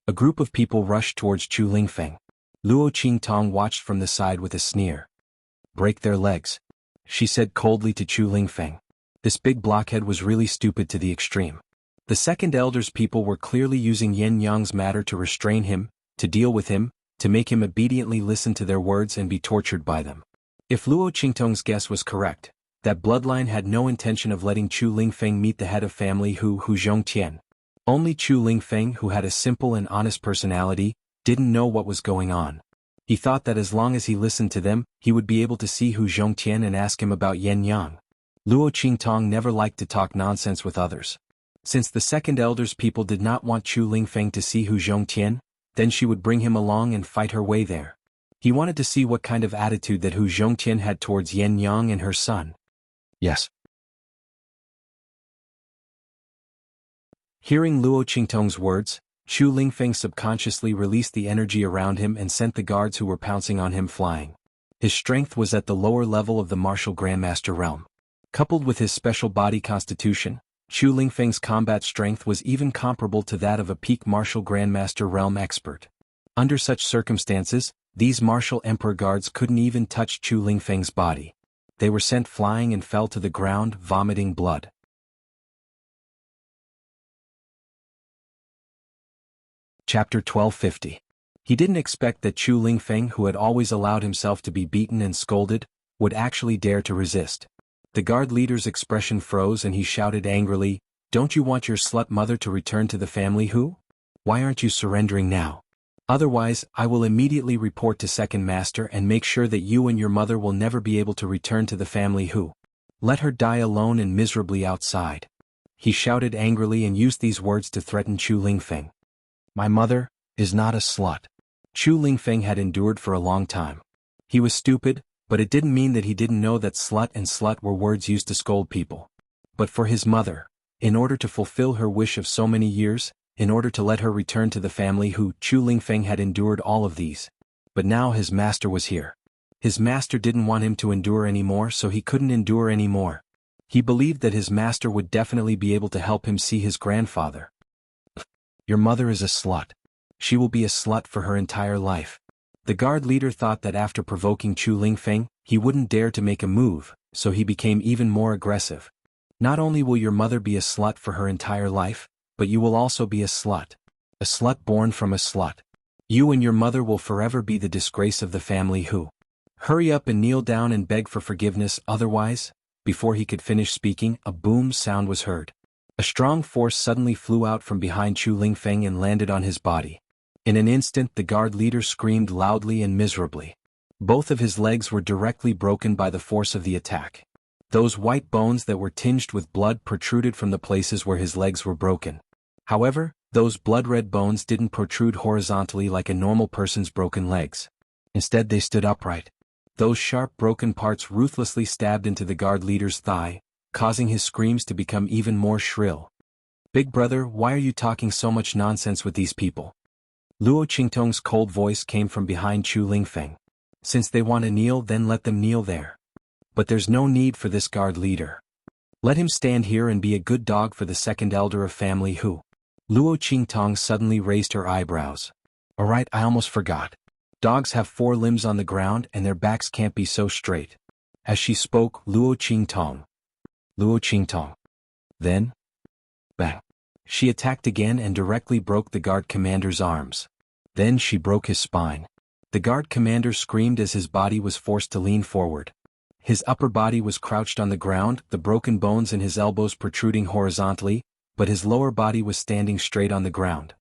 A group of people rushed towards Chu Lingfeng. Luo Qingtong watched from the side with a sneer. "Break their legs," she said coldly to Chu Lingfeng. This big blockhead was really stupid to the extreme. The second elder's people were clearly using Yin Yang's matter to restrain him, to deal with him, to make him obediently listen to their words and be tortured by them. If Luo Qingtong's guess was correct, that bloodline had no intention of letting Chu Lingfeng meet the head of family Hu Zhongtian. Only Chu Lingfeng, who had a simple and honest personality, didn't know what was going on. He thought that as long as he listened to them, he would be able to see Hu Zhongtian and ask him about Yan Yang. Luo Qingtong never liked to talk nonsense with others. Since the second elder's people did not want Chu Lingfeng to see Hu Zhongtian, then she would bring him along and fight her way there. He wanted to see what kind of attitude that Hu Zhongtian had towards Yan Yang and her son. Yes. Hearing Luo Qingtong's words, Chu Lingfeng subconsciously released the energy around him and sent the guards who were pouncing on him flying. His strength was at the lower level of the martial grandmaster realm. Coupled with his special body constitution, Chu Lingfeng's combat strength was even comparable to that of a peak martial grandmaster realm expert. Under such circumstances, these martial emperor guards couldn't even touch Chu Lingfeng's body. They were sent flying and fell to the ground, vomiting blood. Chapter 1250. He didn't expect that Chu Lingfeng, who had always allowed himself to be beaten and scolded, would actually dare to resist. The guard leader's expression froze and he shouted angrily, "Don't you want your slut mother to return to the family Hu? Why aren't you surrendering now? Otherwise, I will immediately report to Second Master and make sure that you and your mother will never be able to return to the family Hu. Let her die alone and miserably outside." He shouted angrily and used these words to threaten Chu Lingfeng. "My mother is not a slut." Chu Lingfeng had endured for a long time. He was stupid, but it didn't mean that he didn't know that slut and slut were words used to scold people. But for his mother, in order to fulfill her wish of so many years, in order to let her return to the family Hu, Chu Lingfeng had endured all of these. But now his master was here. His master didn't want him to endure anymore, so he couldn't endure anymore. He believed that his master would definitely be able to help him see his grandfather. "Your mother is a slut. She will be a slut for her entire life." The guard leader thought that after provoking Chu Lingfeng, he wouldn't dare to make a move, so he became even more aggressive. "Not only will your mother be a slut for her entire life, but you will also be a slut. A slut born from a slut. You and your mother will forever be the disgrace of the family Hu. Hurry up and kneel down and beg for forgiveness, otherwise..." Before he could finish speaking, a boom sound was heard. A strong force suddenly flew out from behind Chu Lingfeng and landed on his body. In an instant the guard leader screamed loudly and miserably. Both of his legs were directly broken by the force of the attack. Those white bones that were tinged with blood protruded from the places where his legs were broken. However, those blood-red bones didn't protrude horizontally like a normal person's broken legs. Instead they stood upright. Those sharp broken parts ruthlessly stabbed into the guard leader's thigh, causing his screams to become even more shrill. "Big brother, why are you talking so much nonsense with these people?" Luo Qingtong's cold voice came from behind Chu Lingfeng. "Since they want to kneel, then let them kneel there. But there's no need for this guard leader. Let him stand here and be a good dog for the second elder of family Hu." Luo Qingtong suddenly raised her eyebrows. "Alright, I almost forgot. Dogs have 4 limbs on the ground and their backs can't be so straight." As she spoke, Luo Qingtong. Then, bang. She attacked again and directly broke the guard commander's arms. Then she broke his spine. The guard commander screamed as his body was forced to lean forward. His upper body was crouched on the ground, the broken bones in his elbows protruding horizontally, but his lower body was standing straight on the ground.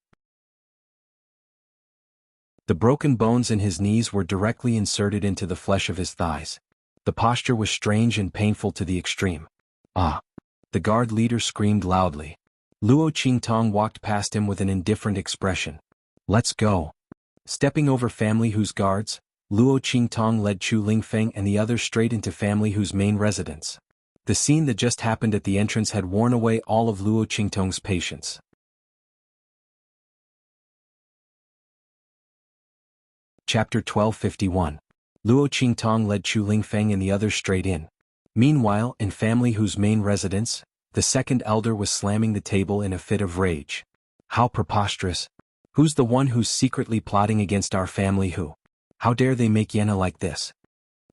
The broken bones in his knees were directly inserted into the flesh of his thighs. The posture was strange and painful to the extreme. "Ah!" The guard leader screamed loudly. Luo Qingtong walked past him with an indifferent expression. "Let's go." Stepping over family Hu's guards, Luo Qingtong led Chu Lingfeng and the others straight into family Hu's main residence. The scene that just happened at the entrance had worn away all of Luo Qingtong's patience. Chapter 1251. Luo Qingtong led Chu Lingfeng and the others straight in. Meanwhile, in family Hu's main residence, the second elder was slamming the table in a fit of rage. "How preposterous! Who's the one who's secretly plotting against our family Hu? How dare they make Yenna like this?"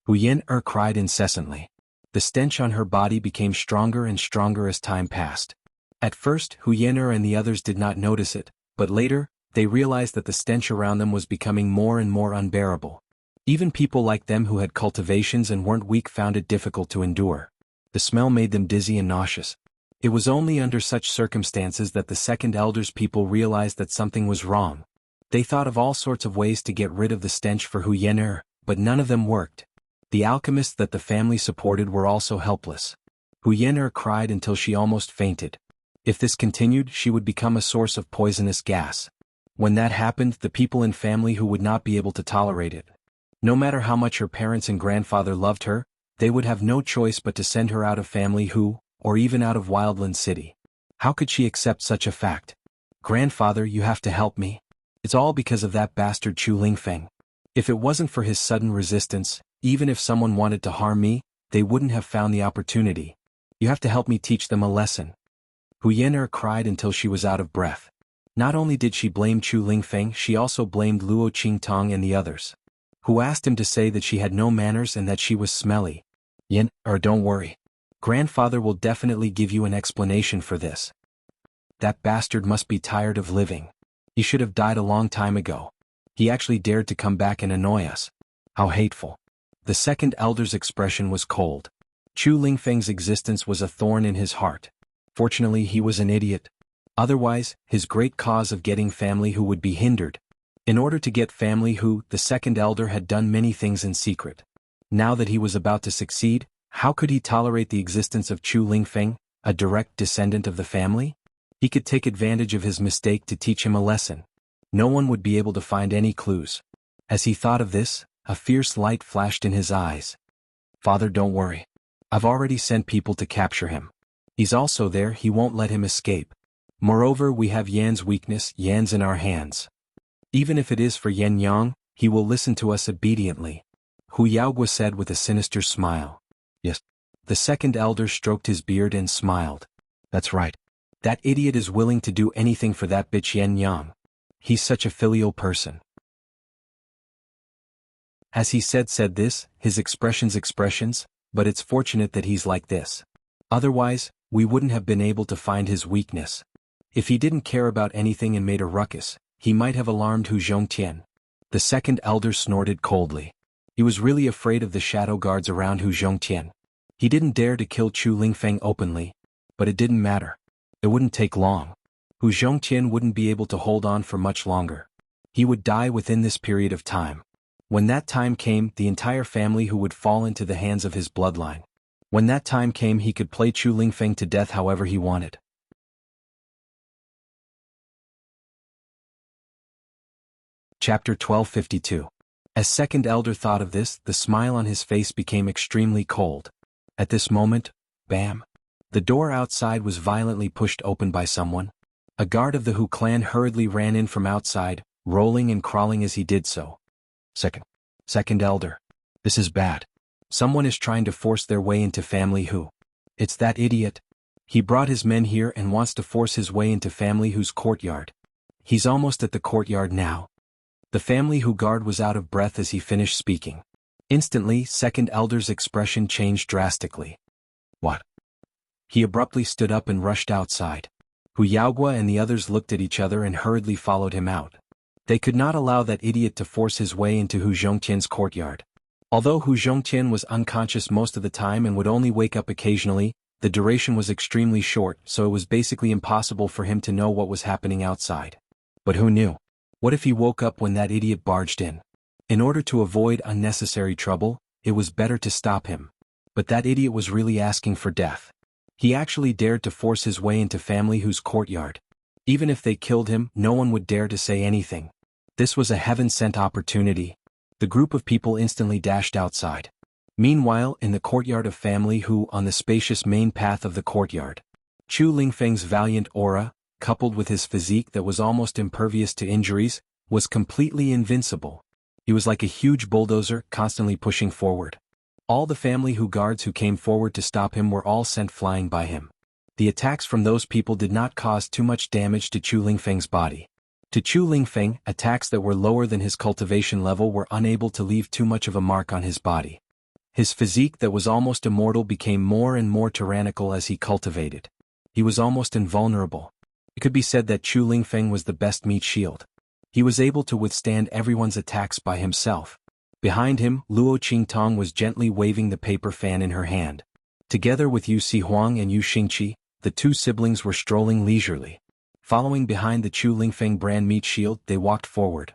Hu Yen-er cried incessantly. The stench on her body became stronger and stronger as time passed. At first, Hu Yen-er and the others did not notice it, but later, They realized that the stench around them was becoming more and more unbearable. Even people like them who had cultivations and weren't weak found it difficult to endure. The smell made them dizzy and nauseous. It was only under such circumstances that the second elder's people realized that something was wrong. They thought of all sorts of ways to get rid of the stench for Hu Yener, but none of them worked. The alchemists that the family supported were also helpless. Hu Yener cried until she almost fainted. If this continued, she would become a source of poisonous gas. When that happened, the people in family who would not be able to tolerate it. No matter how much her parents and grandfather loved her, they would have no choice but to send her out of family Hu, or even out of Wildland City. How could she accept such a fact? Grandfather, you have to help me. It's all because of that bastard Chu Lingfeng. If it wasn't for his sudden resistance, even if someone wanted to harm me, they wouldn't have found the opportunity. You have to help me teach them a lesson. Hu Yener cried until she was out of breath. Not only did she blame Chu Lingfeng, she also blamed Luo Qingtong and the others, who asked him to say that she had no manners and that she was smelly. Don't worry. Grandfather will definitely give you an explanation for this. That bastard must be tired of living. He should have died a long time ago. He actually dared to come back and annoy us. How hateful. The second elder's expression was cold. Chu Lingfeng's existence was a thorn in his heart. Fortunately, he was an idiot. Otherwise, his great cause of getting family Hu would be hindered. In order to get family Hu, the second elder had done many things in secret. Now that he was about to succeed, how could he tolerate the existence of Chu Lingfeng, a direct descendant of the family? He could take advantage of his mistake to teach him a lesson. No one would be able to find any clues. As he thought of this, a fierce light flashed in his eyes. Father, don't worry. I've already sent people to capture him. He's also there, he won't let him escape. Moreover, we have Yan's weakness, Yan's in our hands. Even if it is for Yan Yang, he will listen to us obediently. Hu Yaogua said with a sinister smile. Yes. The second elder stroked his beard and smiled. That's right. That idiot is willing to do anything for that bitch Yan Yang. He's such a filial person. As he said this, his expressions, but it's fortunate that he's like this. Otherwise, we wouldn't have been able to find his weakness. If he didn't care about anything and made a ruckus, he might have alarmed Hu Zhongtian. The second elder snorted coldly. He was really afraid of the shadow guards around Hu Zhongtian. He didn't dare to kill Chu Lingfeng openly, but it didn't matter. It wouldn't take long. Hu Zhongtian wouldn't be able to hold on for much longer. He would die within this period of time. When that time came, the entire family Hu would fall into the hands of his bloodline. When that time came, he could play Chu Lingfeng to death however he wanted. Chapter 1252. As second elder thought of this, the smile on his face became extremely cold. At this moment, bam! The door outside was violently pushed open by someone. A guard of the Hu clan hurriedly ran in from outside, rolling and crawling as he did so. Second elder. This is bad. Someone is trying to force their way into family Hu. It's that idiot. He brought his men here and wants to force his way into family Hu's courtyard. He's almost at the courtyard now. The family Hu guard was out of breath as he finished speaking. Instantly, second elder's expression changed drastically. What? He abruptly stood up and rushed outside. Hu Yaogua and the others looked at each other and hurriedly followed him out. They could not allow that idiot to force his way into Hu Zhongtian's courtyard. Although Hu Zhongtian was unconscious most of the time and would only wake up occasionally, the duration was extremely short, so it was basically impossible for him to know what was happening outside. But who knew? What if he woke up when that idiot barged in? In order to avoid unnecessary trouble, it was better to stop him. But that idiot was really asking for death. He actually dared to force his way into family Hu's courtyard. Even if they killed him, no one would dare to say anything. This was a heaven-sent opportunity. The group of people instantly dashed outside. Meanwhile, in the courtyard of family Hu, on the spacious main path of the courtyard, Chu Lingfeng's valiant aura, coupled with his physique that was almost impervious to injuries, was completely invincible. He was like a huge bulldozer, constantly pushing forward. All the family Hu guards who came forward to stop him were all sent flying by him. The attacks from those people did not cause too much damage to Chu Lingfeng's body. To Chu Lingfeng, attacks that were lower than his cultivation level were unable to leave too much of a mark on his body. His physique that was almost immortal became more and more tyrannical as he cultivated. He was almost invulnerable. It could be said that Chu Lingfeng was the best meat shield. He was able to withstand everyone's attacks by himself. Behind him, Luo Qingtong was gently waving the paper fan in her hand. Together with Yu Huang and Yu Xingqi, the two siblings were strolling leisurely. Following behind the Chu Lingfeng brand meat shield, they walked forward.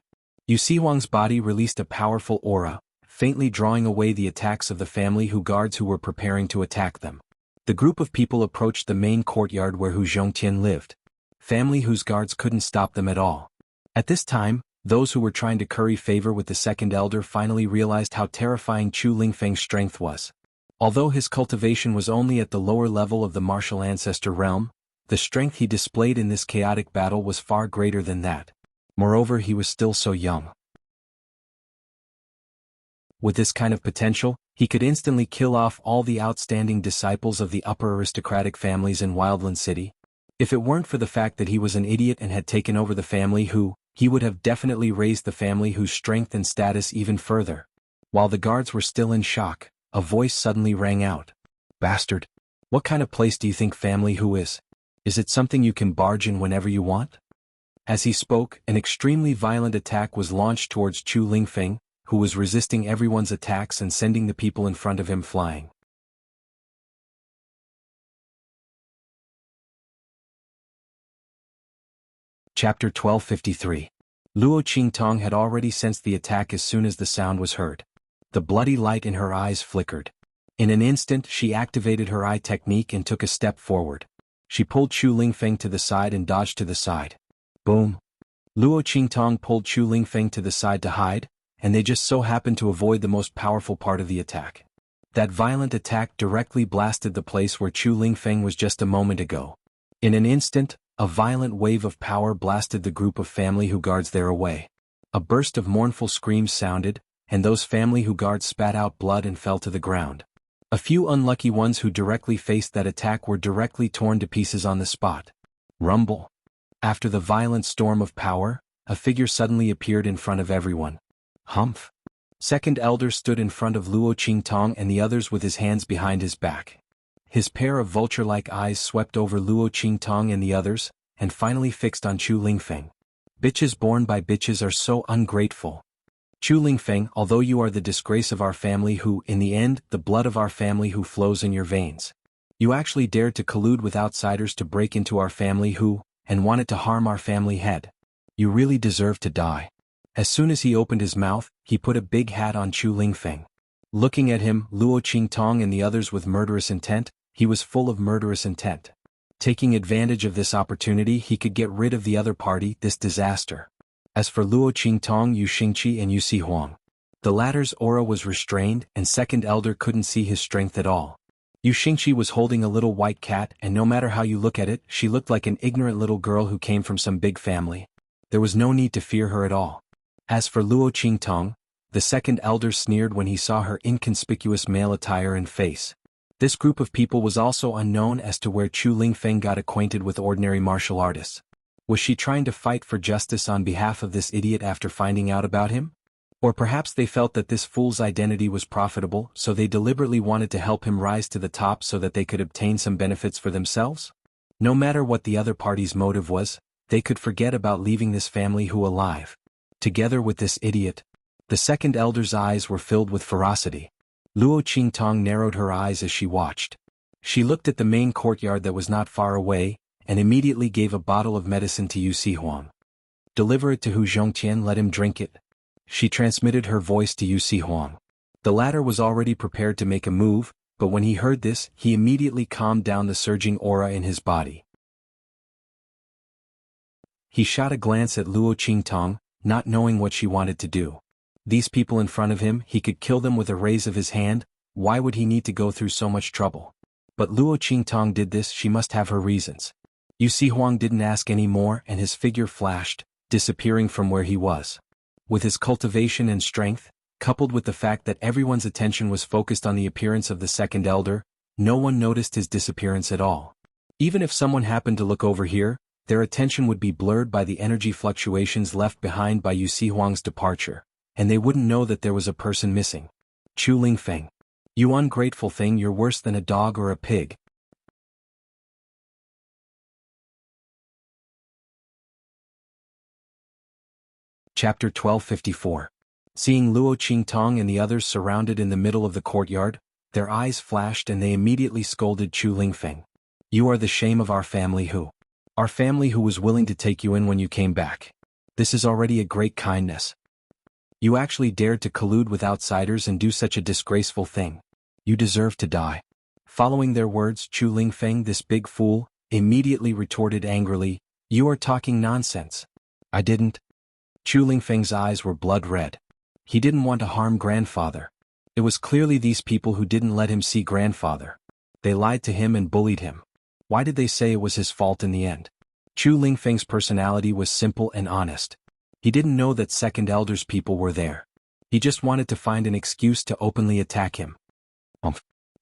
Yu Huang's body released a powerful aura, faintly drawing away the attacks of the family guards who were preparing to attack them. The group of people approached the main courtyard where Hu Zhongtian lived. Family whose guards couldn't stop them at all. At this time, those who were trying to curry favor with the second elder finally realized how terrifying Chu Lingfeng's strength was. Although his cultivation was only at the lower level of the martial ancestor realm, the strength he displayed in this chaotic battle was far greater than that. Moreover, he was still so young. With this kind of potential, he could instantly kill off all the outstanding disciples of the upper aristocratic families in Wildland City. If it weren't for the fact that he was an idiot and had taken over the family he would have definitely raised the family whose strength and status even further. While the guards were still in shock, a voice suddenly rang out. Bastard! What kind of place do you think family is? Is it something you can barge in whenever you want? As he spoke, an extremely violent attack was launched towards Chu Lingfeng, who was resisting everyone's attacks and sending the people in front of him flying. Chapter 1253. Luo Qingtong had already sensed the attack as soon as the sound was heard. The bloody light in her eyes flickered. In an instant she activated her eye technique and took a step forward. She pulled Chu Lingfeng to the side and dodged to the side. Boom! Luo Qingtong pulled Chu Lingfeng to the side to hide, and they just so happened to avoid the most powerful part of the attack. That violent attack directly blasted the place where Chu Lingfeng was just a moment ago. In an instant, a violent wave of power blasted the group of family guards there away. A burst of mournful screams sounded, and those family guards spat out blood and fell to the ground. A few unlucky ones who directly faced that attack were directly torn to pieces on the spot. Rumble. After the violent storm of power, a figure suddenly appeared in front of everyone. Humph. Second elder stood in front of Luo Qingtong and the others with his hands behind his back. His pair of vulture-like eyes swept over Luo Qingtong and the others, and finally fixed on Chu Lingfeng. Bitches born by bitches are so ungrateful. Chu Lingfeng, although you are the disgrace of our family in the end, the blood of our family flows in your veins. You actually dared to collude with outsiders to break into our family and wanted to harm our family head. You really deserve to die. As soon as he opened his mouth, he put a big hat on Chu Lingfeng. Looking at him, Luo Qingtong and the others with murderous intent, he was full of murderous intent. Taking advantage of this opportunity, he could get rid of the other party, this disaster. As for Luo Qingtong, Yu Xingqi and Yu Huang, the latter's aura was restrained and second elder couldn't see his strength at all. Yu Xingqi was holding a little white cat and no matter how you look at it, she looked like an ignorant little girl who came from some big family. There was no need to fear her at all. As for Luo Qingtong, the second elder sneered when he saw her inconspicuous male attire and face. This group of people was also unknown as to where Chu Lingfeng got acquainted with ordinary martial artists. Was she trying to fight for justice on behalf of this idiot after finding out about him? Or perhaps they felt that this fool's identity was profitable, so they deliberately wanted to help him rise to the top so that they could obtain some benefits for themselves? No matter what the other party's motive was, they could forget about leaving this family alive. Together with this idiot, the second elder's eyes were filled with ferocity. Luo Qingtong narrowed her eyes as she watched. She looked at the main courtyard that was not far away, and immediately gave a bottle of medicine to Yu Huang. Deliver it to Hu Zhongtian, let him drink it. She transmitted her voice to Yu Huang. The latter was already prepared to make a move, but when he heard this, he immediately calmed down the surging aura in his body. He shot a glance at Luo Qingtong, not knowing what she wanted to do. These people in front of him, he could kill them with a raise of his hand, why would he need to go through so much trouble? But Luo Qingtong did this, she must have her reasons. Yu Huang didn't ask any more and his figure flashed, disappearing from where he was. With his cultivation and strength, coupled with the fact that everyone's attention was focused on the appearance of the second elder, no one noticed his disappearance at all. Even if someone happened to look over here, their attention would be blurred by the energy fluctuations left behind by Yu Huang's departure, and they wouldn't know that there was a person missing. Chu Lingfeng. You ungrateful thing, you're worse than a dog or a pig. Chapter 1254. Seeing Luo Qingtong and the others surrounded in the middle of the courtyard, their eyes flashed and they immediately scolded Chu Lingfeng. You are the shame of our family who? Our family who was willing to take you in when you came back. This is already a great kindness. You actually dared to collude with outsiders and do such a disgraceful thing. You deserve to die. Following their words, Chu Lingfeng, this big fool, immediately retorted angrily, You are talking nonsense. I didn't. Chu Lingfeng's eyes were blood red. He didn't want to harm grandfather. It was clearly these people who didn't let him see grandfather. They lied to him and bullied him. Why did they say it was his fault in the end? Chu Lingfeng's personality was simple and honest. He didn't know that second elder's people were there. He just wanted to find an excuse to openly attack him.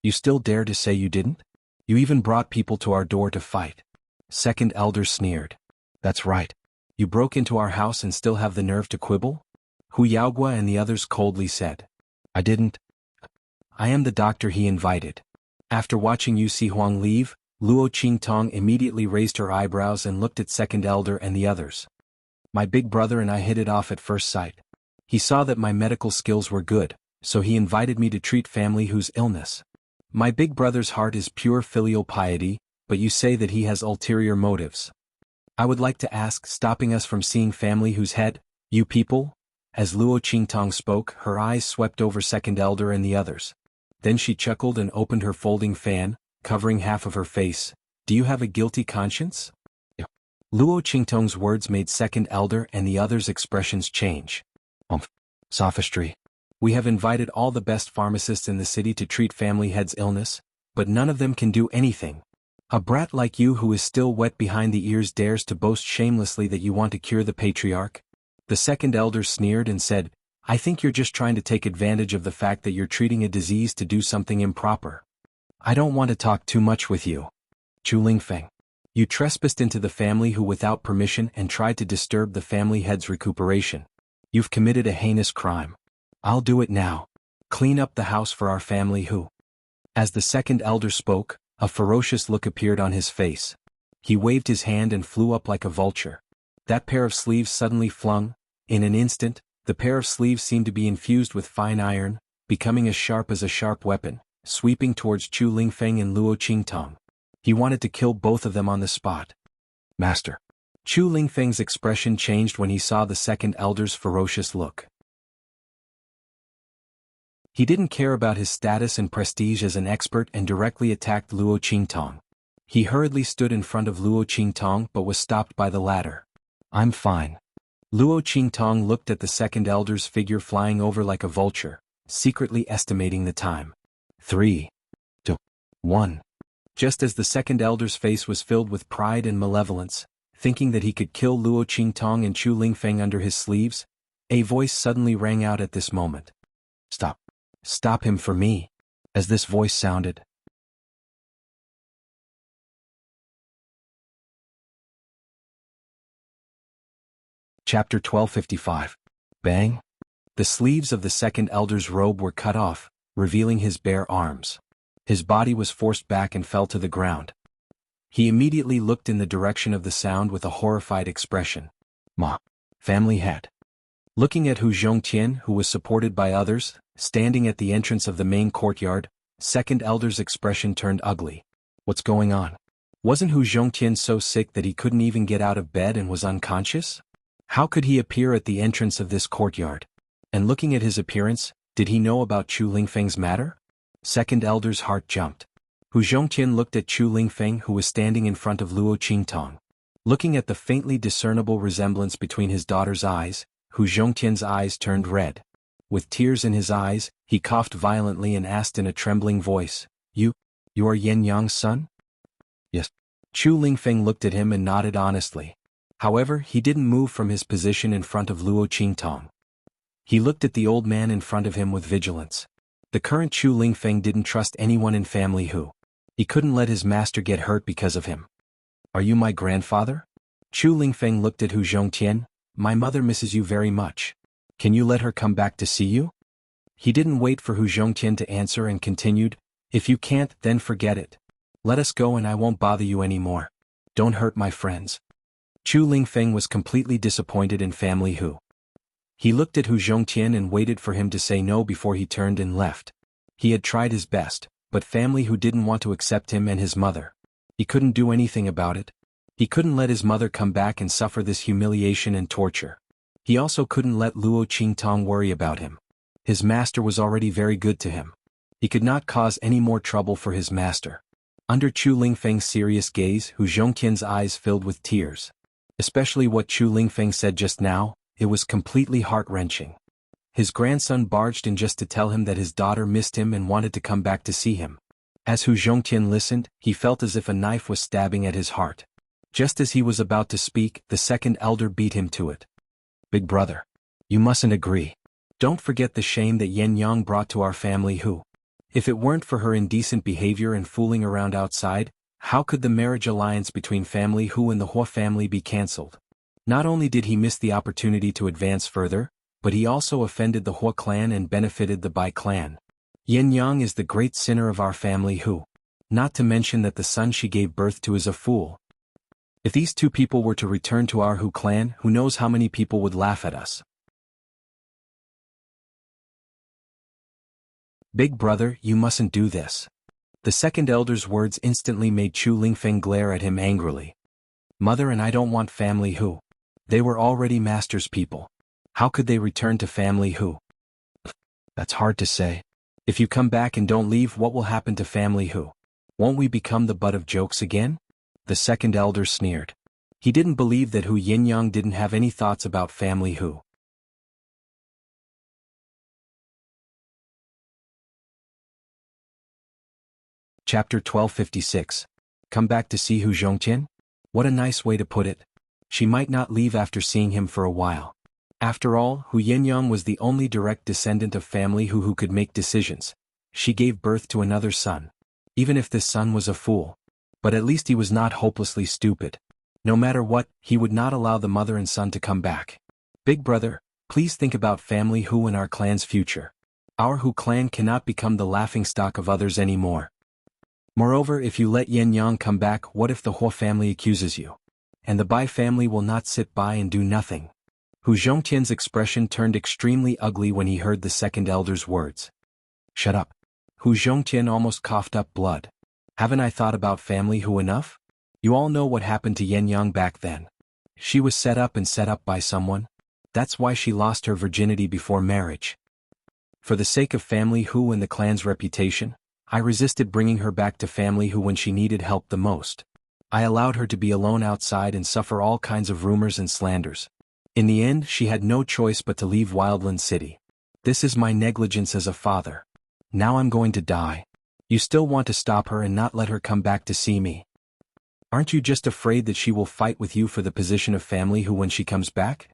You still dare to say you didn't? You even brought people to our door to fight. Second elder sneered. That's right. You broke into our house and still have the nerve to quibble? Hu Yaogua and the others coldly said. I didn't. I am the doctor he invited. After watching Yu Si Huang leave, Luo Qingtong immediately raised her eyebrows and looked at second elder and the others. My big brother and I hit it off at first sight. He saw that my medical skills were good, so he invited me to treat family whose illness. My big brother's heart is pure filial piety, but you say that he has ulterior motives. I would like to ask, stopping us from seeing family whose head, you people? As Luo Qingtong spoke, her eyes swept over second elder and the others. Then she chuckled and opened her folding fan, covering half of her face. Do you have a guilty conscience? Luo Qingtong's words made second elder and the others' expressions change. Sophistry. We have invited all the best pharmacists in the city to treat family head's illness, but none of them can do anything. A brat like you who is still wet behind the ears dares to boast shamelessly that you want to cure the patriarch? The second elder sneered and said, I think you're just trying to take advantage of the fact that you're treating a disease to do something improper. I don't want to talk too much with you. Chu Lingfeng. You trespassed into the family who without permission and tried to disturb the family head's recuperation. You've committed a heinous crime. I'll do it now. Clean up the house for our family who. As the second elder spoke, a ferocious look appeared on his face. He waved his hand and flew up like a vulture. That pair of sleeves suddenly flung. In an instant, the pair of sleeves seemed to be infused with fine iron, becoming as sharp as a sharp weapon, sweeping towards Chu Lingfeng and Luo Qingtong. He wanted to kill both of them on the spot. Master. Chu Lingfeng's expression changed when he saw the second elder's ferocious look. He didn't care about his status and prestige as an expert and directly attacked Luo Qingtong. He hurriedly stood in front of Luo Qingtong but was stopped by the latter. I'm fine. Luo Qingtong looked at the second elder's figure flying over like a vulture, secretly estimating the time. 3, 2, 1. Just as the second elder's face was filled with pride and malevolence, thinking that he could kill Luo Qingtong and Chu Lingfeng under his sleeves, a voice suddenly rang out at this moment. Stop. Stop him for me. As this voice sounded. Chapter 1255. Bang. The sleeves of the second elder's robe were cut off, revealing his bare arms. His body was forced back and fell to the ground. He immediately looked in the direction of the sound with a horrified expression. Ma. Family head. Looking at Hu Zhongtian, who was supported by others, standing at the entrance of the main courtyard, second elder's expression turned ugly. What's going on? Wasn't Hu Zhongtian so sick that he couldn't even get out of bed and was unconscious? How could he appear at the entrance of this courtyard? And looking at his appearance, did he know about Chu Lingfeng's matter? Second elder's heart jumped. Hu Zhongtian looked at Chu Lingfeng who was standing in front of Luo Qingtong. Looking at the faintly discernible resemblance between his daughter's eyes, Hu Zhongtian's eyes turned red. With tears in his eyes, he coughed violently and asked in a trembling voice, You are Yan Yang's son? Yes. Chu Lingfeng looked at him and nodded honestly. However, he didn't move from his position in front of Luo Qingtong. He looked at the old man in front of him with vigilance. The current Chu Lingfeng didn't trust anyone in family who. He couldn't let his master get hurt because of him. Are you my grandfather? Chu Lingfeng looked at Hu Zhongtian. My mother misses you very much. Can you let her come back to see you? He didn't wait for Hu Zhongtian to answer and continued, If you can't, then forget it. Let us go and I won't bother you anymore. Don't hurt my friends. Chu Lingfeng was completely disappointed in family Hu. He looked at Hu Zhongtian and waited for him to say no before he turned and left. He had tried his best, but family who didn't want to accept him and his mother. He couldn't do anything about it. He couldn't let his mother come back and suffer this humiliation and torture. He also couldn't let Luo Qingtong worry about him. His master was already very good to him. He could not cause any more trouble for his master. Under Chu Lingfeng's serious gaze, Hu Zhongtian's eyes filled with tears. Especially what Chu Lingfeng said just now, it was completely heart-wrenching. His grandson barged in just to tell him that his daughter missed him and wanted to come back to see him. As Hu Zhongtian listened, he felt as if a knife was stabbing at his heart. Just as he was about to speak, the second elder beat him to it. "Big brother, you mustn't agree. Don't forget the shame that Yen Yang brought to our family Hu. If it weren't for her indecent behavior and fooling around outside, how could the marriage alliance between family Hu and the Hua family be cancelled? Not only did he miss the opportunity to advance further, but he also offended the Hua clan and benefited the Bai clan. Yen Yang is the great sinner of our family Hu. Not to mention that the son she gave birth to is a fool. If these two people were to return to our Hu clan, who knows how many people would laugh at us." "Big brother, you mustn't do this." The second elder's words instantly made Chu Lingfeng glare at him angrily. "Mother and I don't want family Hu. They were already master's people. How could they return to family Hu?" "That's hard to say. If you come back and don't leave, what will happen to family Hu? Won't we become the butt of jokes again?" The second elder sneered. He didn't believe that Hu Yinyang didn't have any thoughts about family Hu. Chapter 1256. Come back to see Hu Zhongtian? What a nice way to put it. She might not leave after seeing him for a while. After all, Hu Yinyang was the only direct descendant of family who could make decisions. She gave birth to another son. Even if this son was a fool. But at least he was not hopelessly stupid. No matter what, he would not allow the mother and son to come back. "Big brother, please think about family Hu and our clan's future. Our Hu clan cannot become the laughingstock of others anymore. Moreover, if you let Yen Yang come back, what if the Hua family accuses you? And the Bai family will not sit by and do nothing." Hu Zhongtian's expression turned extremely ugly when he heard the second elder's words. "Shut up." Hu Zhongtian almost coughed up blood. "Haven't I thought about family Hu enough? You all know what happened to Yen Yang back then. She was set up by someone. That's why she lost her virginity before marriage. For the sake of family Hu and the clan's reputation, I resisted bringing her back to family Hu when she needed help the most. I allowed her to be alone outside and suffer all kinds of rumors and slanders. In the end, she had no choice but to leave Wildland City. This is my negligence as a father. Now I'm going to die. You still want to stop her and not let her come back to see me? Aren't you just afraid that she will fight with you for the position of family Hu when she comes back?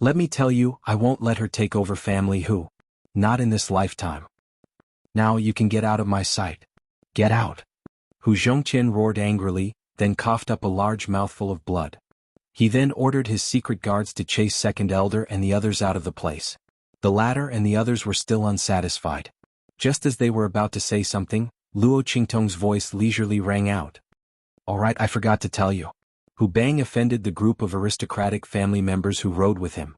Let me tell you, I won't let her take over family Hu. Not in this lifetime. Now you can get out of my sight. Get out." Hu Zhongtian roared angrily, then coughed up a large mouthful of blood. He then ordered his secret guards to chase second elder and the others out of the place. The latter and the others were still unsatisfied. Just as they were about to say something, Luo Qingtong's voice leisurely rang out. "All right, I forgot to tell you. Hu Bang offended the group of aristocratic family members who rode with him.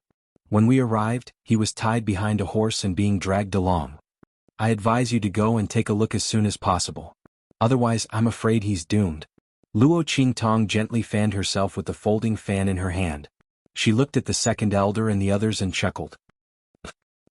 When we arrived, he was tied behind a horse and being dragged along. I advise you to go and take a look as soon as possible. Otherwise, I'm afraid he's doomed." Luo Qingtong gently fanned herself with the folding fan in her hand. She looked at the second elder and the others and chuckled.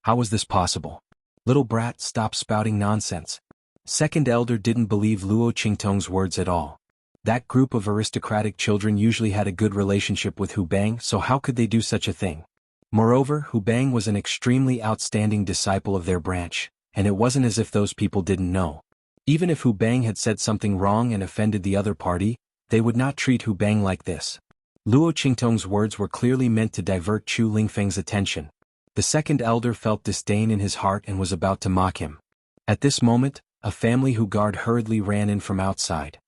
"How was this possible? Little brat, stop spouting nonsense." Second elder didn't believe Luo Qingtong's words at all. That group of aristocratic children usually had a good relationship with Hu Bang, so how could they do such a thing? Moreover, Hu Bang was an extremely outstanding disciple of their branch, and it wasn't as if those people didn't know. Even if Hu Bang had said something wrong and offended the other party, they would not treat Hu Bang like this. Luo Qingtong's words were clearly meant to divert Chu Lingfeng's attention. The second elder felt disdain in his heart and was about to mock him. At this moment, a family Hu guard hurriedly ran in from outside.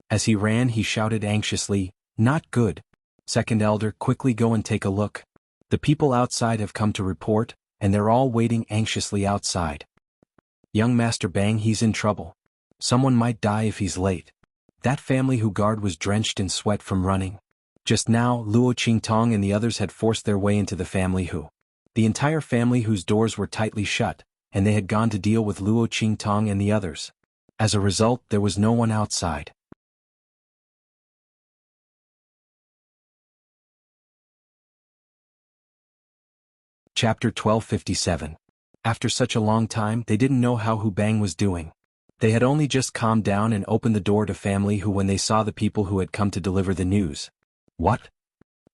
As he ran, he shouted anxiously, "Not good. Second elder, quickly go and take a look. The people outside have come to report, and they're all waiting anxiously outside. Young Master Bang, he's in trouble. Someone might die if he's late." That family Hu guard was drenched in sweat from running. Just now, Luo Qingtong and the others had forced their way into the family Hu. The entire family whose doors were tightly shut, and they had gone to deal with Luo Qingtong and the others. As a result, there was no one outside. Chapter 1257. After such a long time, they didn't know how Hu Bang was doing. They had only just calmed down and opened the door to family Hu when they saw the people who had come to deliver the news. What?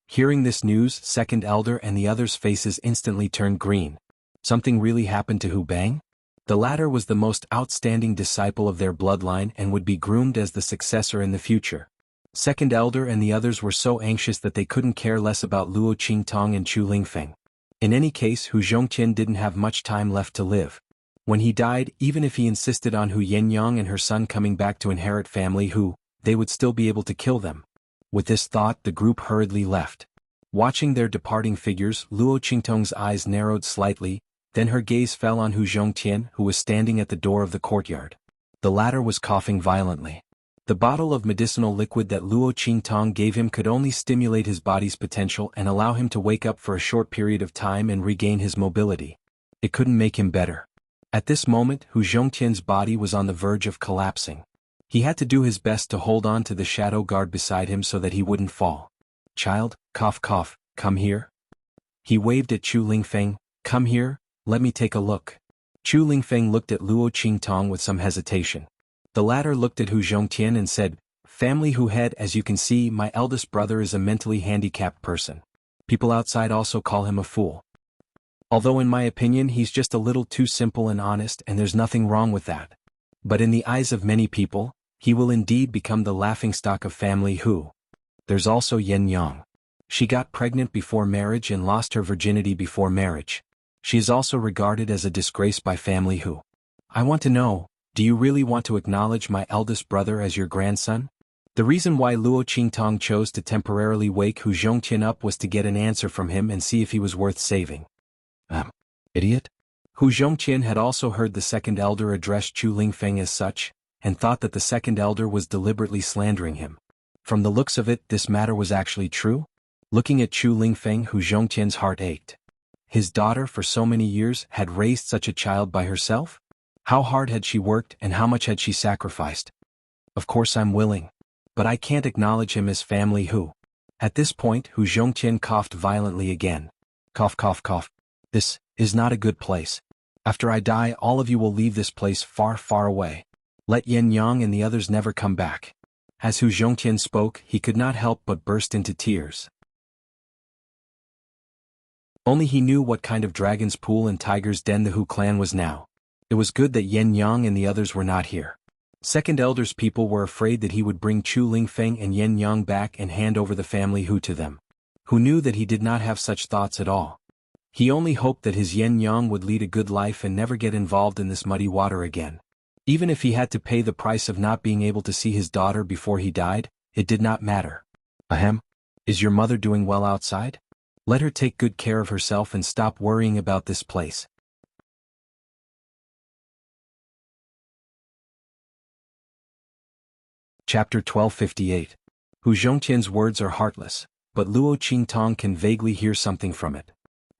Hearing this news, second elder and the others' faces instantly turned green. Something really happened to Hu Bang? The latter was the most outstanding disciple of their bloodline and would be groomed as the successor in the future. Second elder and the others were so anxious that they couldn't care less about Luo Qingtong and Chu Lingfeng. In any case, Hu Zhongtian didn't have much time left to live. When he died, even if he insisted on Hu Yenyang and her son coming back to inherit family Hu, they would still be able to kill them. With this thought, the group hurriedly left. Watching their departing figures, Luo Qingtong's eyes narrowed slightly, then her gaze fell on Hu Zhongtian, who was standing at the door of the courtyard. The latter was coughing violently. The bottle of medicinal liquid that Luo Qingtong gave him could only stimulate his body's potential and allow him to wake up for a short period of time and regain his mobility. It couldn't make him better. At this moment, Hu Zhongtian's body was on the verge of collapsing. He had to do his best to hold on to the shadow guard beside him so that he wouldn't fall. Child, cough cough, come here. He waved at Chu Lingfeng. Come here, let me take a look. Chu Lingfeng looked at Luo Qingtong with some hesitation. The latter looked at Hu Zhongtian and said, Family Hu head, as you can see, my eldest brother is a mentally handicapped person. People outside also call him a fool. Although in my opinion he's just a little too simple and honest, and there's nothing wrong with that. But in the eyes of many people, he will indeed become the laughingstock of family Hu. There's also Yen Yang. She got pregnant before marriage and lost her virginity before marriage. She is also regarded as a disgrace by family Hu. I want to know, do you really want to acknowledge my eldest brother as your grandson? The reason why Luo Qingtong chose to temporarily wake Hu Zhongtian up was to get an answer from him and see if he was worth saving. Idiot? Hu Zhongtian had also heard the second elder address Chu Lingfeng as such, and thought that the second elder was deliberately slandering him. From the looks of it, this matter was actually true? Looking at Chu Lingfeng, Hu Zhongtian's heart ached. His daughter for so many years had raised such a child by herself? How hard had she worked and how much had she sacrificed? Of course I'm willing. But I can't acknowledge him as family Hu. At this point, Hu Zhongtian coughed violently again. Cough cough cough. This is not a good place. After I die, all of you will leave this place far, far away. Let Yen Yang and the others never come back. As Hu Zhongtian spoke, he could not help but burst into tears. Only he knew what kind of dragon's pool and tiger's den the Hu clan was now. It was good that Yen Yang and the others were not here. Second elder's people were afraid that he would bring Chu Lingfeng and Yen Yang back and hand over the family Hu to them. Hu knew that he did not have such thoughts at all. He only hoped that his Yen Yang would lead a good life and never get involved in this muddy water again. Even if he had to pay the price of not being able to see his daughter before he died, it did not matter. Ahem. Is your mother doing well outside? Let her take good care of herself and stop worrying about this place. Chapter 1258. Hu Zhongtian's words are heartless, but Luo Qingtong can vaguely hear something from it.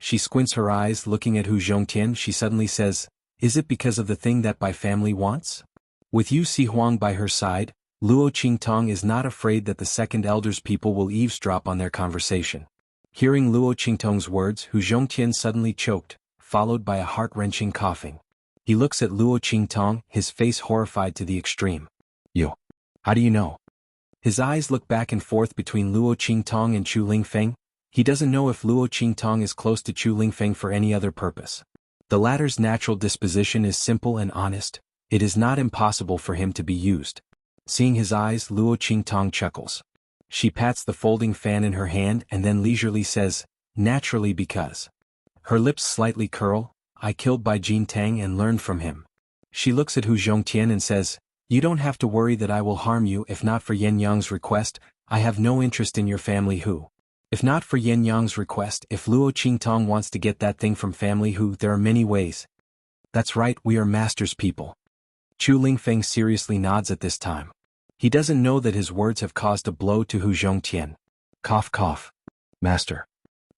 She squints her eyes looking at Hu Zhongtian. She suddenly says, Is it because of the thing that my family wants? With Yu Sihuang by her side, Luo Qingtong is not afraid that the second elder's people will eavesdrop on their conversation. Hearing Luo Qingtong's words, Hu Zhongtian suddenly choked, followed by a heart-wrenching coughing. He looks at Luo Qingtong, his face horrified to the extreme. Yo. How do you know? His eyes look back and forth between Luo Qingtong and Chu Lingfeng. He doesn't know if Luo Qingtong is close to Chu Lingfeng for any other purpose. The latter's natural disposition is simple and honest. It is not impossible for him to be used. Seeing his eyes, Luo Qingtong chuckles. She pats the folding fan in her hand and then leisurely says, Naturally because. Her lips slightly curl. I killed Bai Jin Tang and learned from him. She looks at Hu Zhongtian and says, You don't have to worry that I will harm you. If not for Yen Yang's request, I have no interest in your family Hu. If not for Yen Yang's request, if Luo Qingtong wants to get that thing from family Hu, there are many ways. That's right, we are master's people. Chu Lingfeng seriously nods at this time. He doesn't know that his words have caused a blow to Hu Zhongtian. Cough cough. Master.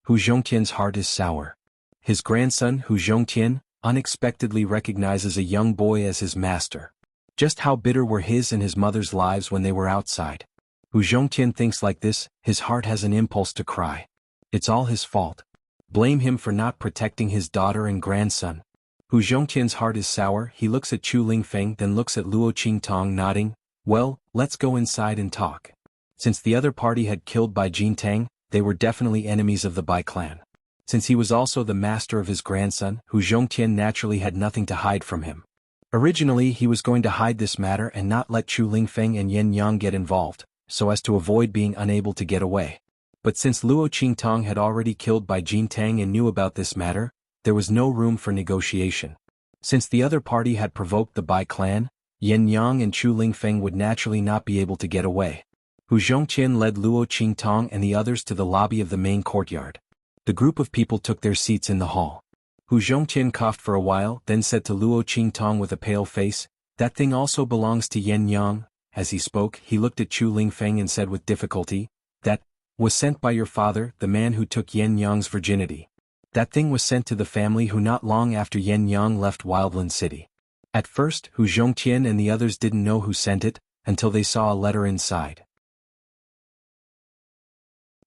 Hu Zhongtian's heart is sour. His grandson Hu Zhongtian unexpectedly recognizes a young boy as his master. Just how bitter were his and his mother's lives when they were outside. Hu Zhongtian thinks like this, his heart has an impulse to cry. It's all his fault. Blame him for not protecting his daughter and grandson. Hu Zhongtian's heart is sour, he looks at Chu Lingfeng then looks at Luo Qingtong nodding, well, let's go inside and talk. Since the other party had killed Bai Jintang, they were definitely enemies of the Bai clan. Since he was also the master of his grandson, Hu Zhongtian naturally had nothing to hide from him. Originally he was going to hide this matter and not let Chu Lingfeng and Yen Yang get involved, so as to avoid being unable to get away. But since Luo Qingtong had already killed Bai Jintang and knew about this matter, there was no room for negotiation. Since the other party had provoked the Bai clan, Yen Yang and Chu Lingfeng would naturally not be able to get away. Hu Zhongtian led Luo Qingtong and the others to the lobby of the main courtyard. The group of people took their seats in the hall. Hu Zhongtian coughed for a while, then said to Luo Qingtong with a pale face, "That thing also belongs to Yen Yang." As he spoke, he looked at Chu Lingfeng and said with difficulty, "That was sent by your father, the man who took Yen Yang's virginity. That thing was sent to the family who not long after Yen Yang left Wildland City." At first, Hu Zhongtian and the others didn't know who sent it, until they saw a letter inside.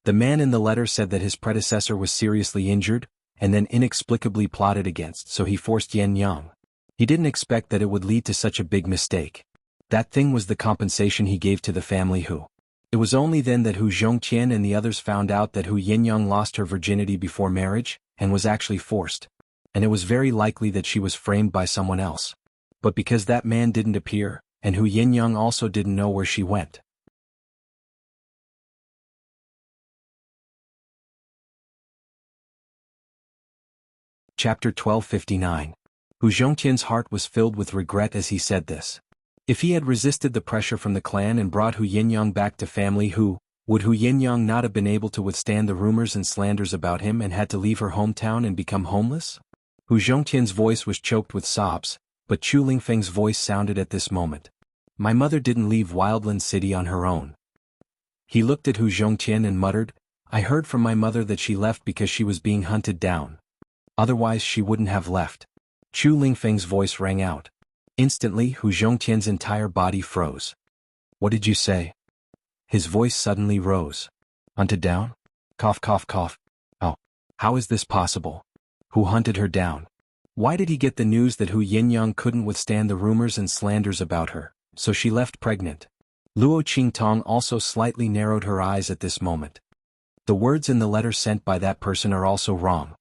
The man in the letter said that his predecessor was seriously injured, and then inexplicably plotted against, so he forced Yen Yang. He didn't expect that it would lead to such a big mistake. That thing was the compensation he gave to the family Hu. It was only then that Hu Zhongtian and the others found out that Hu Yenyang lost her virginity before marriage, and was actually forced. And it was very likely that she was framed by someone else. But because that man didn't appear, and Hu Yenyang also didn't know where she went. Chapter 1259. Hu Zhongtian's heart was filled with regret as he said this. If he had resisted the pressure from the clan and brought Hu Yenyang back to family Hu, would Hu Yenyang not have been able to withstand the rumors and slanders about him and had to leave her hometown and become homeless? Hu Zhongtian's voice was choked with sobs, but Chu Lingfeng's voice sounded at this moment. My mother didn't leave Wildland City on her own. He looked at Hu Zhongtian and muttered, I heard from my mother that she left because she was being hunted down. Otherwise she wouldn't have left. Chu Lingfeng's voice rang out. Instantly Hu Zhongtian's entire body froze. What did you say? His voice suddenly rose. Hunted down? Cough cough cough. Oh, how is this possible? Who hunted her down? Why did he get the news that Hu Yenyang couldn't withstand the rumors and slanders about her, so she left pregnant? Luo Qingtong also slightly narrowed her eyes at this moment. The words in the letter sent by that person are also wrong,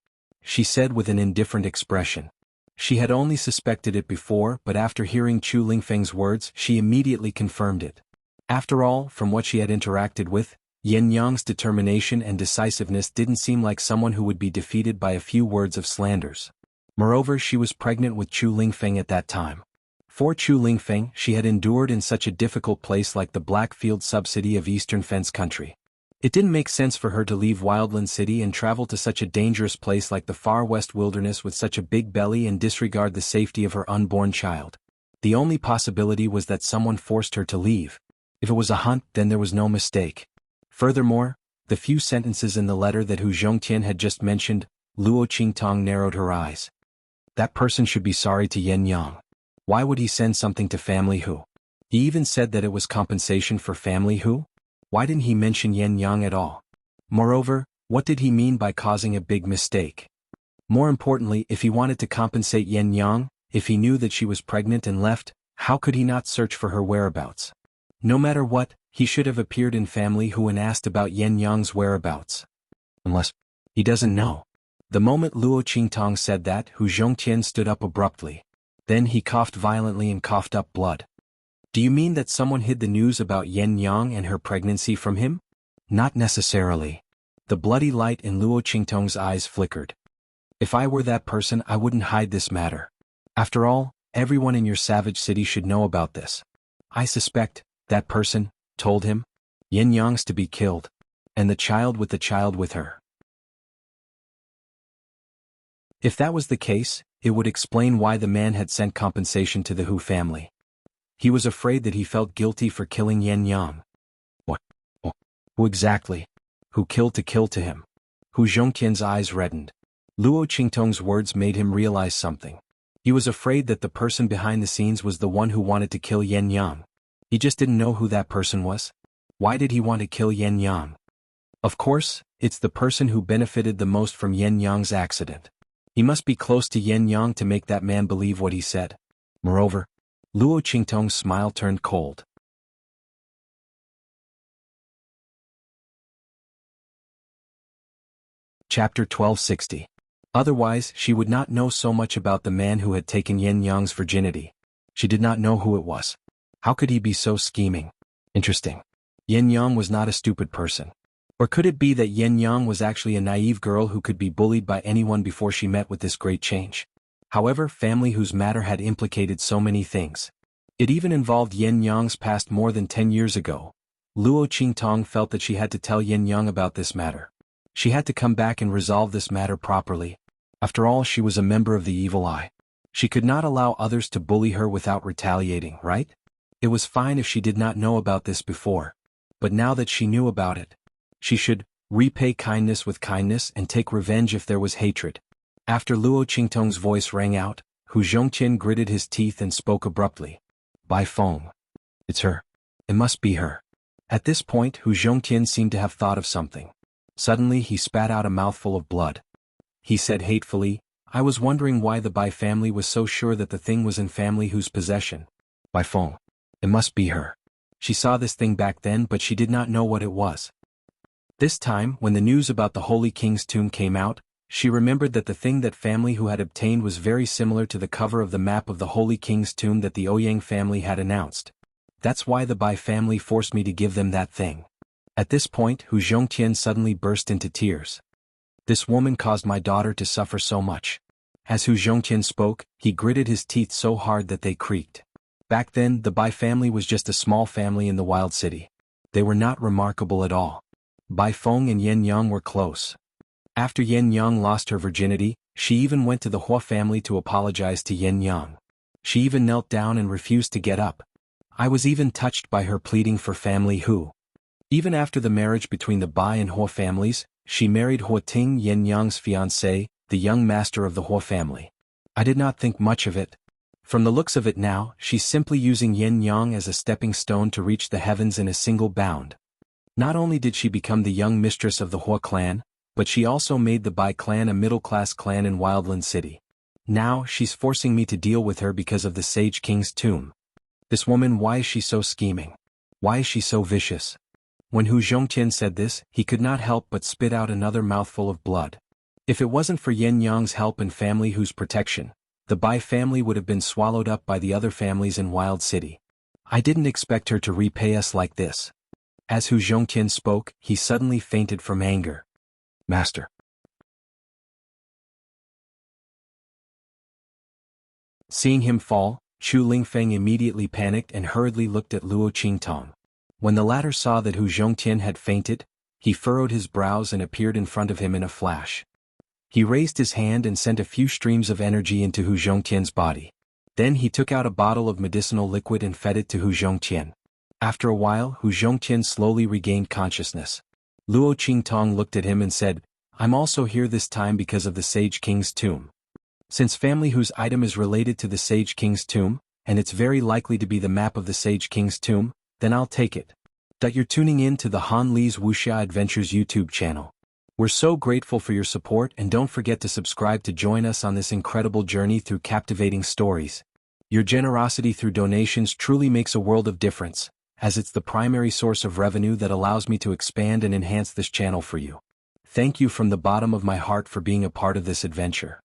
she said with an indifferent expression. She had only suspected it before, but after hearing Chu Lingfeng's words, she immediately confirmed it. After all, from what she had interacted with, Yen Yang's determination and decisiveness didn't seem like someone who would be defeated by a few words of slanders. Moreover, she was pregnant with Chu Lingfeng at that time. For Chu Lingfeng, she had endured in such a difficult place like the Blackfield subcity of Eastern Fence Country. It didn't make sense for her to leave Wildland City and travel to such a dangerous place like the far west wilderness with such a big belly and disregard the safety of her unborn child. The only possibility was that someone forced her to leave. If it was a hunt, then there was no mistake. Furthermore, the few sentences in the letter that Hu Zhongtian had just mentioned, Luo Qingtong narrowed her eyes. That person should be sorry to Yen Yang. Why would he send something to family Hu? He even said that it was compensation for family Hu? Why didn't he mention Yen Yang at all? Moreover, what did he mean by causing a big mistake? More importantly, if he wanted to compensate Yen Yang, if he knew that she was pregnant and left, how could he not search for her whereabouts? No matter what, he should have appeared in family Hu and asked about Yen Yang's whereabouts. Unless he doesn't know. The moment Luo Qingtong said that, Hu Zhongtian stood up abruptly. Then he coughed violently and coughed up blood. Do you mean that someone hid the news about Yen Yang and her pregnancy from him? Not necessarily. The bloody light in Luo Qingtong's eyes flickered. If I were that person, I wouldn't hide this matter. After all, everyone in your savage city should know about this. I suspect that person told him Yen Yang's to be killed, and the child with her. If that was the case, it would explain why the man had sent compensation to the Hu family. He was afraid that he felt guilty for killing Yen Yang. What? Who exactly? who killed to kill to him. Hu Zhongqian's eyes reddened. Luo Qingtong's words made him realize something. He was afraid that the person behind the scenes was the one who wanted to kill Yen Yang. He just didn't know who that person was. Why did he want to kill Yen Yang? Of course, it's the person who benefited the most from Yen Yang's accident. He must be close to Yen Yang to make that man believe what he said. Moreover, Luo Qingtong's smile turned cold. Chapter 1260. Otherwise, she would not know so much about the man who had taken Yen Yang's virginity. She did not know who it was. How could he be so scheming? Interesting. Yen Yang was not a stupid person. Or could it be that Yen Yang was actually a naive girl who could be bullied by anyone before she met with this great change? However, family whose matter had implicated so many things. It even involved Yen Yang's past more than 10 years ago. Luo Qingtong felt that she had to tell Yen Yang about this matter. She had to come back and resolve this matter properly. After all, she was a member of the Evil Eye. She could not allow others to bully her without retaliating, right? It was fine if she did not know about this before. But now that she knew about it, she should repay kindness with kindness and take revenge if there was hatred. After Luo Qingtong's voice rang out, Hu Zhongqian gritted his teeth and spoke abruptly. Bai Feng. It's her. It must be her. At this point, Hu Zhongqian seemed to have thought of something. Suddenly he spat out a mouthful of blood. He said hatefully, I was wondering why the Bai family was so sure that the thing was in family whose possession. Bai Feng. It must be her. She saw this thing back then, but she did not know what it was. This time, when the news about the Holy King's tomb came out, she remembered that the thing that family who had obtained was very similar to the cover of the map of the Holy King's tomb that the Ouyang family had announced. That's why the Bai family forced me to give them that thing. At this point, Hu Zhongqian suddenly burst into tears. This woman caused my daughter to suffer so much. As Hu Zhongqian spoke, he gritted his teeth so hard that they creaked. Back then, the Bai family was just a small family in the wild city. They were not remarkable at all. Bai Feng and Yen Yang were close. After Yen Yang lost her virginity, she even went to the Hua family to apologize to Yen Yang. She even knelt down and refused to get up. I was even touched by her pleading for family Hu. Even after the marriage between the Bai and Hua families, she married Hua Ting, Yen Yang's fiancé, the young master of the Hua family. I did not think much of it. From the looks of it now, she's simply using Yen Yang as a stepping stone to reach the heavens in a single bound. Not only did she become the young mistress of the Hua clan, but she also made the Bai clan a middle-class clan in Wildland City. Now, she's forcing me to deal with her because of the Sage King's tomb. This woman, why is she so scheming? Why is she so vicious? When Hu Zhongqian said this, he could not help but spit out another mouthful of blood. If it wasn't for Yen Yang's help and family Hu's protection, the Bai family would have been swallowed up by the other families in Wild City. I didn't expect her to repay us like this. As Hu Zhongqian spoke, he suddenly fainted from anger. Master. Seeing him fall, Chu Lingfeng immediately panicked and hurriedly looked at Luo Qingtong. When the latter saw that Hu Zhongqian had fainted, he furrowed his brows and appeared in front of him in a flash. He raised his hand and sent a few streams of energy into Hu Zhongqian's body. Then he took out a bottle of medicinal liquid and fed it to Hu Zhongqian. After a while, Hu Zhongqian slowly regained consciousness. Luo Qingtong looked at him and said, I'm also here this time because of the Sage King's tomb. Since family whose item is related to the Sage King's tomb, and it's very likely to be the map of the Sage King's tomb, then I'll take it. That you're tuning in to the Han Li's Wuxia Adventures YouTube channel. We're so grateful for your support, and don't forget to subscribe to join us on this incredible journey through captivating stories. Your generosity through donations truly makes a world of difference, as it's the primary source of revenue that allows me to expand and enhance this channel for you. Thank you from the bottom of my heart for being a part of this adventure.